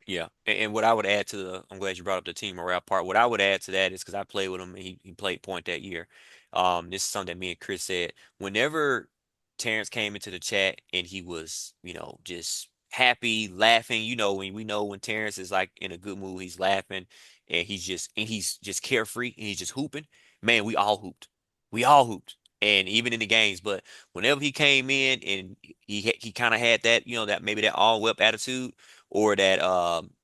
Yeah, and what I would add to I'm glad you brought up the team morale part. What I would add to that is because I played with him, and he played point that year. This is something that me and Chris said. Whenever Terrence came into the chat and he was, just happy, laughing, when we know when Terrence is like in a good mood, he's laughing, and he's just carefree and he's just hooping. Man, we all hooped, and even in the games. But whenever he came in and he kind of had that, that maybe that all whip attitude or that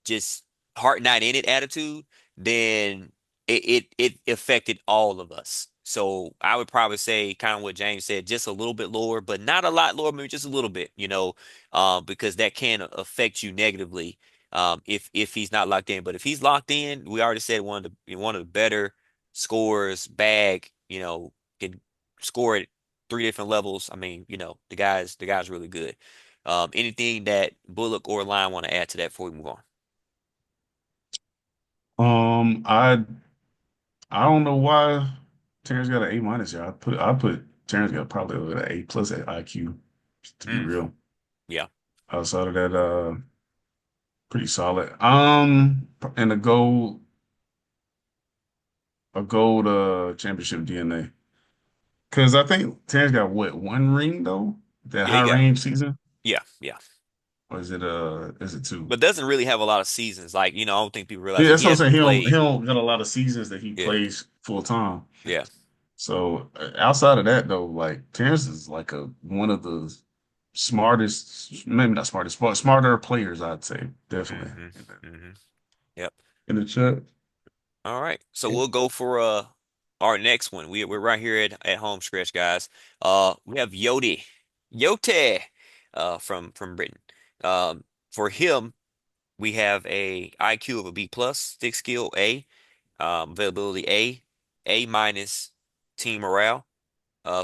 just heart not in it attitude, then it affected all of us. So I would probably say kind of what James said, just a little bit lower, but not a lot lower, maybe just a little bit, because that can affect you negatively if he's not locked in. But if he's locked in, we already said one of the better scorers, bag, can score at three different levels. I mean, the guy's really good. Anything that Bullock or Line want to add to that before we move on? I don't know why Terrence got an A minus here. I put Terrence got probably an A plus at IQ, to be Mm, real. yeah. Outside of that, pretty solid. And a gold championship DNA. Because I think Terrence got what, one ring though? That Yeah, high he got range season? yeah, yeah. Or is it two? But doesn't really have a lot of seasons. Like, I don't think people realize Yeah, that that's he what I'm saying. hasn't He played. don't got a lot of seasons that he Yeah, plays full time. yeah. So outside of that though, like Terrence is like one of the smartest, maybe not smartest, but smarter players, I'd say, definitely Hmm. Hmm. Yep. in the chat. All right. So we'll go for our next one. We're right here at home stretch, guys. We have Yodi. Yote from Britain. For him, we have a IQ of a B plus, stick skill A, availability A minus, team morale.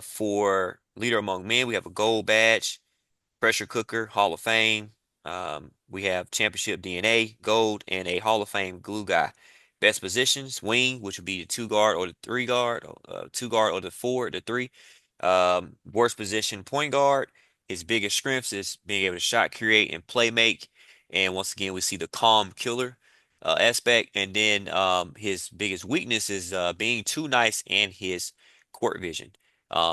For leader among men, we have a gold badge, pressure cooker, Hall of Fame. We have championship DNA, gold, and a Hall of Fame glue guy. Best positions, wing, which would be the two guard or the three guard, two guard or the four, the three. Worst position, point guard. His biggest strengths is being able to shot create and play make. And once again, we see the calm killer aspect. And then his biggest weakness is being too nice and his court vision.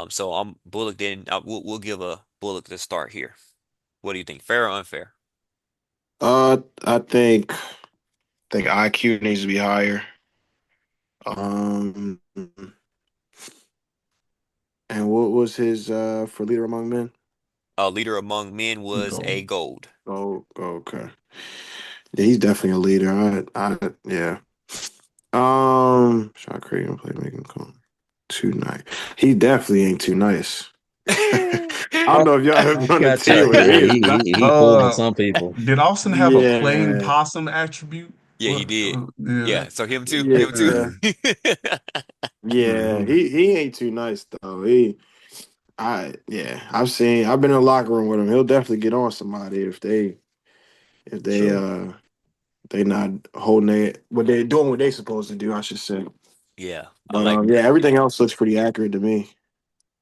So I'm Bullock. Then we'll give a Bullock the start here. What do you think? Fair or unfair? I think IQ needs to be higher. Um, and what was his for leader among men? Leader among men was a Gold. gold. Oh, okay. Yeah, he's definitely a leader. Yeah. Shot creating, playmaking, come too nice. He definitely ain't too nice. I don't know if y'all I ever on a got you. team where Yeah, he is he pulled on Uh, some people. did Austin have a playing Yeah, possum attribute? Yeah, he What? did. Yeah. Yeah, so him too. Him too. yeah, yeah. Hmm. He ain't too nice though. I've been in the locker room with him. He'll definitely get on somebody if they Sure. uh they not holding what they're doing what they supposed to do, I should say. Yeah, I But like. yeah, everything else looks pretty accurate to me.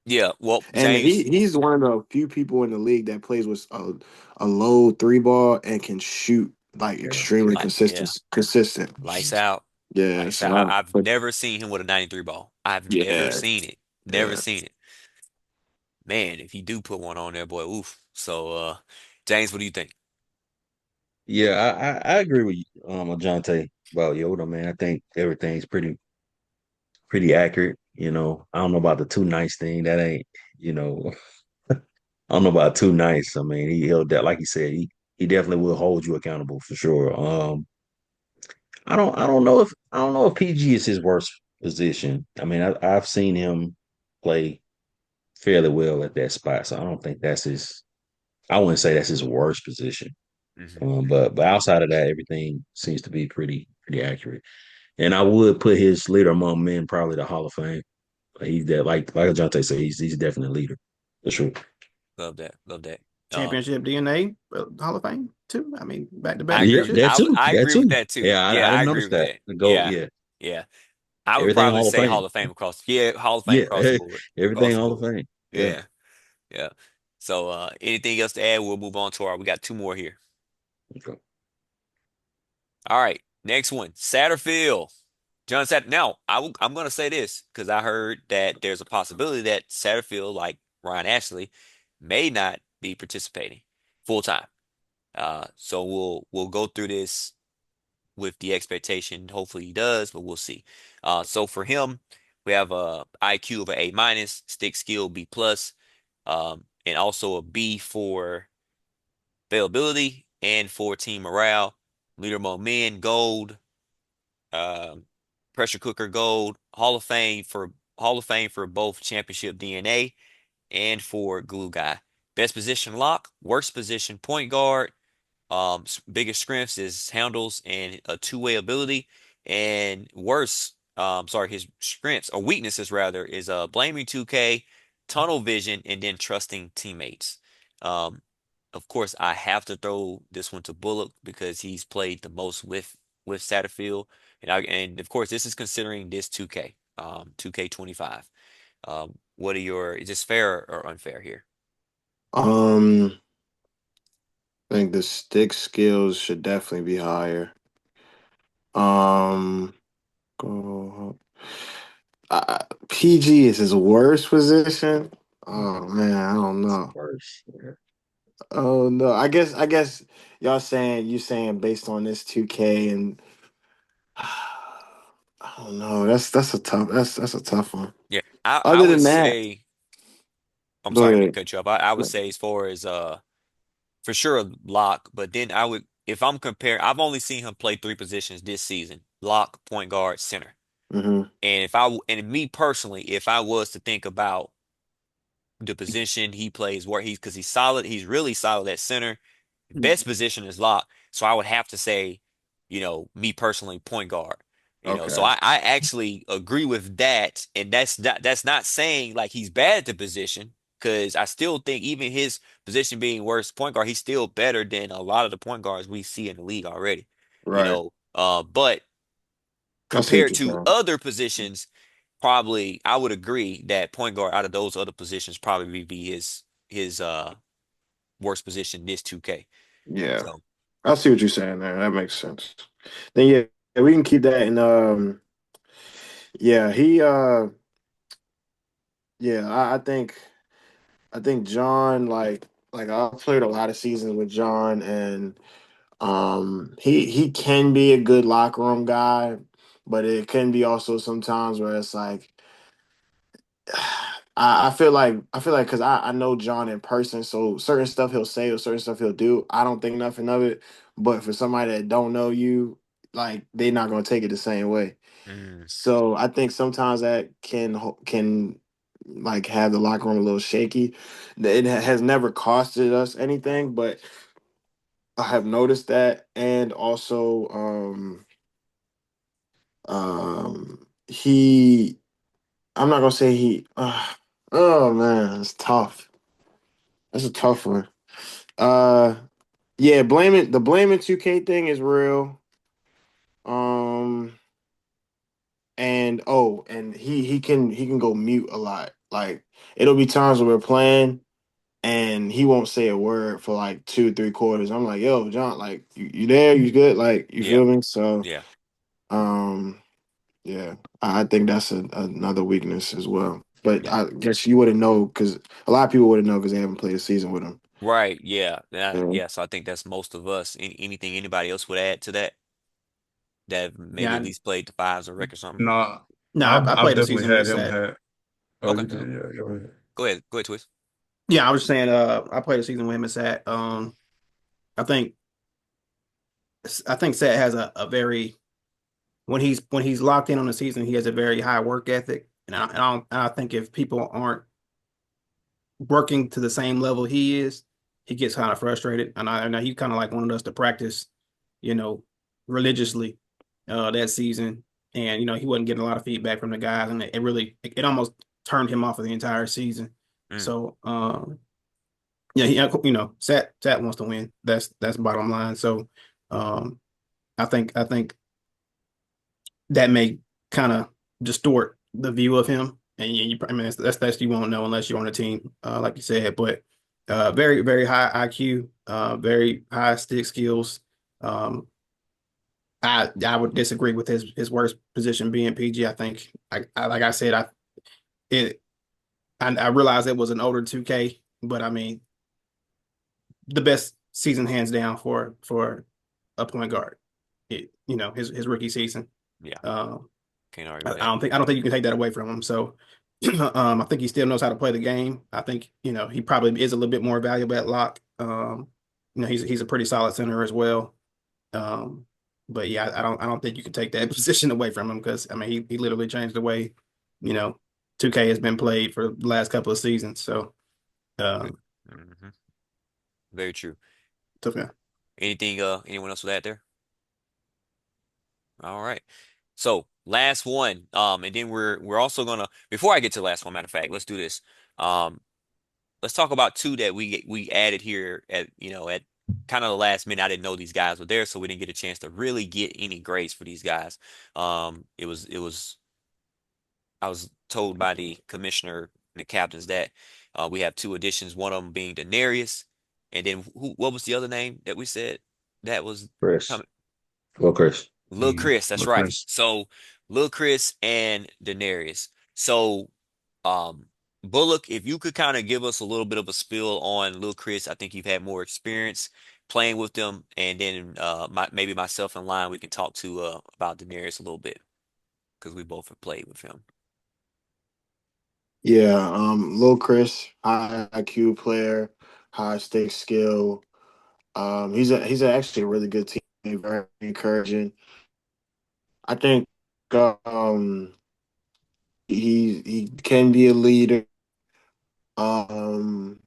Yeah, well, And James. he's one of the few people in the league that plays with a low three ball and can shoot like Yeah. extremely Yeah, consistent. lights out. Yeah, Lights out. I've but never seen him with a 93 ball. I've never yeah, seen it. Never yeah. seen it. Man, if he do put one on there, boy, oof. So, James, what do you think? Yeah, I agree with Ajante about Yoda, man. I think everything's pretty accurate. I don't know about the too nice thing. That ain't, you know, I don't know about too nice. I mean, he'll like you said, he definitely will hold you accountable for sure. I don't know if PG is his worst position. I mean, I've seen him play fairly well at that spot, so I don't think that's his. I wouldn't say that's his worst position. Hmm. But outside of that, everything seems to be pretty accurate. And I would put his leader among men probably the Hall of Fame. He's that like Jonte said, he's definitely a leader for sure. Love that. Love that. Championship DNA, Hall of Fame too. I mean, back to I back agree Yeah, with championships. that too. I That agree with too. that too. Yeah, Yeah, I I didn't agree notice with that. that. The GOAT, Yeah. yeah. Yeah. I would Everything probably Hall of say Fame. Hall of Fame across. Yeah, Hall of Fame across the Yeah, board. everything Across the Hall of board. Fame. Yeah. Yeah. Yeah. So anything else to add? We'll move on to our we got two more here. Okay. All right. Next one. Satterfield. John Satter. Now, I'm going to say this because I heard that there's a possibility that Satterfield, like Ryan Ashley, may not be participating full time. So we'll go through this with the expectation. Hopefully he does, but we'll see. So for him, we have a IQ of an A minus, stick skill B plus, and also a B for availability and for team morale. Leader among men, gold, um, pressure cooker gold, Hall of Fame for both championship DNA and for glue guy. Best position lock, worst position point guard. Biggest strengths is handles and a two-way ability, and worse, sorry, his strengths or weaknesses rather is blaming 2K, tunnel vision, and then trusting teammates. Um, of course, I have to throw this one to Bullock because he's played the most with Satterfield, and of course this is considering this 2K, 2K25. What are your, is this fair or unfair here? Um, I think the stick skills should definitely be higher. Um, go, PG is his worst position. Oh man, I don't know. First. Yeah. Oh no, I guess y'all saying you saying based on this 2K and I don't know. That's a tough that's a tough one. Yeah, I Other would than that, say. I'm go sorry, I didn't mean ahead. to cut you off. I would say as far as for sure a lock, but then I would if I'm comparing I've only seen him play three positions this season. Lock, point guard, center. Hmm. And and me personally, if I was to think about the position he plays where because he's solid, he's really solid at center. Best position is lock. So I would have to say, me personally, point guard. So Okay. I actually agree with that. And that's not saying like he's bad at the position, because I still think even his position being worse point guard, he's still better than a lot of the point guards we see in the league already. Right. But I see what compared you're to saying. other positions, probably I would agree that point guard out of those other positions probably be his worst position this 2K. Yeah. So I see what you're saying there. That makes sense. Then yeah, we can keep that in yeah, yeah, I think John like I played a lot of seasons with John and he can be a good locker room guy, but it can be also sometimes where it's like I feel like because I know John in person, so certain stuff he'll say or certain stuff he'll do, I don't think nothing of it. But for somebody that don't know you, like they're not gonna take it the same way. mm, So I think sometimes that can like have the locker room a little shaky. It has never costed us anything, but I have noticed that, and also he. I'm not gonna say he. Oh man, it's tough. That's a tough one. Uh, yeah, the blaming 2K thing is real. Um, and oh, and he can go mute a lot. Like it'll be times where we're playing and he won't say a word for like 2 3 quarters. I'm like, yo, John, like you there? You good? Like you yeah, feel me? So, yeah, um, yeah, I think that's another weakness as well. But yeah. I guess you wouldn't know because a lot of people wouldn't know because they haven't played a season with him. Right, yeah. Yeah. Yeah, so I think that's most of us. Anything anybody else would add to that maybe at Yeah, least played the fives or rec or something? No, no, I've I I've played a definitely season with had him Sat. had. Oh, Okay. you did, yeah. Go ahead. Go ahead, Twist. Yeah, I was saying, I played a season with him at Sat. I think I think Sat has a very when he's locked in on the season, he has a very high work ethic, and I think if people aren't working to the same level he is, he gets kind of frustrated. And I know he kind of like wanted us to practice, you know, religiously that season. And he wasn't getting a lot of feedback from the guys, and it really it almost turned him off of the entire season. Mm, So yeah, Sat wants to win. That's bottom line. So um, I think that may kind of distort the view of him. And I mean, that's you won't know unless you're on a team, like you said. But very very high IQ, very high stick skills. Um, I would disagree with his worst position being PG. I think like I said, it I realized it was an older 2K, but I mean the best season hands down for a point guard. His rookie season. yeah, Um, can't argue I with that. don't think you can take that away from him. So I think he still knows how to play the game. I think he probably is a little bit more valuable at lock. He's a pretty solid center as well. Um, but yeah, I don't think you can take that position away from him because I mean he literally changed the way you know 2K has been played for the last couple of seasons. So Hmm. Very true. tough guy. Anything, anyone else with that there? All right. So last one. And then we're also gonna before I get to the last one, matter of fact, let's do this. Um, let's talk about two that we added here at kind of the last minute. I didn't know these guys were there, so we didn't get a chance to really get any grades for these guys. It was I was told by the commissioner and the captains that we have two additions, one of them being Denarius, and then what was the other name that we said that was Chris. coming? Well, Chris. Lil Mm, Chris, that's look, right. Chris. So Lil Chris and Denarius. So um Bullock, if you could kind of give us a little bit of a spill on Lil Chris, I think you've had more experience playing with them, and then maybe myself and Line we can talk to about Denarius a little bit because we both have played with him. Yeah, Lil Chris, high IQ player, high stake skill. He's actually a really good team, very encouraging. I think um he can be a leader, um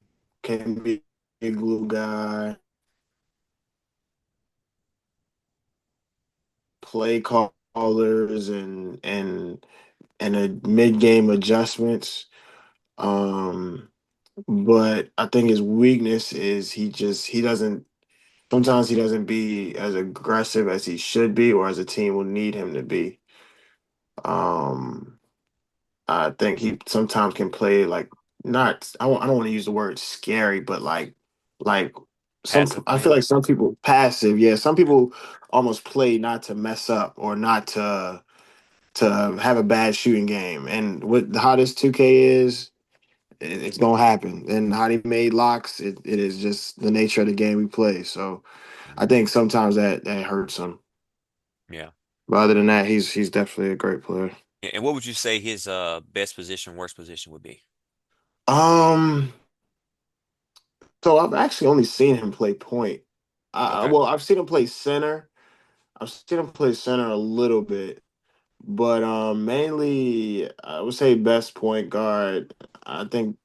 can be a glue guy, play callers and a mid game adjustments. Um but I think his weakness is he doesn't sometimes he doesn't be as aggressive as he should be or as a team will need him to be. Um, I think he sometimes can play like not. I don't want to use the word scary, but like some. Passive I feel playing. like some people passive. Yeah, some people almost play not to mess up or not to have a bad shooting game. And with how this 2K is, it's gonna happen. And how they made locks, it is just the nature of the game we play. So I Mhm. think sometimes that hurts him. Yeah. But other than that, he's definitely a great player. And what would you say his best position, worst position would be? Um, so I've actually only seen him play point. Okay. Well, I've seen him play center. I've seen him play center a little bit, but mainly I would say best point guard. I think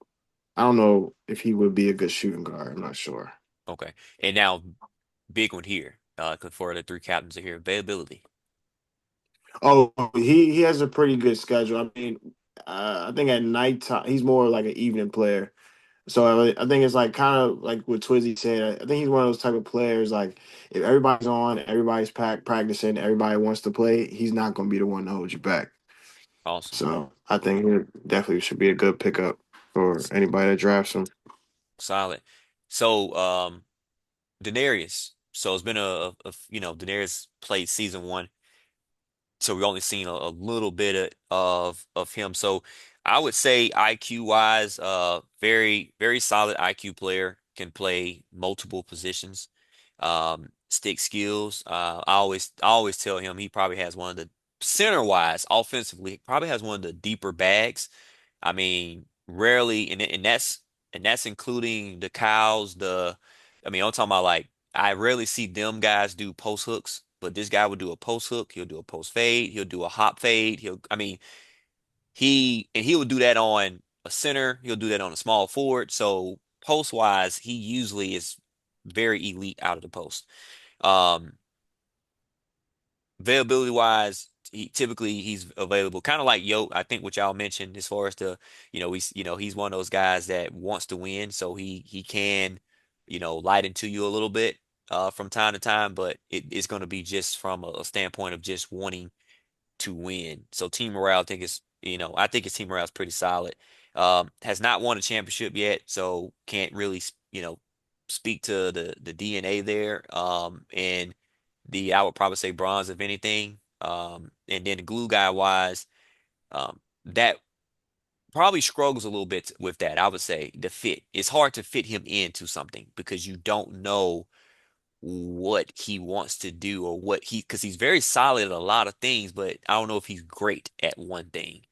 I don't know if he would be a good shooting guard. I'm not sure. Okay. And now big one here, 'cause for the three captains are here, availability. Oh, he has a pretty good schedule. I mean, I think at nighttime he's more like an evening player. So I think it's like kind of like what Twizzy said. I think he's one of those type of players. Like if everybody's on, everybody's practicing, everybody wants to play. He's not going to be the one to hold you back. Awesome. So I think he definitely should be a good pickup for S- anybody that drafts him. Solid. So, Daenerys. So it's been Daenerys played season one. So we only seen a little bit of him. So I would say IQ wise, very very solid IQ player, can play multiple positions. Stick skills. I always tell him he probably has one of the center wise offensively probably has one of the deeper bags. I mean, rarely, and that's including the cows. I mean, I'm talking about like I rarely see them guys do post hooks, but this guy would do a post hook. He'll do a post fade. He'll do a hop fade. I mean, he will do that on a center. He'll do that on a small forward. So post wise, he usually is very elite out of the post. Um, Availability wise, typically he's available, kind of like Yo. I think what y'all mentioned as far as he's one of those guys that wants to win, so he can light into you a little bit from time to time, but it's going to be just from a standpoint of just wanting to win. So team morale, I think his team morale is pretty solid. Has not won a championship yet, so can't really, speak to the DNA there. And I would probably say bronze if anything. And then the glue guy wise, that probably struggles a little bit with that. I would say the fit. It's hard to fit him into something because you don't know what he wants to do or because he's very solid at a lot of things, but I don't know if he's great at one thing.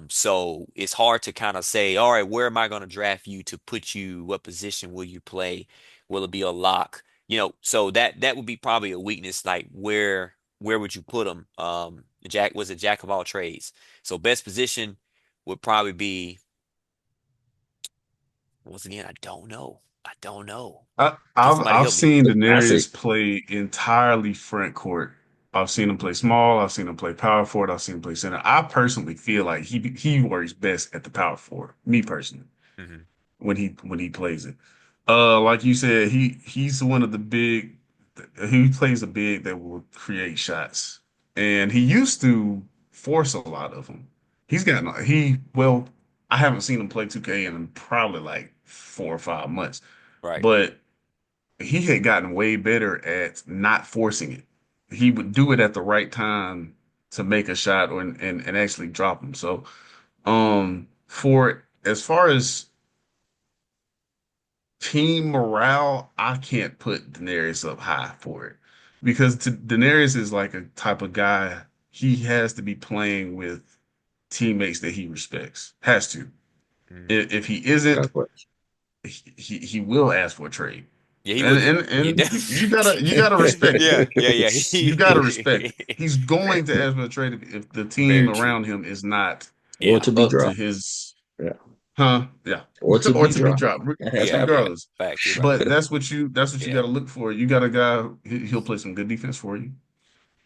So it's hard to kind of say, all right, where am I going to draft you to put you? What position will you play? Will it be a lock? So that would be probably a weakness. Like where would you put him? Jack was a jack of all trades. So best position would probably be once again, I don't know. I don't know. Can somebody I've help me? seen I say Daenerys play entirely front court. I've seen him play small. I've seen him play power forward. I've seen him play center. I personally feel like he works best at the power forward. Me personally, Hmm. when he plays it, like you said, he's one of the big. He plays a big that will create shots, and he used to force a lot of them. He's gotten he well. I haven't seen him play 2K in probably like 4 or 5 months, Right. but he had gotten way better at not forcing it. He would do it at the right time to make a shot or and actually drop them. So, for as far as team morale, I can't put Daenerys up high for it because Daenerys is like a type of guy. He has to be playing with teammates that he respects. Has to. Mhm. If he got a isn't, question. he will ask for a trade. Yeah, he And would. and He and you gotta you def- gotta respect it. Yeah, yeah, yeah. You gotta respect it. He's going to ask for a trade if the team Very true. around him is not Or Yeah, to be up to dropped. his Yeah. yeah, Or to or be to be dropped. dropped, yeah, yeah. regardless. Facts. You're right. But that's what you Yeah. gotta look for. You got a guy, he'll play some good defense for you.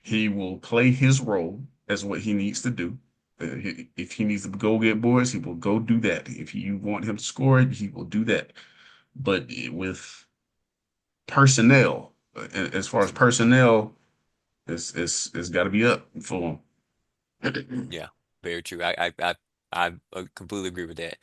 He will play his role as what he needs to do. If he needs to go get boards, he will go do that. If you want him to score it, he will do that. But with personnel, as far as personnel, it's got to be up for him. Yeah. Very true. I completely agree with that.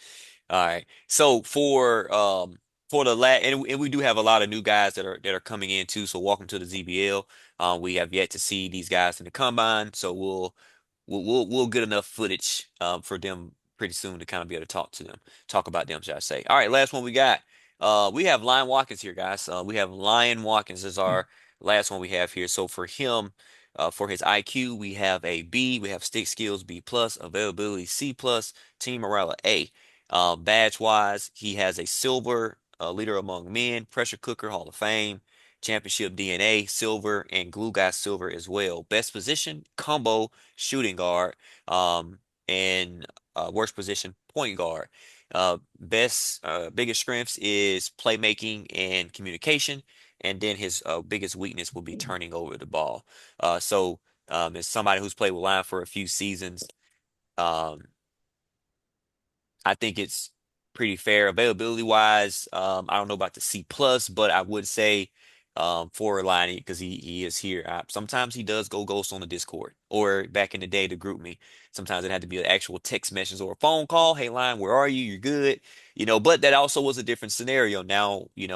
All right. So for the and we do have a lot of new guys that are coming in too. So welcome to the ZBL. We have yet to see these guys in the combine, so we'll get enough footage for them pretty soon to kind of be able to talk about them, should I say. All right, last one we got. We have Lion Watkins here, guys. We have Lion Watkins is our last one we have here. So for him, for his IQ, we have a B. We have stick skills B plus, availability C plus, team morale A. Badge wise, he has a silver, leader among men, pressure cooker Hall of Fame, championship DNA silver, and glue guy silver as well. Best position combo shooting guard, and worst position point guard. Biggest strengths is playmaking and communication, and then his biggest weakness will be turning over the ball. As somebody who's played with Lion for a few seasons, um, I think it's pretty fair availability wise. I don't know about the C plus, but I would say for Line because he is here. Sometimes he does go ghost on the Discord, or back in the day to group me. Sometimes it had to be an actual text message or a phone call. Hey, Line, where are you? You're good. But that also was a different scenario. Now, you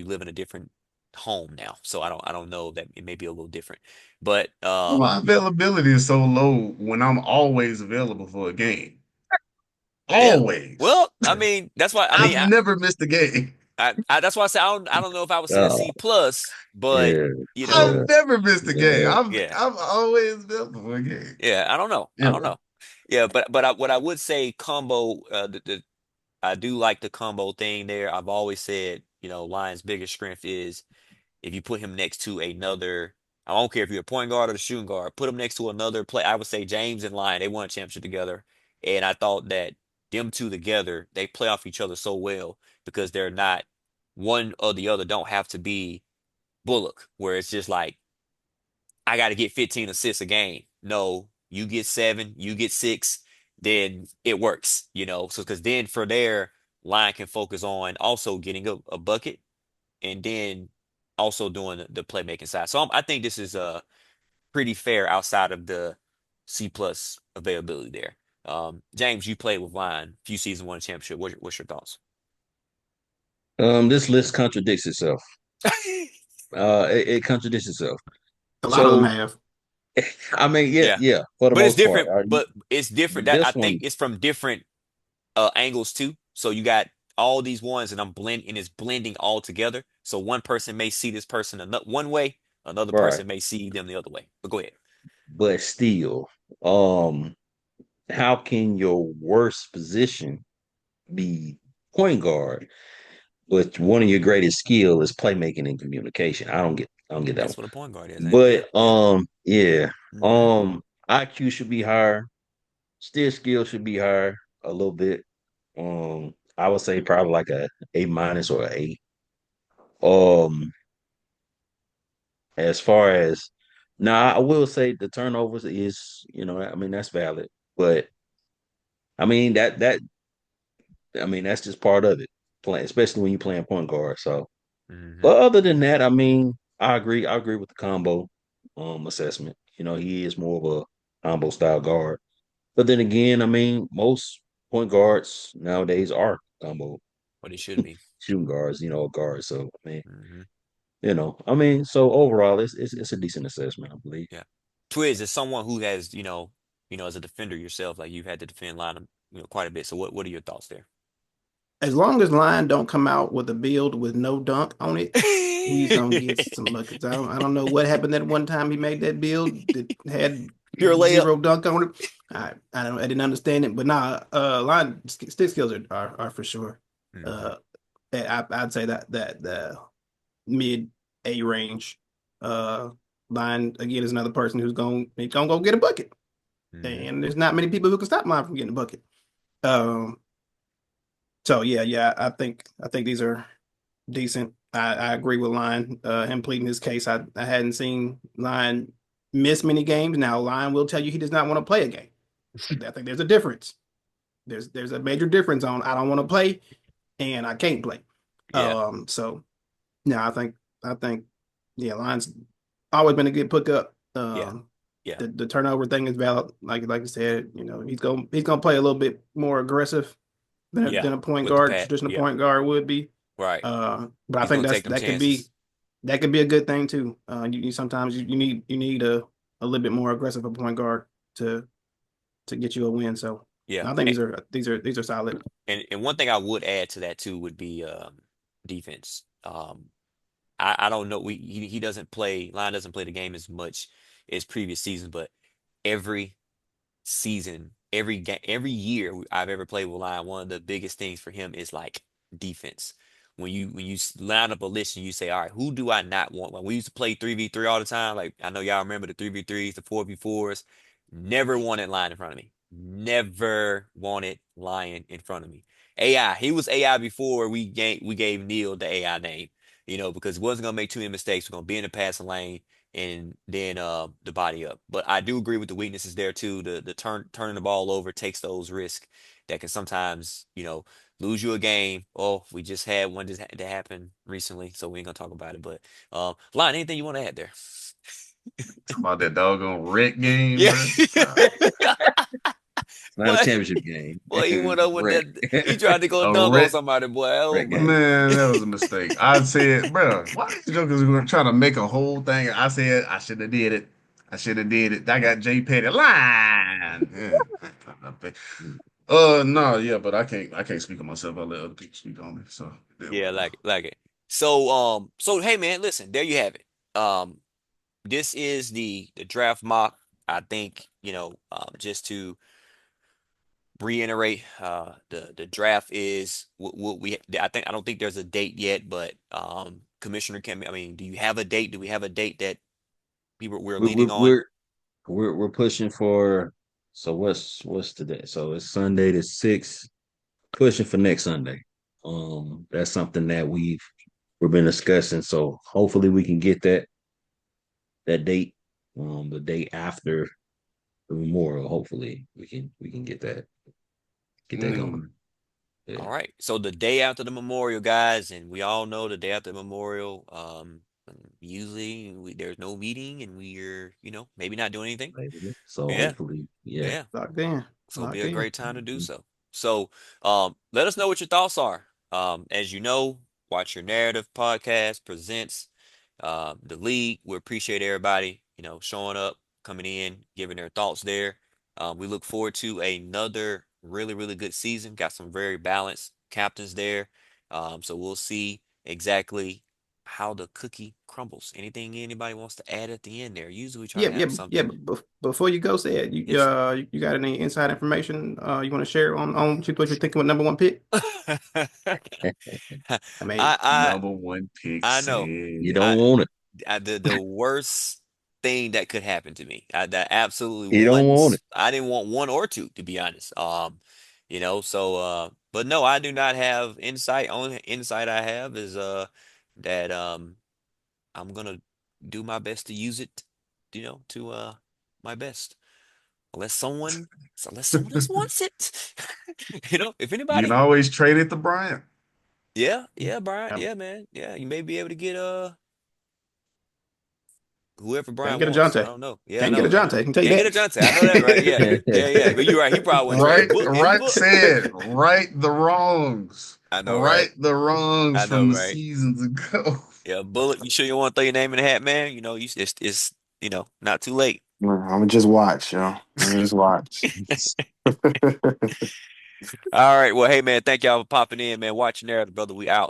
live in a different home now, so I don't know that it may be a little different, but My availability is so low when I'm always available for a game. yeah. Always. Well, I mean, that's why I I've mean never missed a game. that's why I say I don't know if I would say a Oh, C plus, but yeah, you I've know, yeah, never missed a game. yeah. yeah, I'm always available for a game. yeah, I don't know, I don't Ever. know, yeah, but what I would say combo, I do like the combo thing there. I've always said, Lions' biggest strength is if you put him next to another. I don't care if you're a point guard or the shooting guard, put him next to another play. I would say James and Lion, they won a championship together, and I thought that them two together, they play off each other so well because they're not one or the other don't have to be Bullock, where it's just like I got to get 15 assists a game. No, you get 7, you get 6, then it works, you know. So because then for there, line can focus on also getting a bucket and then also doing the playmaking side. So I think this is pretty fair outside of the C plus availability there. James, you played with line, few seasons, won a championship. What's your thoughts? This list contradicts itself. It contradicts itself. A lot of them So have. I mean, yeah, Yeah, yeah, for the but it's most part. different. But it's different. But That I this think one, it's from different angles too. So you got all these ones, and I'm blending, it's blending all together. So one person may see this person one way, another right? person may see them the other way. But go ahead. But still, um, how can your worst position be point guard, but one of your greatest skill is playmaking and communication? I don't get that one. That's what a point guard is, ain't it? Yeah, But yeah. yeah, Hmm. IQ should be higher, still skill should be higher a little bit. I would say probably like a A minus or a A. Um, as far as now, I will say the turnovers is, I mean that's valid, but I mean that's just part of it, playing, especially when you're playing point guard. So, Hmm. but other than that, I mean, I agree. I agree with the combo assessment. He is more of a combo style guard. But then again, I mean, most point guards nowadays are combo What he should be. shooting guards, guards. So I mean, Hmm. so overall, it's a decent assessment, I believe. Yeah. Twiz is someone who has, as a defender yourself, like you've had to defend line, quite a bit. So what are your thoughts there? As long as Line don't come out with a build with no dunk on it, he's gonna get some buckets. I don't know what happened that one time he made that build that had Pure layup. zero dunk on it. I didn't understand it, but nah, Line stick skills are for sure. Hmm. Uh, I'd say that the mid A range. Uh, Line again is another person he's gonna go get a bucket, Hmm. and there's not many people who can stop Line from getting a bucket. Um, so yeah, I think these are decent. I agree with Line. Him pleading his case. I hadn't seen Line miss many games. Now Line will tell you he does not want to play a game. I think there's a difference. There's a major difference on I don't want to play and I can't play. Yeah. So yeah, I think yeah, Line's always been a good pickup. Yeah. Yeah. The turnover thing is valid. Like I said, he's gonna play a little bit more aggressive Yeah. than a point With the guard, pat. traditional Yeah. point guard would be. Right. But I He's think gonna take them chances. that could be a good thing too. You sometimes you need a little bit more aggressive a point guard to get you a win. So Yeah. I think these are solid. And one thing I would add to that too would be defense. I don't know. He doesn't play. Line doesn't play the game as much as previous seasons, but every season, every year I've ever played with Line, one of the biggest things for him is like defense. When you line up a list and you say, all right, who do I not want? Like we used to play 3v3 all the time. Like I know y'all remember the 3v3s, the 4v4s. Never wanted Line in front of me. Never wanted Lion in front of me. AI, he was AI before we gave Neil the AI name, because he wasn't gonna make too many mistakes. We're gonna be in the passing lane and then the body up. But I do agree with the weaknesses there too. The turning the ball over takes those risks that can sometimes, lose you a game. Oh, we just had one that happened recently, so we ain't gonna talk about it. But Line, anything you want to add there? About that doggone wreck game, Yeah. bro. It's not a Boy, championship game. boy, he went up with Right. that. He tried to go A dunk on wreck, somebody, boy. Oh Right my. game. man, that was a mistake. I said, bro, why these jokers were trying to make a whole thing? I said I should have did it. I should have did it. I got J Petty line. Yeah. No, yeah, but I can't speak on myself. I'll let other people speak on it. So yeah, Yeah, whatever. like it. So hey man, listen, there you have it. This is the draft mock. I think, just to reiterate, the draft is what we I don't think there's a date yet, but Commissioner can I mean, do you have a date? Do we have a date that people we're We, we, leaning on? we're we're pushing for. So what's today? So it's Sunday the 6th. Pushing for next Sunday. That's something that we've been discussing. So hopefully we can get that date. the day after the Memorial. Hopefully, we can get that going. Mm. Yeah. All right. So the day after the memorial, guys, and we all know the day after the memorial, usually there's no meeting and we're, maybe not doing anything. So Yeah. hopefully, yeah. Yeah. Locked in. So it'll be Locked a in. great time to do so. So, let us know what your thoughts are. As you know, Watch Your Narrative podcast presents the league. We appreciate everybody, showing up, coming in, giving their thoughts there. We look forward to another really, really good season. Got some very balanced captains there. So we'll see exactly how the cookie crumbles. Anything anybody wants to add at the end there? Usually we try Yeah, to yeah, have yeah. something. Before you go, say it. Yes. You got any inside information you want to share on what you're thinking with number one pick? I mean, I Number one pick I know. You said. don't I, want it. the worst thing that could happen to me. That absolutely You don't want it. I didn't want one or two, to be honest. So but no, I do not have insight. Only insight I have is that I'm gonna do my best to use it, to my best. Unless someone else wants it. If You can anybody. always trade it to Bryant. Yeah, yeah, Brian. Yeah. Yeah, man. Yeah, you may be able to get whoever can't Brian get a wants. I Jonte. don't know. Yeah, I Can't get a know. Jonte. Can take Can't get a that. Johnson. I know that, right? Yeah, yeah, yeah. But you're right. He probably wouldn't trade Right, book in right book. said, right the wrongs. I know, right? Right the wrongs I know, from the right? seasons ago. Yeah, Bullet. You sure you want to throw your name in the hat, man? It's not too late. I'm gonna just watch, yo. I'm gonna just watch. All right. Well, hey, man. Thank y'all for popping in, man. Watch your narrative, brother. We out.